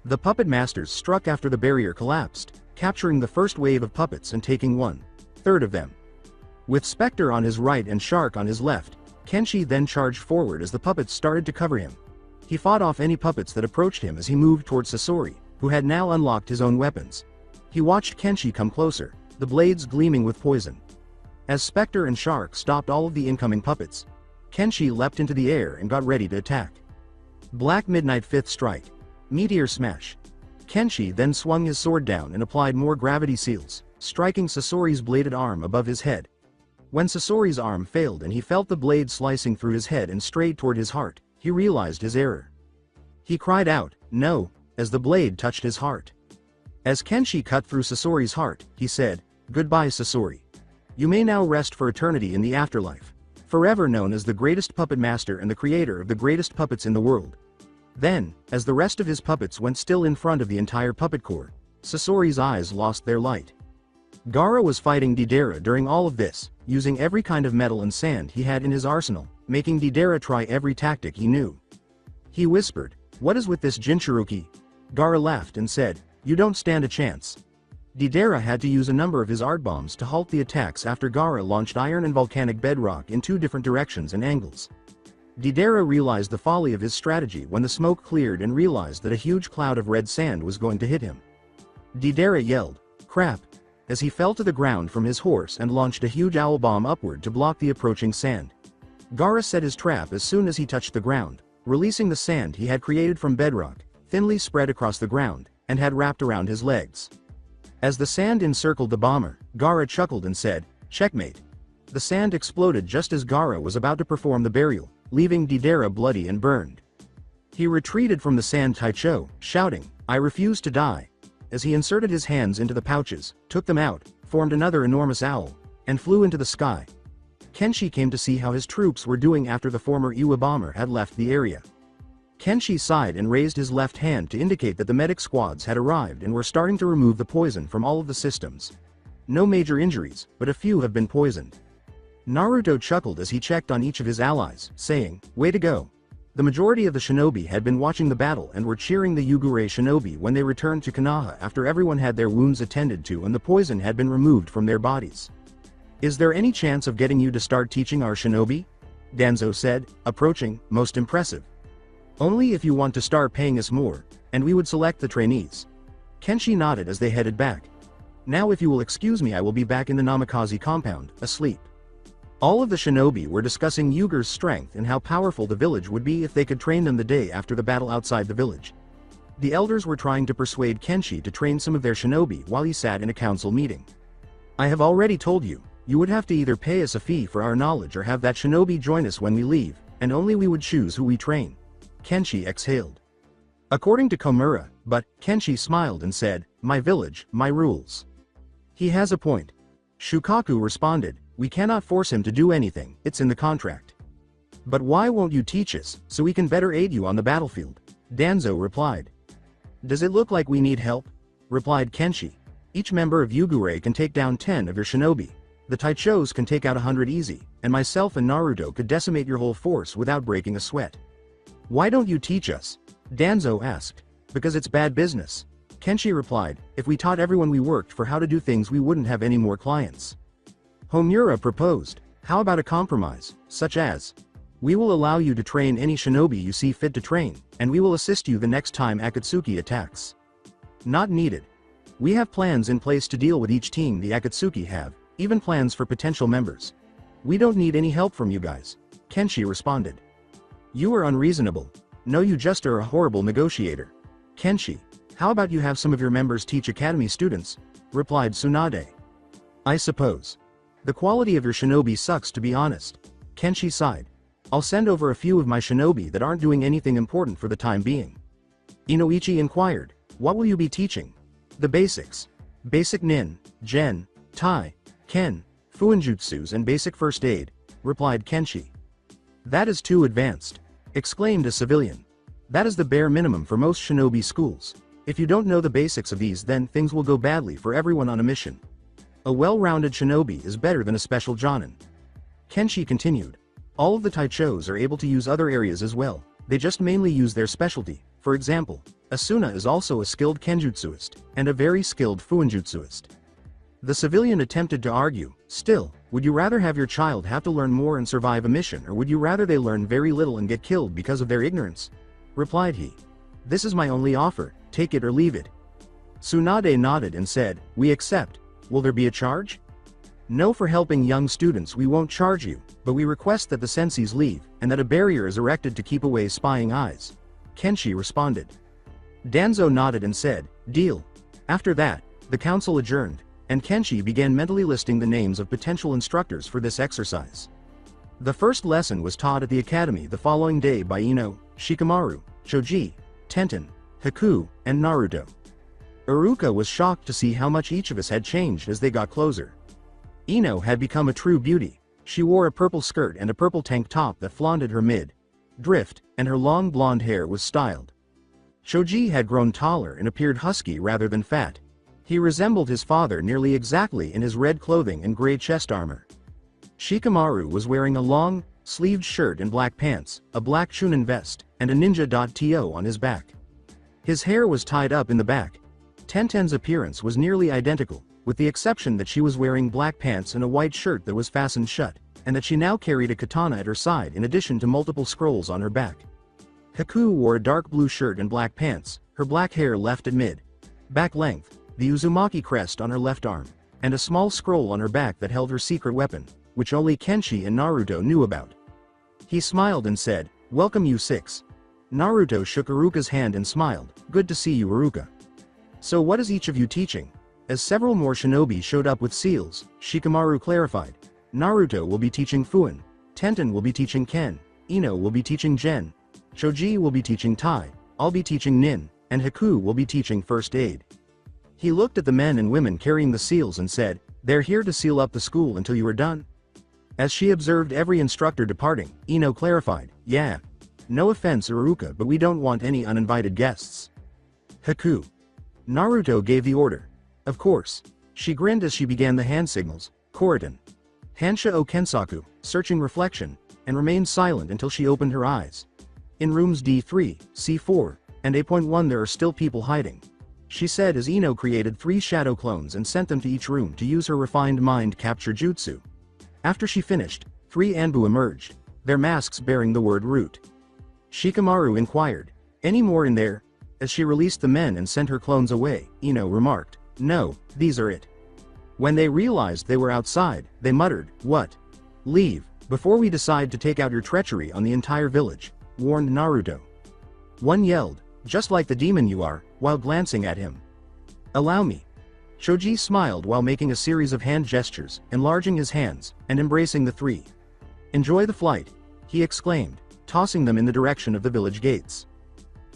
B: The puppet masters struck after the barrier collapsed, capturing the first wave of puppets and taking 1/3 of them. With Spectre on his right and Shark on his left, Kenshi then charged forward as the puppets started to cover him. He fought off any puppets that approached him as he moved towards Sasori, who had now unlocked his own weapons. He watched Kenshi come closer, the blades gleaming with poison. As Spectre and Shark stopped all of the incoming puppets, Kenshi leapt into the air and got ready to attack. Black Midnight Fifth Strike, Meteor Smash. Kenshi then swung his sword down and applied more gravity seals, striking Sasori's bladed arm above his head. When Sasori's arm failed and he felt the blade slicing through his head and straight toward his heart, he realized his error. He cried out, "No," as the blade touched his heart. As Kenshi cut through Sasori's heart, he said, "Goodbye, Sasori. You may now rest for eternity in the afterlife, forever known as the greatest puppet master and the creator of the greatest puppets in the world." Then, as the rest of his puppets went still in front of the entire puppet corps, Sasori's eyes lost their light. Gaara was fighting Deidara during all of this, using every kind of metal and sand he had in his arsenal, making Deidara try every tactic he knew. He whispered, "What is with this Jinchuruki?" Gaara laughed and said, "You don't stand a chance." Deidara had to use a number of his art bombs to halt the attacks after Gaara launched iron and volcanic bedrock in 2 different directions and angles. Deidara realized the folly of his strategy when the smoke cleared and realized that a huge cloud of red sand was going to hit him. Deidara yelled, "Crap," as he fell to the ground from his horse and launched a huge owl bomb upward to block the approaching sand. Gaara set his trap as soon as he touched the ground, releasing the sand he had created from bedrock, thinly spread across the ground, and had wrapped around his legs. As the sand encircled the bomber, Gaara chuckled and said, "Checkmate." The sand exploded just as Gaara was about to perform the burial, leaving Deidara bloody and burned. He retreated from the sand Taicho, shouting, "I refuse to die," as he inserted his hands into the pouches, took them out, formed another enormous owl, and flew into the sky. Kenshi came to see how his troops were doing after the former Iwa bomber had left the area. Kenshi sighed and raised his left hand to indicate that the medic squads had arrived and were starting to remove the poison from all of the systems. No major injuries, but a few have been poisoned. Naruto chuckled as he checked on each of his allies, saying, "Way to go." The majority of the shinobi had been watching the battle and were cheering the Yugure shinobi when they returned to Konoha after everyone had their wounds attended to and the poison had been removed from their bodies. "Is there any chance of getting you to start teaching our shinobi?" Danzo said, approaching, "Most impressive." "Only if you want to start paying us more, and we would select the trainees." Kenshi nodded as they headed back. "Now if you will excuse me, I will be back in the Namikaze compound, asleep." All of the shinobi were discussing Yuger's strength and how powerful the village would be if they could train them the day after the battle outside the village. The elders were trying to persuade Kenshi to train some of their shinobi while he sat in a council meeting. "I have already told you, you would have to either pay us a fee for our knowledge or have that shinobi join us when we leave, and only we would choose who we train." Kenshi exhaled. "According to Komura, but," Kenshi smiled and said, "My village, my rules." "He has a point." Shukaku responded, "We cannot force him to do anything, it's in the contract." "But why won't you teach us, so we can better aid you on the battlefield?" Danzo replied. "Does it look like we need help?" replied Kenshi. "Each member of Yugure can take down 10 of your shinobi. The Taichos can take out 100 easy, and myself and Naruto could decimate your whole force without breaking a sweat." "Why don't you teach us?" Danzo asked. "Because it's bad business." Kenshi replied, "If we taught everyone we worked for how to do things, we wouldn't have any more clients." Homura proposed, "How about a compromise, such as, we will allow you to train any shinobi you see fit to train, and we will assist you the next time Akatsuki attacks." "Not needed. We have plans in place to deal with each team the Akatsuki have, even plans for potential members. We don't need any help from you guys," Kenshi responded. "You are unreasonable. No, you just are a horrible negotiator." "Kenshi, how about you have some of your members teach academy students?" replied Tsunade. "I suppose. The quality of your shinobi sucks, to be honest." Kenshi sighed. "I'll send over a few of my shinobi that aren't doing anything important for the time being." Inoichi inquired, "What will you be teaching?" "The basics. Basic nin, gen, tai, ken, fuinjutsus and basic first aid," replied Kenshi. That is too advanced, exclaimed a civilian. That is the bare minimum for most shinobi schools. If you don't know the basics of these, then things will go badly for everyone on a mission. A well-rounded shinobi is better than a special jonin. Kenshi continued. All of the taichos are able to use other areas as well, they just mainly use their specialty. For example, Asuna is also a skilled kenjutsuist, and a very skilled fuinjutsuist. The civilian attempted to argue. Still, would you rather have your child have to learn more and survive a mission, or would you rather they learn very little and get killed because of their ignorance? Replied he. This is my only offer, take it or leave it. Tsunade nodded and said, we accept. Will there be a charge? No, for helping young students we won't charge you, but we request that the senseis leave, and that a barrier is erected to keep away spying eyes. Kenshi responded. Danzo nodded and said, deal. After that, the council adjourned, and Kenshi began mentally listing the names of potential instructors for this exercise. The first lesson was taught at the academy the following day by Ino, Shikamaru, Choji, Tenten, Haku, and Naruto. Iruka was shocked to see how much each of us had changed as they got closer. Ino had become a true beauty. She wore a purple skirt and a purple tank top that flaunted her mid-drift, and her long blonde hair was styled. Choji had grown taller and appeared husky rather than fat. He resembled his father nearly exactly in his red clothing and gray chest armor. Shikamaru was wearing a long, sleeved shirt and black pants, a black chunin vest, and a ninja.to on his back. His hair was tied up in the back. Tenten's appearance was nearly identical, with the exception that she was wearing black pants and a white shirt that was fastened shut, and that she now carried a katana at her side in addition to multiple scrolls on her back. Haku wore a dark blue shirt and black pants, her black hair left at mid-back length, the Uzumaki crest on her left arm, and a small scroll on her back that held her secret weapon, which only Kenshi and Naruto knew about. He smiled and said, welcome you six. Naruto shook Iruka's hand and smiled, good to see you Iruka. So what is each of you teaching? As several more shinobi showed up with seals, Shikamaru clarified. Naruto will be teaching Fuin, Tenten will be teaching Ken, Ino will be teaching Gen, Choji will be teaching Tai, I'll be teaching Nin, and Haku will be teaching first aid. He looked at the men and women carrying the seals and said, they're here to seal up the school until you are done. As she observed every instructor departing, Ino clarified, yeah. No offense Iruka, but we don't want any uninvited guests. Haku. Naruto gave the order. Of course. She grinned as she began the hand signals, Koriten. Hansha o Kensaku, searching reflection, and remained silent until she opened her eyes. In rooms D3, C4, and A.1 there are still people hiding. She said as Ino created 3 shadow clones and sent them to each room to use her refined mind capture jutsu. After she finished, 3 Anbu emerged, their masks bearing the word root. Shikamaru inquired, any more in there? As she released the men and sent her clones away, Ino remarked, no, these are it. When they realized they were outside, they muttered, what? Leave, before we decide to take out your treachery on the entire village, warned Naruto. One yelled, just like the demon you are, while glancing at him. Allow me. Choji smiled while making a series of hand gestures, enlarging his hands, and embracing the 3. Enjoy the flight, he exclaimed, tossing them in the direction of the village gates.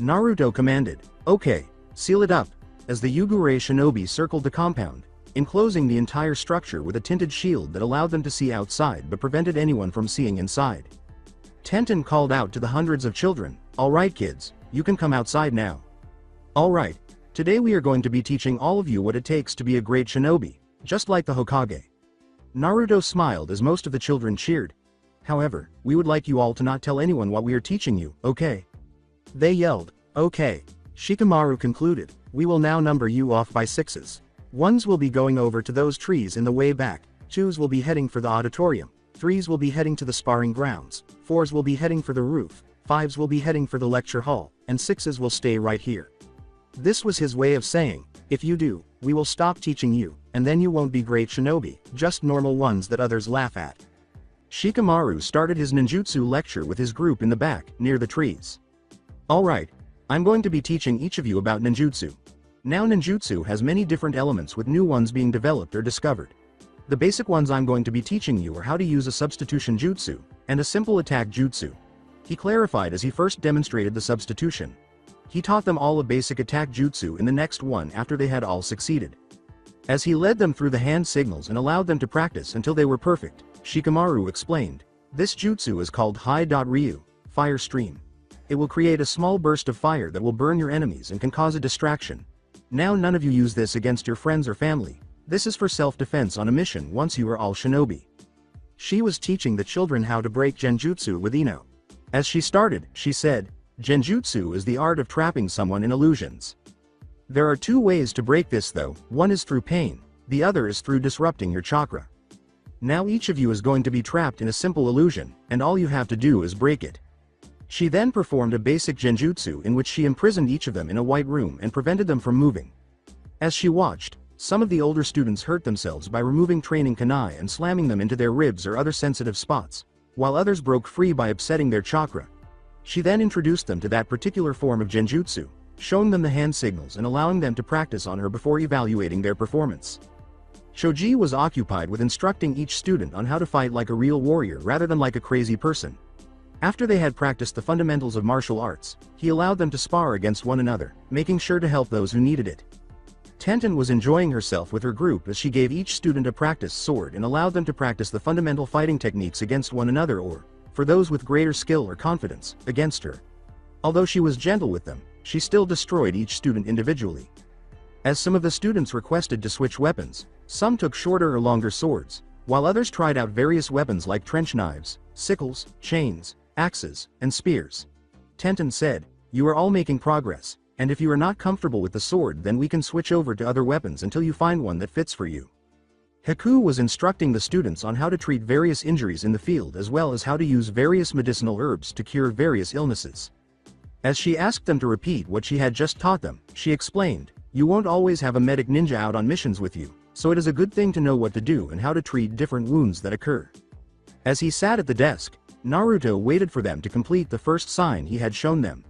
B: Naruto commanded, okay, seal it up, as the Yugure shinobi circled the compound, enclosing the entire structure with a tinted shield that allowed them to see outside but prevented anyone from seeing inside. Tenten called out to the hundreds of children, alright kids, you can come outside now. Alright, today we are going to be teaching all of you what it takes to be a great shinobi, just like the Hokage. Naruto smiled as most of the children cheered. However, we would like you all to not tell anyone what we are teaching you, okay? They yelled, okay. Shikamaru concluded, we will now number you off by 6s. 1s will be going over to those trees in the way back, 2s will be heading for the auditorium, 3s will be heading to the sparring grounds, 4s will be heading for the roof, 5s will be heading for the lecture hall, and 6s will stay right here. This was his way of saying, if you do, we will stop teaching you, and then you won't be great shinobi, just normal ones that others laugh at. Shikamaru started his ninjutsu lecture with his group in the back, near the trees. Alright, I'm going to be teaching each of you about ninjutsu. Now ninjutsu has many different elements with new ones being developed or discovered. The basic ones I'm going to be teaching you are how to use a substitution jutsu, and a simple attack jutsu. He clarified as he first demonstrated the substitution. He taught them all a basic attack jutsu in the next one after they had all succeeded. As he led them through the hand signals and allowed them to practice until they were perfect, Shikamaru explained, This jutsu is called Hai.Ryu, Fire Stream. It will create a small burst of fire that will burn your enemies and can cause a distraction. Now none of you use this against your friends or family. This is for self-defense on a mission once you are all shinobi. She was teaching the children how to break genjutsu with Ino. As she started, she said, Genjutsu is the art of trapping someone in illusions. There are two ways to break this though, one is through pain, the other is through disrupting your chakra. Now each of you is going to be trapped in a simple illusion, and all you have to do is break it. She then performed a basic genjutsu in which she imprisoned each of them in a white room and prevented them from moving. As she watched, some of the older students hurt themselves by removing training kunai and slamming them into their ribs or other sensitive spots, while others broke free by upsetting their chakra. She then introduced them to that particular form of genjutsu, showing them the hand signals and allowing them to practice on her before evaluating their performance. Shoji was occupied with instructing each student on how to fight like a real warrior rather than like a crazy person. After they had practiced the fundamentals of martial arts, he allowed them to spar against one another, making sure to help those who needed it. Tenten was enjoying herself with her group as she gave each student a practice sword and allowed them to practice the fundamental fighting techniques against one another or, for those with greater skill or confidence, against her. Although she was gentle with them, she still destroyed each student individually. As some of the students requested to switch weapons, some took shorter or longer swords, while others tried out various weapons like trench knives, sickles, chains, axes, and spears. Tenten said, "You are all making progress, and if you are not comfortable with the sword then we can switch over to other weapons until you find one that fits for you." Haku was instructing the students on how to treat various injuries in the field as well as how to use various medicinal herbs to cure various illnesses. As she asked them to repeat what she had just taught them, she explained, "You won't always have a medic ninja out on missions with you, so it is a good thing to know what to do and how to treat different wounds that occur." As he sat at the desk, Naruto waited for them to complete the first sign he had shown them.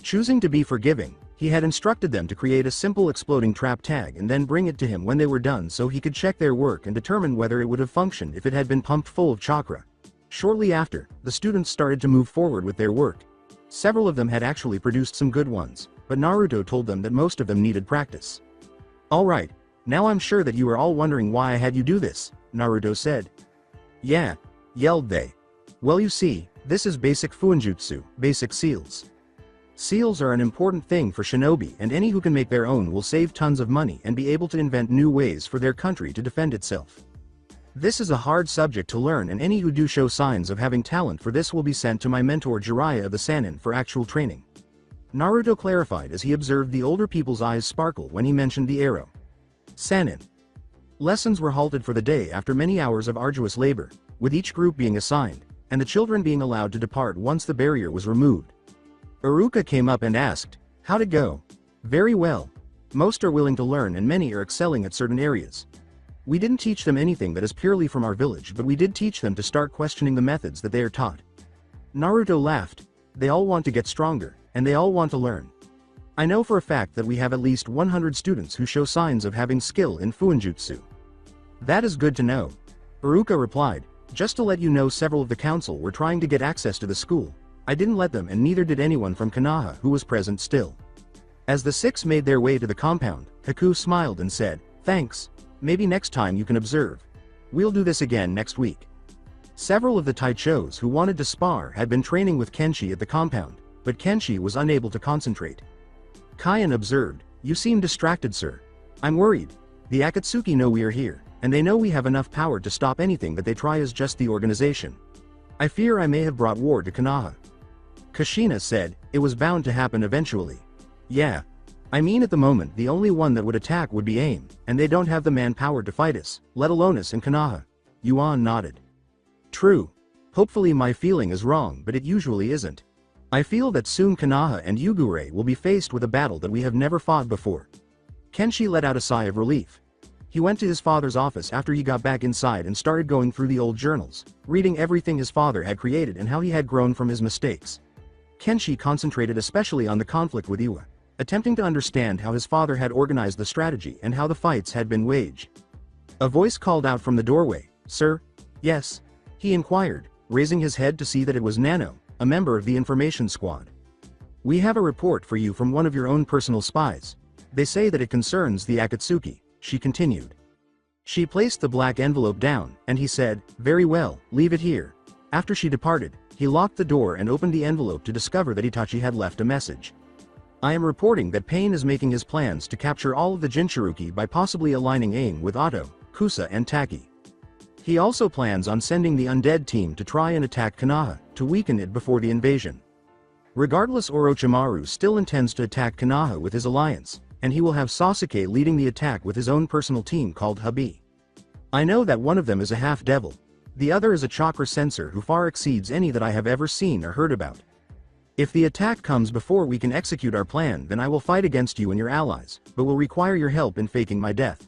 B: Choosing to be forgiving, he had instructed them to create a simple exploding trap tag and then bring it to him when they were done so he could check their work and determine whether it would have functioned if it had been pumped full of chakra. Shortly after, the students started to move forward with their work. Several of them had actually produced some good ones, but Naruto told them that most of them needed practice. "Alright, now I'm sure that you are all wondering why I had you do this," Naruto said. "Yeah," yelled they. "Well, you see, this is basic fuinjutsu, basic seals. Seals are an important thing for shinobi, and any who can make their own will save tons of money and be able to invent new ways for their country to defend itself. This is a hard subject to learn, and any who do show signs of having talent for this will be sent to my mentor Jiraiya of the Sannin for actual training." Naruto clarified as he observed the older people's eyes sparkle when he mentioned the arrow. Sannin. Lessons were halted for the day after many hours of arduous labor, with each group being assigned, and the children being allowed to depart once the barrier was removed. Iruka came up and asked, "How'd it go?" "Very well. Most are willing to learn and many are excelling at certain areas. We didn't teach them anything that is purely from our village, but we did teach them to start questioning the methods that they are taught." Naruto laughed. "They all want to get stronger, and they all want to learn. I know for a fact that we have at least 100 students who show signs of having skill in fuinjutsu." "That is good to know," Iruka replied. "Just to let you know, several of the council were trying to get access to the school. I didn't let them, and neither did anyone from Konoha who was present still." As the six made their way to the compound, Haku smiled and said, "Thanks. Maybe next time you can observe. We'll do this again next week." Several of the Taichos who wanted to spar had been training with Kenshi at the compound, but Kenshi was unable to concentrate. Kaien observed, "You seem distracted, sir. I'm worried. The Akatsuki know we are here, and they know we have enough power to stop anything that they try as just the organization. I fear I may have brought war to Konoha." Kushina said, "It was bound to happen eventually." "Yeah. I mean, at the moment the only one that would attack would be AIM, and they don't have the manpower to fight us, let alone us in Konoha." Yuan nodded. "True. Hopefully my feeling is wrong, but it usually isn't. I feel that soon Konoha and Yugure will be faced with a battle that we have never fought before." Kenshi let out a sigh of relief. He went to his father's office after he got back inside and started going through the old journals, reading everything his father had created and how he had grown from his mistakes. Kenshi concentrated especially on the conflict with Iwa, attempting to understand how his father had organized the strategy and how the fights had been waged. A voice called out from the doorway, "Sir?" "Yes?" he inquired, raising his head to see that it was Nano, a member of the information squad. "We have a report for you from one of your own personal spies. They say that it concerns the Akatsuki," she continued. She placed the black envelope down, and he said, "Very well, leave it here. After she departed, he locked the door and opened the envelope to discover that Itachi had left a message. I am reporting that Pain is making his plans to capture all of the Jinchuruki by possibly aligning Aang with Otto, Kusa and Taki. He also plans on sending the undead team to try and attack Konoha, to weaken it before the invasion. Regardless, Orochimaru still intends to attack Konoha with his alliance, and he will have Sasuke leading the attack with his own personal team called Habi. I know that one of them is a half-devil. The other is a chakra sensor who far exceeds any that I have ever seen or heard about. If the attack comes before we can execute our plan, then I will fight against you and your allies, but will require your help in faking my death.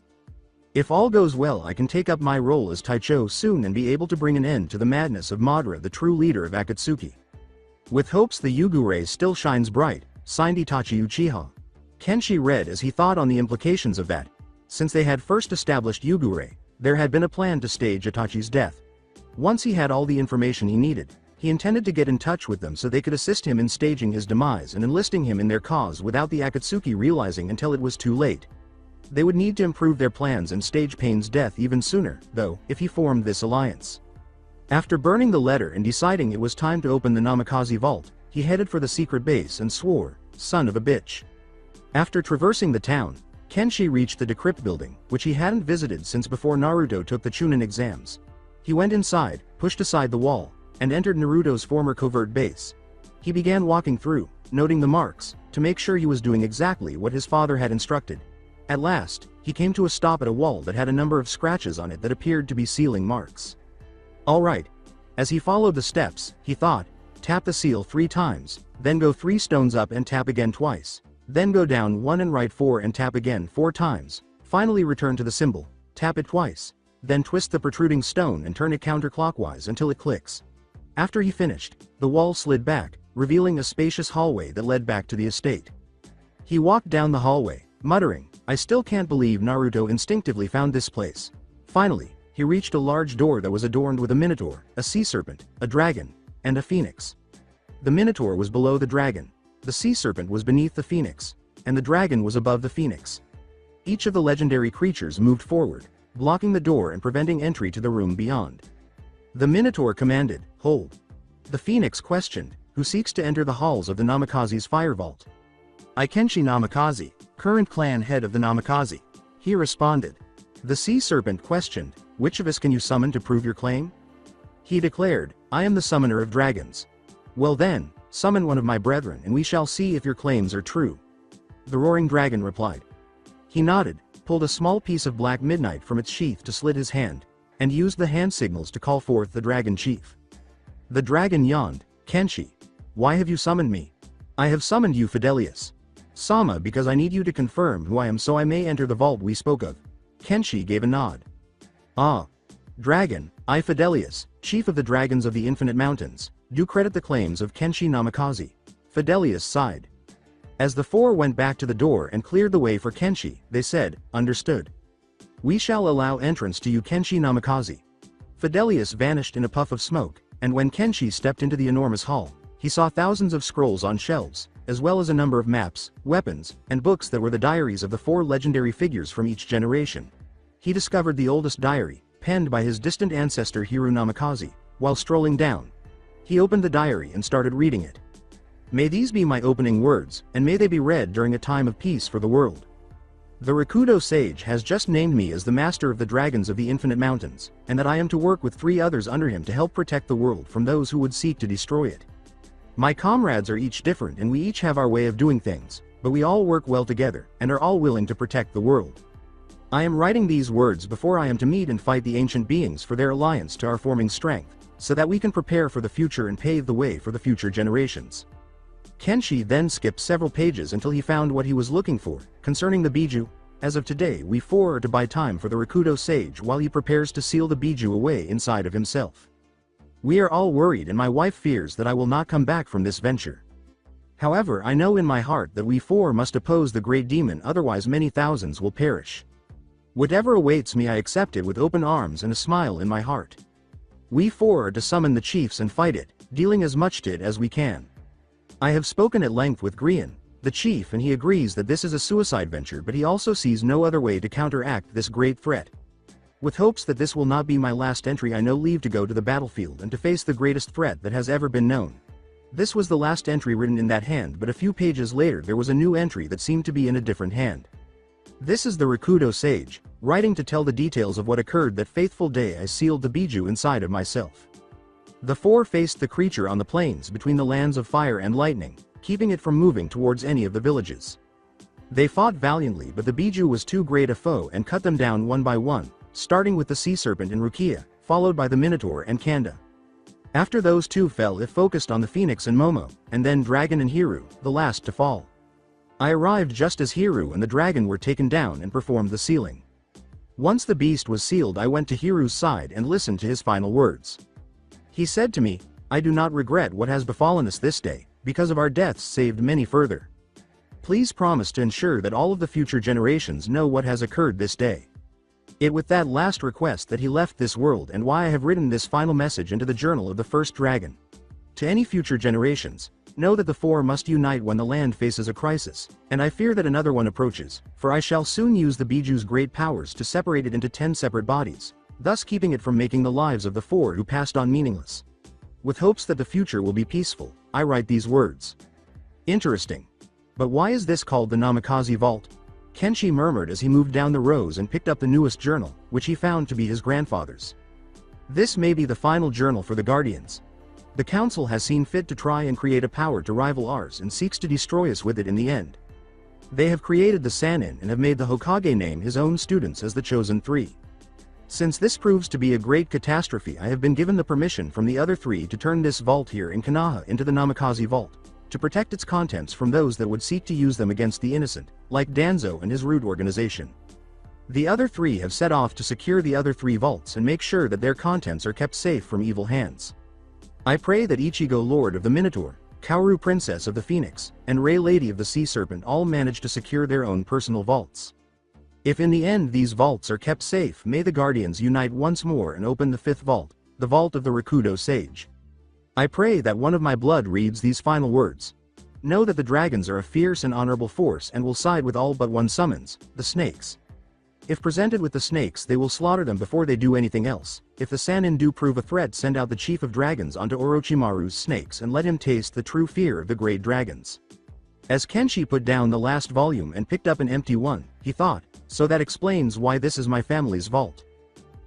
B: If all goes well, I can take up my role as Taicho soon and be able to bring an end to the madness of Madara, the true leader of Akatsuki. With hopes, the Yugure still shines bright, signed Itachi Uchiha. Kenshi read as he thought on the implications of that. Since they had first established Yugure, there had been a plan to stage Itachi's death. Once he had all the information he needed, he intended to get in touch with them so they could assist him in staging his demise and enlisting him in their cause without the Akatsuki realizing until it was too late. They would need to improve their plans and stage Pain's death even sooner, though, if he formed this alliance. After burning the letter and deciding it was time to open the Namikaze vault, he headed for the secret base and swore, "Son of a bitch." After traversing the town, Kenshi reached the Decrypt building, which he hadn't visited since before Naruto took the Chunin exams. He went inside, pushed aside the wall, and entered Naruto's former covert base. He began walking through, noting the marks, to make sure he was doing exactly what his father had instructed. At last, he came to a stop at a wall that had a number of scratches on it that appeared to be sealing marks. Alright. As he followed the steps, he thought, tap the seal 3 times, then go 3 stones up and tap again twice, then go down 1 and right 4 and tap again 4 times, finally return to the symbol, tap it twice, then twist the protruding stone and turn it counterclockwise until it clicks. After he finished, the wall slid back, revealing a spacious hallway that led back to the estate. He walked down the hallway, muttering, "I still can't believe Naruto instinctively found this place." Finally, he reached a large door that was adorned with a minotaur, a sea serpent, a dragon, and a phoenix. The minotaur was below the dragon, the sea serpent was beneath the phoenix, and the dragon was above the phoenix. Each of the legendary creatures moved forward, blocking the door and preventing entry to the room beyond. The minotaur commanded, "Hold." The phoenix questioned, "Who seeks to enter the halls of the Namikaze's fire vault?" "I, Kenshi Namikaze, current clan head of the Namikaze," he responded. The sea serpent questioned, "Which of us can you summon to prove your claim?" He declared, "I am the summoner of dragons." "Well then, summon one of my brethren and we shall see if your claims are true." The roaring dragon replied. He nodded, pulled a small piece of black midnight from its sheath to slit his hand, and used the hand signals to call forth the dragon chief. The dragon yawned, "Kenshi, why have you summoned me?" "I have summoned you, Fidelius Sama, because I need you to confirm who I am so I may enter the vault we spoke of." Kenshi gave a nod. "Ah. Dragon, I Fidelius, chief of the dragons of the infinite mountains, do credit the claims of Kenshi Namikaze." Fidelius sighed. As the 4 went back to the door and cleared the way for Kenshi, they said, "Understood. We shall allow entrance to you, Kenshi Namikaze." Fidelius vanished in a puff of smoke, and when Kenshi stepped into the enormous hall, he saw thousands of scrolls on shelves, as well as a number of maps, weapons, and books that were the diaries of the 4 legendary figures from each generation. He discovered the oldest diary, penned by his distant ancestor Hiru Namikaze, while strolling down. He opened the diary and started reading it. "May these be my opening words, and may they be read during a time of peace for the world. The Rakudo sage has just named me as the master of the dragons of the infinite mountains, and that I am to work with 3 others under him to help protect the world from those who would seek to destroy it. My comrades are each different and we each have our way of doing things, but we all work well together, and are all willing to protect the world. I am writing these words before I am to meet and fight the ancient beings for their alliance to our forming strength, so that we can prepare for the future and pave the way for the future generations." Kenshi then skipped several pages until he found what he was looking for, concerning the Biju. "As of today, we 4 are to buy time for the Rakudo sage while he prepares to seal the Biju away inside of himself. We are all worried and my wife fears that I will not come back from this venture. However, I know in my heart that we 4 must oppose the great demon, otherwise many thousands will perish. Whatever awaits me I accept it with open arms and a smile in my heart. We 4 are to summon the chiefs and fight it, dealing as much to it as we can. I have spoken at length with Grian, the chief, and he agrees that this is a suicide venture, but he also sees no other way to counteract this great threat. With hopes that this will not be my last entry, I now leave to go to the battlefield and to face the greatest threat that has ever been known. This was the last entry written in that hand, but a few pages later there was a new entry that seemed to be in a different hand. This is the Rakudo sage, writing to tell the details of what occurred that faithful day I sealed the Biju inside of myself. The four faced the creature on the plains between the lands of fire and lightning, keeping it from moving towards any of the villages. They fought valiantly, but the Biju was too great a foe and cut them down one by one, starting with the sea serpent and Rukia, followed by the Minotaur and Kanda. After those two fell, it focused on the Phoenix and Momo, and then Dragon and Hiru, the last to fall. I arrived just as Hiru and the dragon were taken down and performed the sealing. Once the beast was sealed, I went to Hiru's side and listened to his final words. He said to me, "I do not regret what has befallen us this day, because of our deaths saved many further. Please promise to ensure that all of the future generations know what has occurred this day." It with that last request that he left this world, and why I have written this final message into the journal of the first dragon. To any future generations, know that the four must unite when the land faces a crisis, and I fear that another one approaches, for I shall soon use the Biju's great powers to separate it into 10 separate bodies, thus keeping it from making the lives of the four who passed on meaningless. With hopes that the future will be peaceful, I write these words. Interesting. But why is this called the Namikaze Vault? Kenshi murmured as he moved down the rows and picked up the newest journal, which he found to be his grandfather's. This may be the final journal for the Guardians. The Council has seen fit to try and create a power to rival ours and seeks to destroy us with it in the end. They have created the Sannin and have made the Hokage name his own students as the Chosen Three. Since this proves to be a great catastrophe, I have been given the permission from the other three to turn this vault here in Konoha into the Namikaze Vault, to protect its contents from those that would seek to use them against the innocent, like Danzo and his Root organization. The other three have set off to secure the other three vaults and make sure that their contents are kept safe from evil hands. I pray that Ichigo, Lord of the Minotaur, Kaoru, Princess of the Phoenix, and Rei, Lady of the Sea Serpent, all manage to secure their own personal vaults. If in the end these vaults are kept safe, may the Guardians unite once more and open the fifth vault, the vault of the Rakudo Sage. I pray that one of my blood reads these final words. Know that the dragons are a fierce and honorable force and will side with all but one summons, the snakes. If presented with the snakes, they will slaughter them before they do anything else. If the Sannin do prove a threat, send out the chief of dragons onto Orochimaru's snakes and let him taste the true fear of the great dragons. As Kenshi put down the last volume and picked up an empty one, he thought, so that explains why this is my family's vault.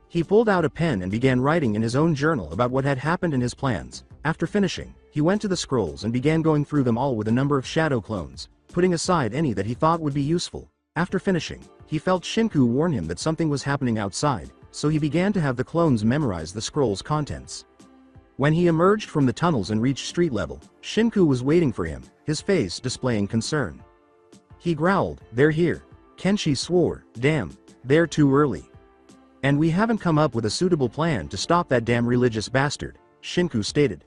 B: He pulled out a pen and began writing in his own journal about what had happened and his plans. After finishing, he went to the scrolls and began going through them all with a number of shadow clones, putting aside any that he thought would be useful. After finishing, he felt Shinku warn him that something was happening outside, so he began to have the clones memorize the scroll's contents. When he emerged from the tunnels and reached street level, Shinku was waiting for him, his face displaying concern. He growled, "They're here." Kenshi swore, "Damn, they're too early. And we haven't come up with a suitable plan to stop that damn religious bastard," Shinku stated.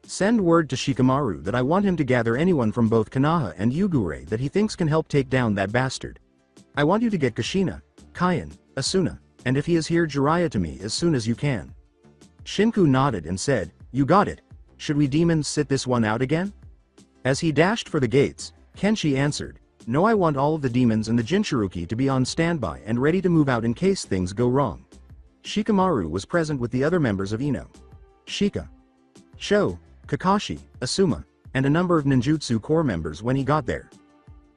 B: "Send word to Shikamaru that I want him to gather anyone from both Konoha and Yugure that he thinks can help take down that bastard. I want you to get Kushina, Kaien, Asuna, and if he is here, Jiraiya to me as soon as you can." Shinku nodded and said, "You got it. Should we demons sit this one out again?" As he dashed for the gates, Kenshi answered, "No, I want all of the demons and the Jinchuruki to be on standby and ready to move out in case things go wrong." Shikamaru was present with the other members of Ino, Shika, Sho, Kakashi, Asuma, and a number of ninjutsu corps members when he got there.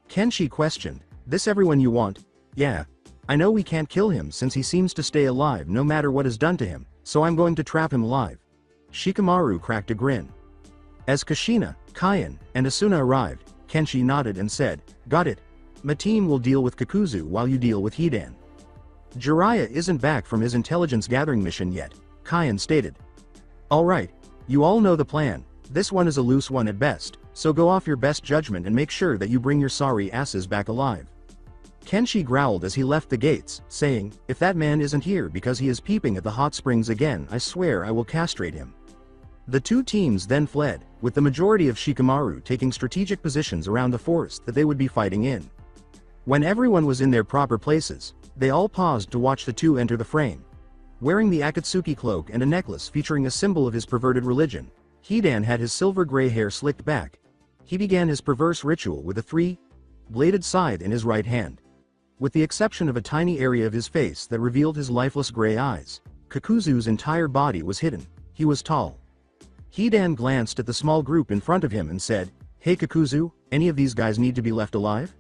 B: Kenshi questioned, "This everyone you want?" "Yeah. I know we can't kill him since he seems to stay alive no matter what is done to him, so I'm going to trap him alive." Shikamaru cracked a grin. As Kushina, Kaien, and Asuna arrived, Kenshi nodded and said, "Got it. My team will deal with Kakuzu while you deal with Hidan." "Jiraiya isn't back from his intelligence gathering mission yet," Kaien stated. "Alright, you all know the plan. This one is a loose one at best, so go off your best judgment and make sure that you bring your sorry asses back alive." Kenshi growled as he left the gates, saying, "If that man isn't here because he is peeping at the hot springs again, I swear I will castrate him." The two teams then fled, with the majority of Shikamaru taking strategic positions around the forest that they would be fighting in. When everyone was in their proper places, they all paused to watch the two enter the frame. Wearing the Akatsuki cloak and a necklace featuring a symbol of his perverted religion, Hidan had his silver gray hair slicked back. He began his perverse ritual with a three-bladed scythe in his right hand. With the exception of a tiny area of his face that revealed his lifeless gray eyes, Kakuzu's entire body was hidden. He was tall. Hidan glanced at the small group in front of him and said, "Hey Kakuzu, any of these guys need to be left alive?"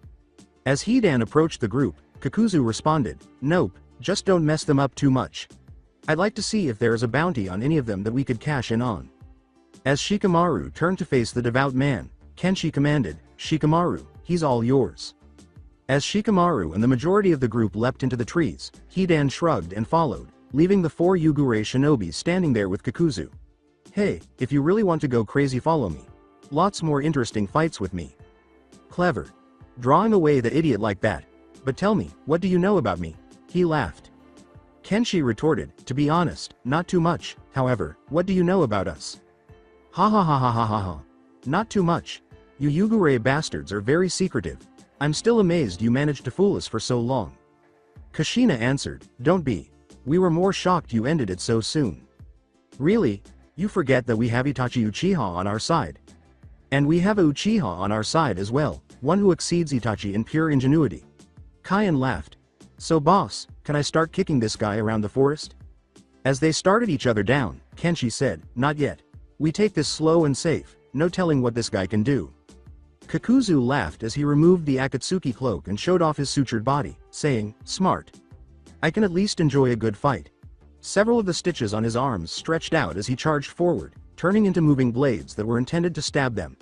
B: As Hidan approached the group, Kakuzu responded, "Nope, just don't mess them up too much. I'd like to see if there is a bounty on any of them that we could cash in on." As Shikamaru turned to face the devout man, Kenshi commanded, "Shikamaru, he's all yours." As Shikamaru and the majority of the group leapt into the trees, Hidan shrugged and followed, leaving the 4 Yugure shinobi standing there with Kakuzu. "Hey, if you really want to go crazy, follow me. Lots more interesting fights with me." "Clever. Drawing away the idiot like that. But tell me, what do you know about me?" He laughed. Kenshi retorted, "To be honest, not too much. However, what do you know about us?" "Ha ha ha ha ha ha ha. Not too much. You Yugure bastards are very secretive. I'm still amazed you managed to fool us for so long." Kushina answered, "Don't be. We were more shocked you ended it so soon." "Really? You forget that we have Itachi Uchiha on our side. And we have a Uchiha on our side as well, one who exceeds Itachi in pure ingenuity." Kaien laughed. "So boss, can I start kicking this guy around the forest?" As they started each other down, Kenshi said, "Not yet. We take this slow and safe, no telling what this guy can do." Kakuzu laughed as he removed the Akatsuki cloak and showed off his sutured body, saying, "Smart. I can at least enjoy a good fight." Several of the stitches on his arms stretched out as he charged forward, turning into moving blades that were intended to stab them.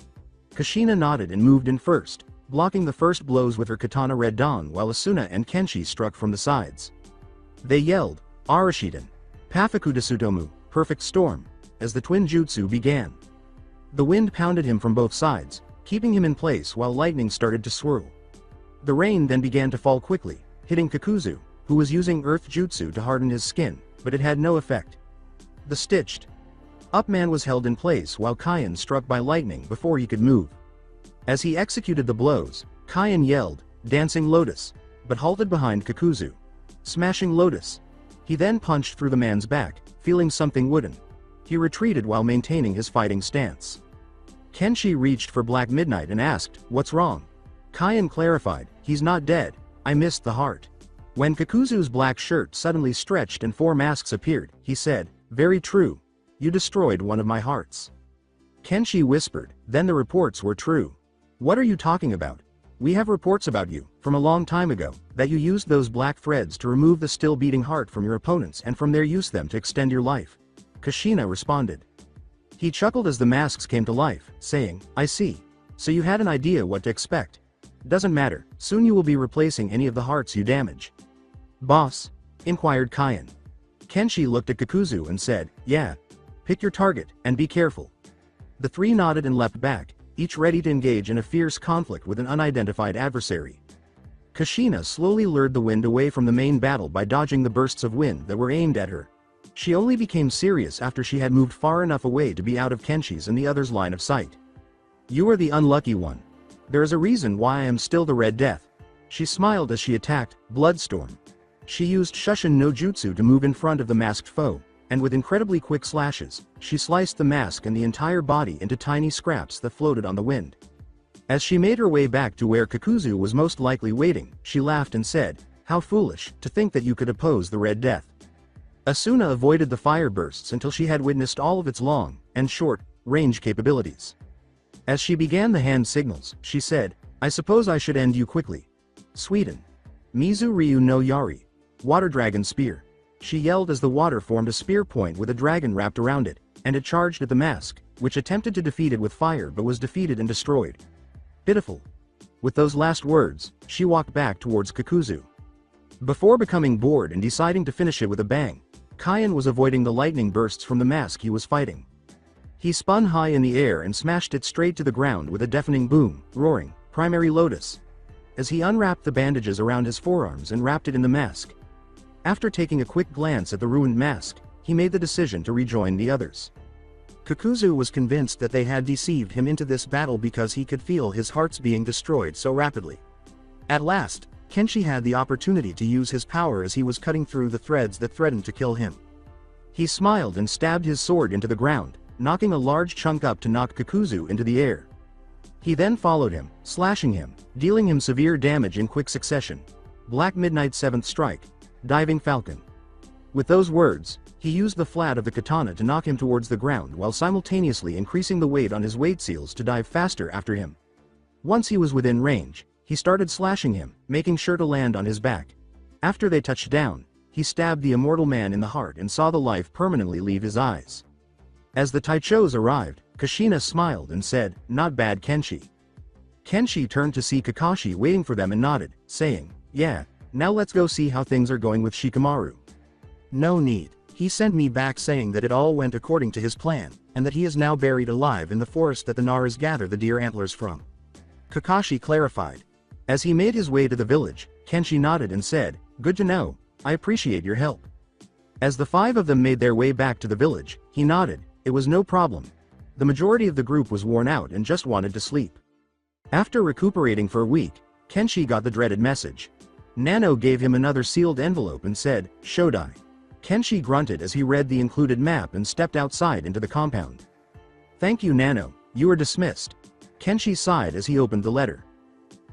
B: Kushina nodded and moved in first, blocking the first blows with her katana Red Dawn while Asuna and Kenshi struck from the sides. They yelled, "Arashiden! Pafuku Desutomu, Perfect Storm," as the twin jutsu began. The wind pounded him from both sides, keeping him in place while lightning started to swirl. The rain then began to fall quickly, hitting Kakuzu, who was using earth jutsu to harden his skin, but it had no effect. The stitched up man was held in place while Kaien struck by lightning before he could move. As he executed the blows, Kaien yelled, "Dancing Lotus," but halted behind Kakuzu. Smashing Lotus. He then punched through the man's back, feeling something wooden. He retreated while maintaining his fighting stance. Kenshi reached for Black Midnight and asked, "What's wrong?" Kaien clarified, "He's not dead. I missed the heart." When Kakuzu's black shirt suddenly stretched and 4 masks appeared, he said, "Very true. You destroyed one of my hearts." Kenshi whispered, "Then the reports were true." "What are you talking about? We have reports about you, from a long time ago, that you used those black threads to remove the still beating heart from your opponents and from there use them to extend your life." Kushina responded. He chuckled as the masks came to life, saying, "I see. So you had an idea what to expect. Doesn't matter, soon you will be replacing any of the hearts you damage." "Boss?" inquired Kaien. Kenshi looked at Kakuzu and said, "Yeah. Pick your target, and be careful." The 3 nodded and leapt back, each ready to engage in a fierce conflict with an unidentified adversary. Kushina slowly lured the wind away from the main battle by dodging the bursts of wind that were aimed at her. She only became serious after she had moved far enough away to be out of Kenshi's and the other's line of sight. "You are the unlucky one. There is a reason why I am still the Red Death." She smiled as she attacked, Bloodstorm. She used Shushin no Jutsu to move in front of the masked foe, and with incredibly quick slashes, she sliced the mask and the entire body into tiny scraps that floated on the wind. As she made her way back to where Kakuzu was most likely waiting, she laughed and said, "How foolish, to think that you could oppose the Red Death." Asuna avoided the fire bursts until she had witnessed all of its long and short range capabilities. As she began the hand signals, she said, "I suppose I should end you quickly." Sweden. Mizu Ryu no Yari. Water Dragon Spear. She yelled as the water formed a spear point with a dragon wrapped around it, and it charged at the mask, which attempted to defeat it with fire but was defeated and destroyed. Pitiful. With those last words, she walked back towards Kakuzu. Before becoming bored and deciding to finish it with a bang, Kaien was avoiding the lightning bursts from the mask he was fighting. He spun high in the air and smashed it straight to the ground with a deafening boom, roaring, "Primary Lotus!" as he unwrapped the bandages around his forearms and wrapped it in the mask. After taking a quick glance at the ruined mask, he made the decision to rejoin the others. Kakuzu was convinced that they had deceived him into this battle because he could feel his hearts being destroyed so rapidly. At last, Kenshi had the opportunity to use his power as he was cutting through the threads that threatened to kill him. He smiled and stabbed his sword into the ground, knocking a large chunk up to knock Kakuzu into the air. He then followed him, slashing him, dealing him severe damage in quick succession. Black Midnight 7th Strike, Diving Falcon. With those words, he used the flat of the katana to knock him towards the ground while simultaneously increasing the weight on his weight seals to dive faster after him. Once he was within range, he started slashing him, making sure to land on his back. After they touched down, he stabbed the immortal man in the heart and saw the life permanently leave his eyes. As the Taichos arrived, Kushina smiled and said, "Not bad, Kenshi." Kenshi turned to see Kakashi waiting for them and nodded, saying, "Yeah, now let's go see how things are going with Shikamaru." "No need. He sent me back saying that it all went according to his plan, and that he is now buried alive in the forest that the Naras gather the deer antlers from." Kakashi clarified. As he made his way to the village, Kenshi nodded and said, "Good to know, I appreciate your help." As the five of them made their way back to the village, he nodded, it was no problem. The majority of the group was worn out and just wanted to sleep. After recuperating for a week, Kenshi got the dreaded message. Nano gave him another sealed envelope and said, "Shodai." Kenshi grunted as he read the included map and stepped outside into the compound. "Thank you, Nano, you are dismissed." Kenshi sighed as he opened the letter.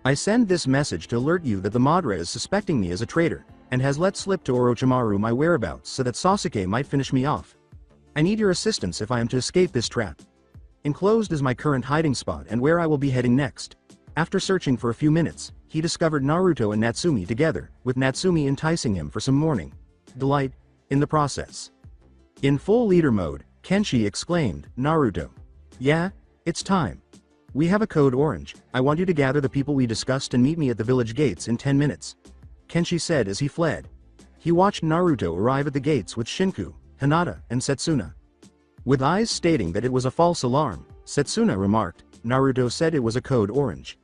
B: "I send this message to alert you that the Madara is suspecting me as a traitor, and has let slip to Orochimaru my whereabouts so that Sasuke might finish me off. I need your assistance if I am to escape this trap. Enclosed is my current hiding spot and where I will be heading next." After searching for a few minutes, he discovered Naruto and Natsumi together, with Natsumi enticing him for some morning delight in the process. In full leader mode, Kenshi exclaimed, "Naruto. Yeah? It's time. We have a code orange. I want you to gather the people we discussed and meet me at the village gates in 10 minutes. Kenshi said as he fled. He watched Naruto arrive at the gates with Shinku, Hinata, and Setsuna. With eyes stating that it was a false alarm, Setsuna remarked, "Naruto said it was a code orange."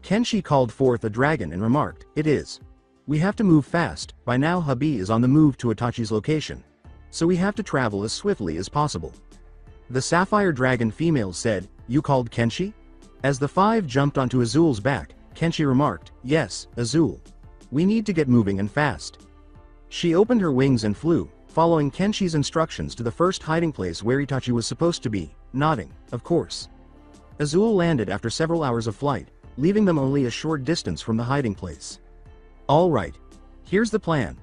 B: Kenshi called forth a dragon and remarked, "It is. We have to move fast, by now Habi is on the move to Itachi's location. So we have to travel as swiftly as possible." The Sapphire Dragon female said, "You called Kenshi?" As the five jumped onto Azul's back, Kenshi remarked, "Yes, Azul. We need to get moving and fast." She opened her wings and flew, following Kenshi's instructions to the first hiding place where Itachi was supposed to be, nodding, of course. Azul landed after several hours of flight, leaving them only a short distance from the hiding place. "Alright. Here's the plan.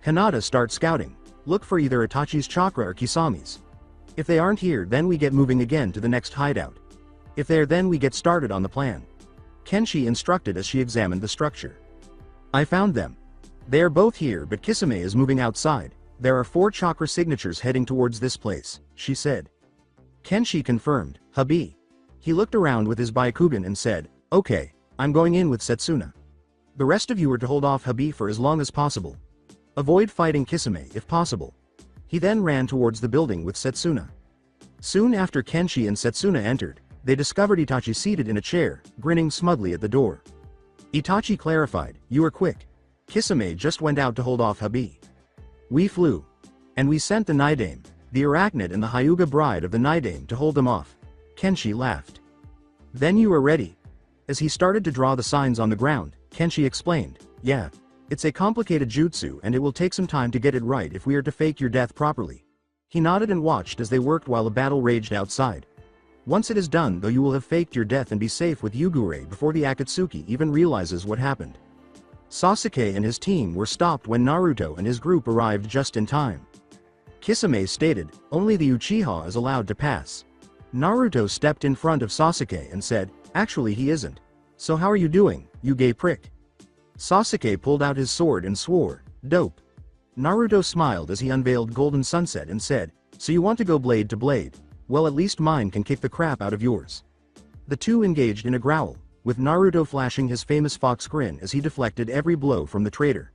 B: Hinata starts scouting. Look for either Itachi's chakra or Kisami's. If they aren't here, then we get moving again to the next hideout. If they're, then we get started on the plan." Kenshi instructed as she examined the structure. "I found them. They are both here, but Kisame is moving outside. There are 4 chakra signatures heading towards this place," she said. Kenshi confirmed, "Habi." He looked around with his Byakugan and said, "Okay, I'm going in with Setsuna. The rest of you are to hold off Habi for as long as possible. Avoid fighting Kisame if possible." He then ran towards the building with Setsuna. Soon after Kenshi and Setsuna entered, they discovered Itachi seated in a chair, grinning smugly at the door. Itachi clarified, "You are quick. Kisame just went out to hold off Habi. We flew. And we sent the Nidame, the Arachnid and the Hyuga bride of the Nidame to hold them off." Kenshi laughed. "Then you are ready." As he started to draw the signs on the ground, Kenshi explained, "Yeah. It's a complicated jutsu and it will take some time to get it right if we are to fake your death properly." He nodded and watched as they worked while a battle raged outside. "Once it is done, though, you will have faked your death and be safe with Yugure before the Akatsuki even realizes what happened." Sasuke and his team were stopped when Naruto and his group arrived just in time. Kisame stated, "Only the Uchiha is allowed to pass." Naruto stepped in front of Sasuke and said, "Actually he isn't. So how are you doing, you gay prick?" Sasuke pulled out his sword and swore, "Dope." Naruto smiled as he unveiled Golden Sunset and said, "So you want to go blade to blade? Well, at least mine can kick the crap out of yours." The two engaged in a growl, with Naruto flashing his famous fox grin as he deflected every blow from the traitor.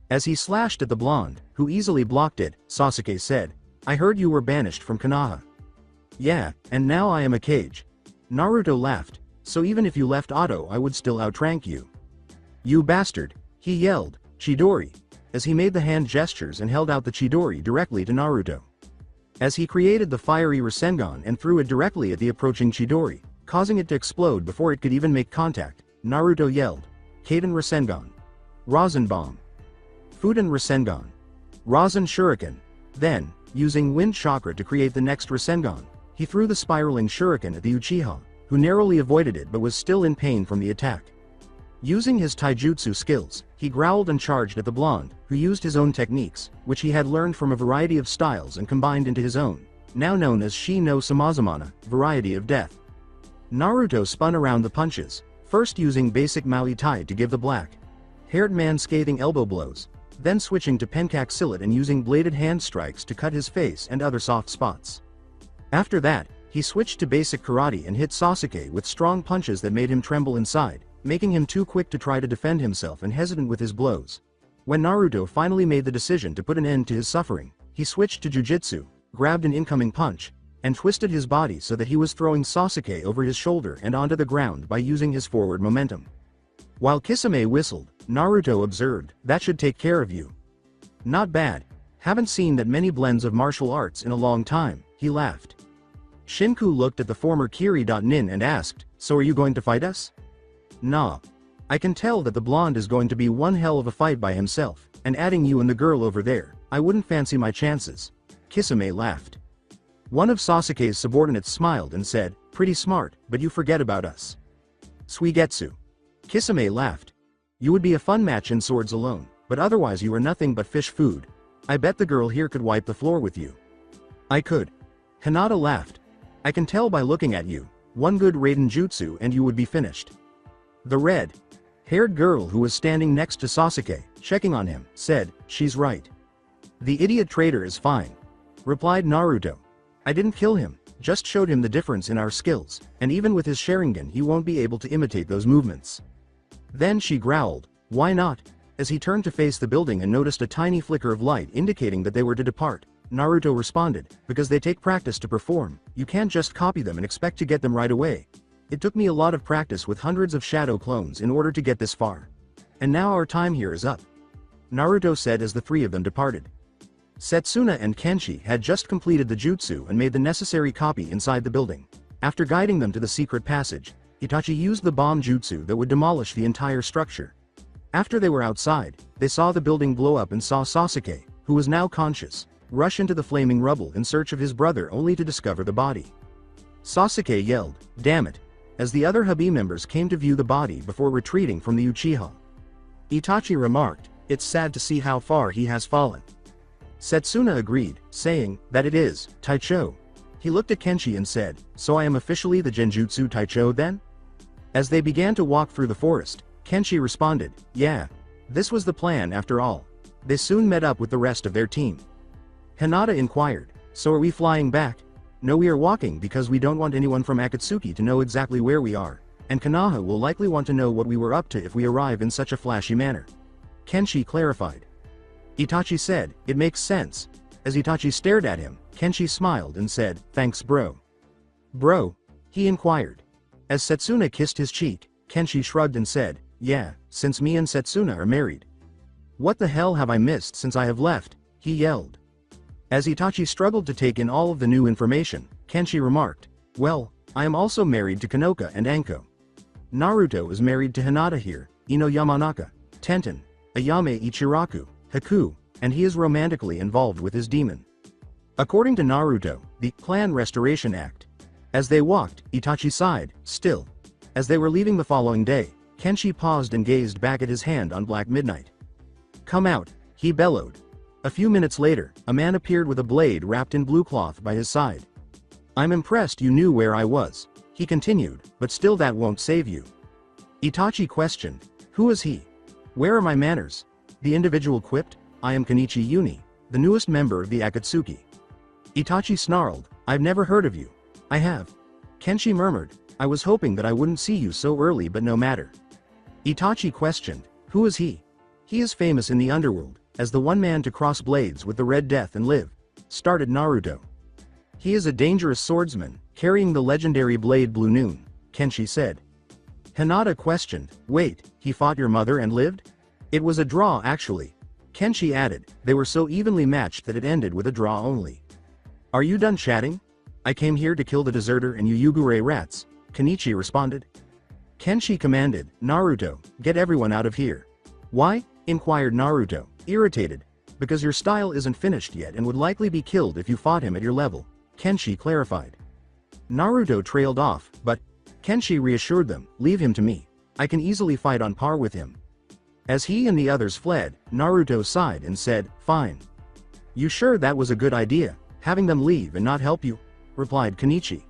B: As he slashed at the blonde, who easily blocked it, Sasuke said, "I heard you were banished from Konoha." "Yeah, and now I am a cage." Naruto laughed, "So even if you left Otto, I would still outrank you." "You bastard," he yelled, "Chidori," as he made the hand gestures and held out the Chidori directly to Naruto. As he created the fiery Rasengan and threw it directly at the approaching Chidori, causing it to explode before it could even make contact, Naruto yelled, "Kaden Rasengan. Rasen Bomb. Fuden Rasengan. Rasen Shuriken." Then, using Wind Chakra to create the next Rasengan, he threw the spiraling Shuriken at the Uchiha, who narrowly avoided it but was still in pain from the attack. Using his taijutsu skills, he growled and charged at the blonde, who used his own techniques, which he had learned from a variety of styles and combined into his own, now known as Shi no Samazamana, variety of death. Naruto spun around the punches, first using basic Muay Thai to give the black-haired man scathing elbow blows, then switching to pencak silat and using bladed hand strikes to cut his face and other soft spots. After that, he switched to basic karate and hit Sasuke with strong punches that made him tremble inside, making him too quick to try to defend himself and hesitant with his blows. When Naruto finally made the decision to put an end to his suffering, he switched to jujitsu, grabbed an incoming punch, and twisted his body so that he was throwing Sasuke over his shoulder and onto the ground by using his forward momentum. While Kisame whistled, Naruto observed, "That should take care of you." "Not bad. Haven't seen that many blends of martial arts in a long time," he laughed. Shinku looked at the former Kiri.nin and asked, "So are you going to fight us?" "Nah. I can tell that the blonde is going to be one hell of a fight by himself, and adding you and the girl over there, I wouldn't fancy my chances." Kisame laughed. One of Sasuke's subordinates smiled and said, "Pretty smart, but you forget about us." Suigetsu. Kisame laughed. "You would be a fun match in swords alone, but otherwise you are nothing but fish food. I bet the girl here could wipe the floor with you." "I could." Hinata laughed. "I can tell by looking at you, one good Raiden Jutsu and you would be finished." The red-haired girl who was standing next to Sasuke, checking on him, said, "She's right. The idiot traitor is fine," replied Naruto. "I didn't kill him, just showed him the difference in our skills, and even with his Sharingan he won't be able to imitate those movements." Then she growled, "Why not?" As he turned to face the building and noticed a tiny flicker of light indicating that they were to depart, Naruto responded, "Because they take practice to perform, you can't just copy them and expect to get them right away. It took me a lot of practice with hundreds of shadow clones in order to get this far. And now our time here is up," Naruto said as the three of them departed. Setsuna and Kenshi had just completed the jutsu and made the necessary copy inside the building. After guiding them to the secret passage, Itachi used the bomb jutsu that would demolish the entire structure. After they were outside, they saw the building blow up and saw Sasuke, who was now conscious, rush into the flaming rubble in search of his brother only to discover the body. Sasuke yelled, "Damn it," as the other Hobby members came to view the body before retreating from the Uchiha. Itachi remarked, "It's sad to see how far he has fallen." Setsuna agreed, saying, "That it is, Taicho." He looked at Kenshi and said, "So I am officially the Genjutsu Taicho then?" As they began to walk through the forest, Kenshi responded, "Yeah. This was the plan after all." They soon met up with the rest of their team. Hinata inquired, "So are we flying back?" "No, we are walking because we don't want anyone from Akatsuki to know exactly where we are, and Konoha will likely want to know what we were up to if we arrive in such a flashy manner," Kenshi clarified. Itachi said, "It makes sense." As Itachi stared at him, Kenshi smiled and said, "Thanks bro." "Bro?" he inquired. As Setsuna kissed his cheek, Kenshi shrugged and said, "Yeah, since me and Setsuna are married." "What the hell have I missed since I have left?" he yelled. As Itachi struggled to take in all of the new information, Kenshi remarked, "Well, I am also married to Kanoka and Anko. Naruto is married to Hinata here, Ino Yamanaka, Tenten, Ayame Ichiraku, Haku, and he is romantically involved with his demon." According to Naruto, the Clan Restoration Act. As they walked, Itachi sighed, still. As they were leaving the following day, Kenshi paused and gazed back at his hand on Black Midnight. "Come out," he bellowed. A few minutes later, a man appeared with a blade wrapped in blue cloth by his side. "I'm impressed you knew where I was," he continued, "but still that won't save you." Itachi questioned, "Who is he? Where are my manners?" The individual quipped, "I am Kenichi Uni, the newest member of the Akatsuki." Itachi snarled, "I've never heard of you." "I have." Kenshi murmured, "I was hoping that I wouldn't see you so early, but no matter." Itachi questioned, "Who is he?" "He is famous in the underworld, as the one man to cross blades with the Red Death and live," started Naruto. "He is a dangerous swordsman, carrying the legendary blade Blue Noon," Kenshi said. Hinata questioned, "Wait, he fought your mother and lived?" "It was a draw actually," Kenshi added. "They were so evenly matched that it ended with a draw only." "Are you done chatting? I came here to kill the deserter and you Yugure rats," Kenichi responded. Kenshi commanded, "Naruto, get everyone out of here." "Why?" inquired Naruto, irritated. "Because your style isn't finished yet and would likely be killed if you fought him at your level," Kenshi clarified. Naruto trailed off, but Kenshi reassured them, "Leave him to me. I can easily fight on par with him." As he and the others fled, Naruto sighed and said, "Fine. You sure that was a good idea, having them leave and not help you?" replied Kenichi.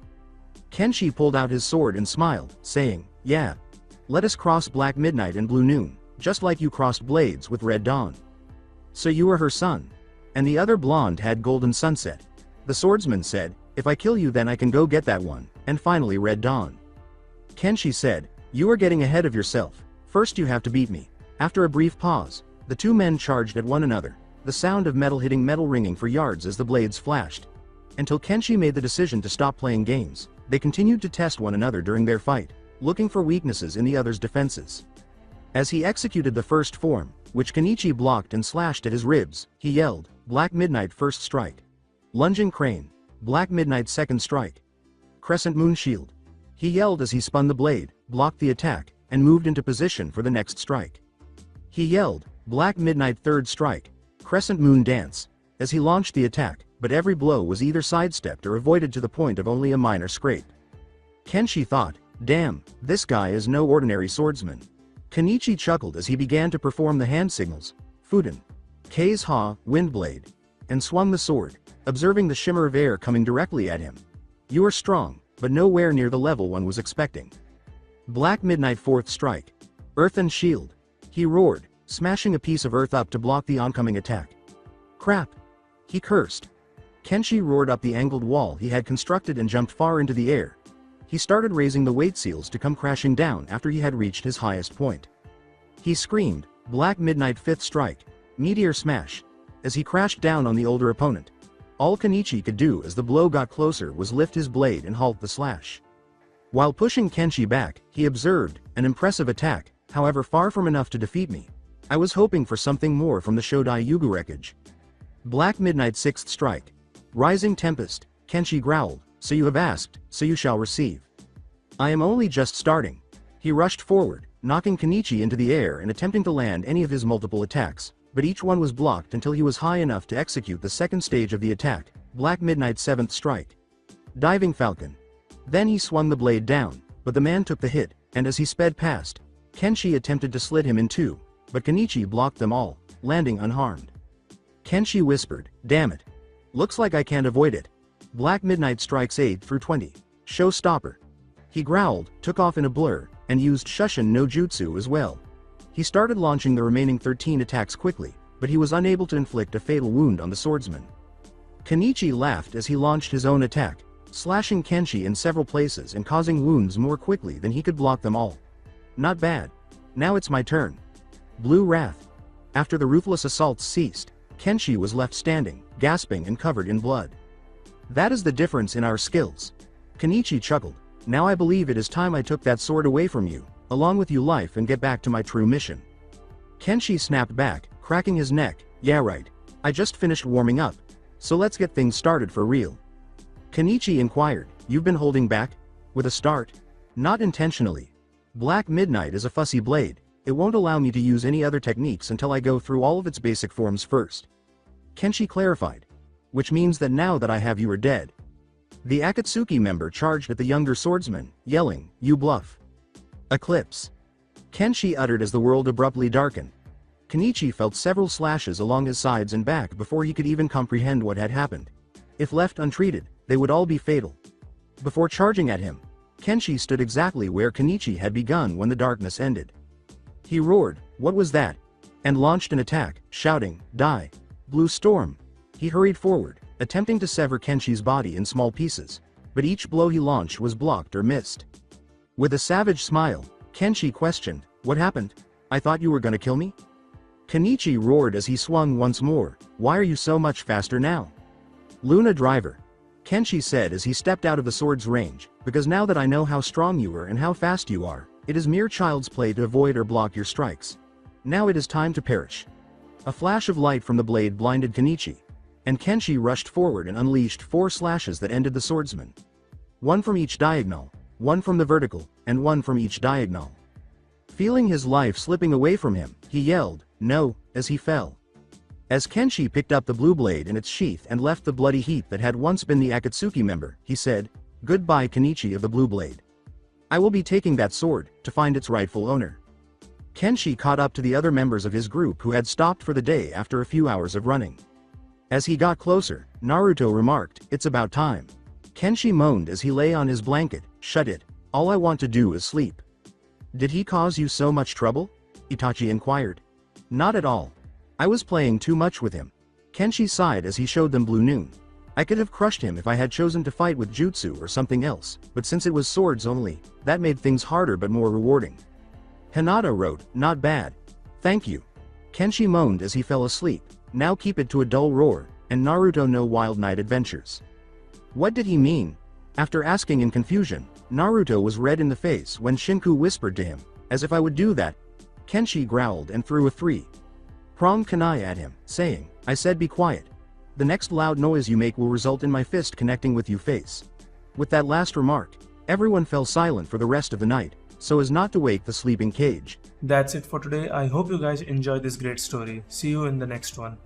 B: Kenshi pulled out his sword and smiled, saying, "Yeah. Let us cross Black Midnight and Blue Noon, just like you crossed Blades with Red Dawn. So you are her son." And the other blonde had Golden Sunset. The swordsman said, "If I kill you then I can go get that one." And finally Red Dawn. Kenshi said, "You are getting ahead of yourself. First you have to beat me." After a brief pause, the two men charged at one another, the sound of metal hitting metal ringing for yards as the blades flashed. Until Kenshi made the decision to stop playing games, they continued to test one another during their fight, looking for weaknesses in the other's defenses. As he executed the first form, which Kenichi blocked and slashed at his ribs, he yelled, "Black Midnight first strike. Lunging crane. Black Midnight second strike. Crescent moon shield." He yelled as he spun the blade, blocked the attack, and moved into position for the next strike. He yelled, "Black Midnight third strike. Crescent moon dance," as he launched the attack, but every blow was either sidestepped or avoided to the point of only a minor scrape. Kenshi thought, "Damn, this guy is no ordinary swordsman." Kenichi chuckled as he began to perform the hand signals, Fuden, Kei's Ha, Windblade, and swung the sword, observing the shimmer of air coming directly at him. "You are strong, but nowhere near the level one was expecting." Black Midnight fourth strike. Earth and shield. He roared, smashing a piece of earth up to block the oncoming attack. "Crap!" he cursed. Kenshi roared up the angled wall he had constructed and jumped far into the air. He started raising the weight seals to come crashing down after he had reached his highest point. He screamed, "Black Midnight fifth strike. Meteor smash," as he crashed down on the older opponent. All Kenichi could do as the blow got closer was lift his blade and halt the slash. While pushing Kenshi back, he observed, "An impressive attack, however far from enough to defeat me. I was hoping for something more from the Shodai Yugu wreckage." Black Midnight sixth strike. Rising tempest, Kenshi growled, "So you have asked, so you shall receive. I am only just starting." He rushed forward, knocking Kenichi into the air and attempting to land any of his multiple attacks, but each one was blocked until he was high enough to execute the second stage of the attack, Black Midnight seventh strike. Diving Falcon. Then he swung the blade down, but the man took the hit, and as he sped past, Kenshi attempted to slit him in two, but Kenichi blocked them all, landing unharmed. Kenshi whispered, "Damn it. Looks like I can't avoid it." Black Midnight strikes 8 through 20. Showstopper. He growled, took off in a blur, and used Shushin no Jutsu as well. He started launching the remaining 13 attacks quickly, but he was unable to inflict a fatal wound on the swordsman. Kenichi laughed as he launched his own attack, slashing Kenshi in several places and causing wounds more quickly than he could block them all. "Not bad. Now it's my turn." Blue Wrath. After the ruthless assaults ceased, Kenshi was left standing, gasping and covered in blood. "That is the difference in our skills." Kenichi chuckled. "Now I believe it is time I took that sword away from you, along with you life, and get back to my true mission." Kenshi snapped back, cracking his neck, "Yeah right. I just finished warming up. So let's get things started for real." Kenichi inquired, "You've been holding back? With a start?" "Not intentionally. Black Midnight is a fussy blade. It won't allow me to use any other techniques until I go through all of its basic forms first." Kenshi clarified. "Which means that now that I have you are dead." The Akatsuki member charged at the younger swordsman, yelling, "You bluff." Eclipse. Kenshi uttered as the world abruptly darkened. Kenichi felt several slashes along his sides and back before he could even comprehend what had happened. If left untreated, they would all be fatal. Before charging at him, Kenshi stood exactly where Kenichi had begun when the darkness ended. He roared, "What was that?" and launched an attack, shouting, "Die! Blue Storm!" He hurried forward, attempting to sever Kenshi's body in small pieces, but each blow he launched was blocked or missed. With a savage smile, Kenshi questioned, "What happened? I thought you were gonna kill me?" Kenichi roared as he swung once more, "Why are you so much faster now?" "Luna Driver," Kenshi said as he stepped out of the sword's range, "because now that I know how strong you are and how fast you are, it is mere child's play to avoid or block your strikes. Now it is time to perish." A flash of light from the blade blinded Kenichi, and Kenshi rushed forward and unleashed 4 slashes that ended the swordsman. One from each diagonal, one from the vertical, and one from each diagonal. Feeling his life slipping away from him, he yelled, "No," as he fell. As Kenshi picked up the blue blade in its sheath and left the bloody heap that had once been the Akatsuki member, he said, "Goodbye Kenichi of the blue blade. I will be taking that sword to find its rightful owner. Kenshi caught up to the other members of his group who had stopped for the day after a few hours of running. As he got closer, Naruto remarked, "It's about time." Kenshi moaned as he lay on his blanket, "Shut it. All I want to do is sleep." "Did he cause you so much trouble?" Itachi inquired. "Not at all. I was playing too much with him." Kenshi sighed as he showed them Blue Noon. "I could have crushed him if I had chosen to fight with jutsu or something else, but since it was swords only, that made things harder but more rewarding." Hinata wrote, "Not bad. Thank you." Kenshi moaned as he fell asleep. "Now keep it to a dull roar, and Naruto no wild night adventures." What did he mean? After asking in confusion, Naruto was red in the face when Shinku whispered to him, "As if I would do that." Kenshi growled and threw a three-pronged kunai at him, saying, "I said be quiet. The next loud noise you make will result in my fist connecting with you face." With that last remark, everyone fell silent for the rest of the night, so as not to wake the sleeping Kage.
A: That's it for today. I hope you guys enjoyed this great story. See you in the next one.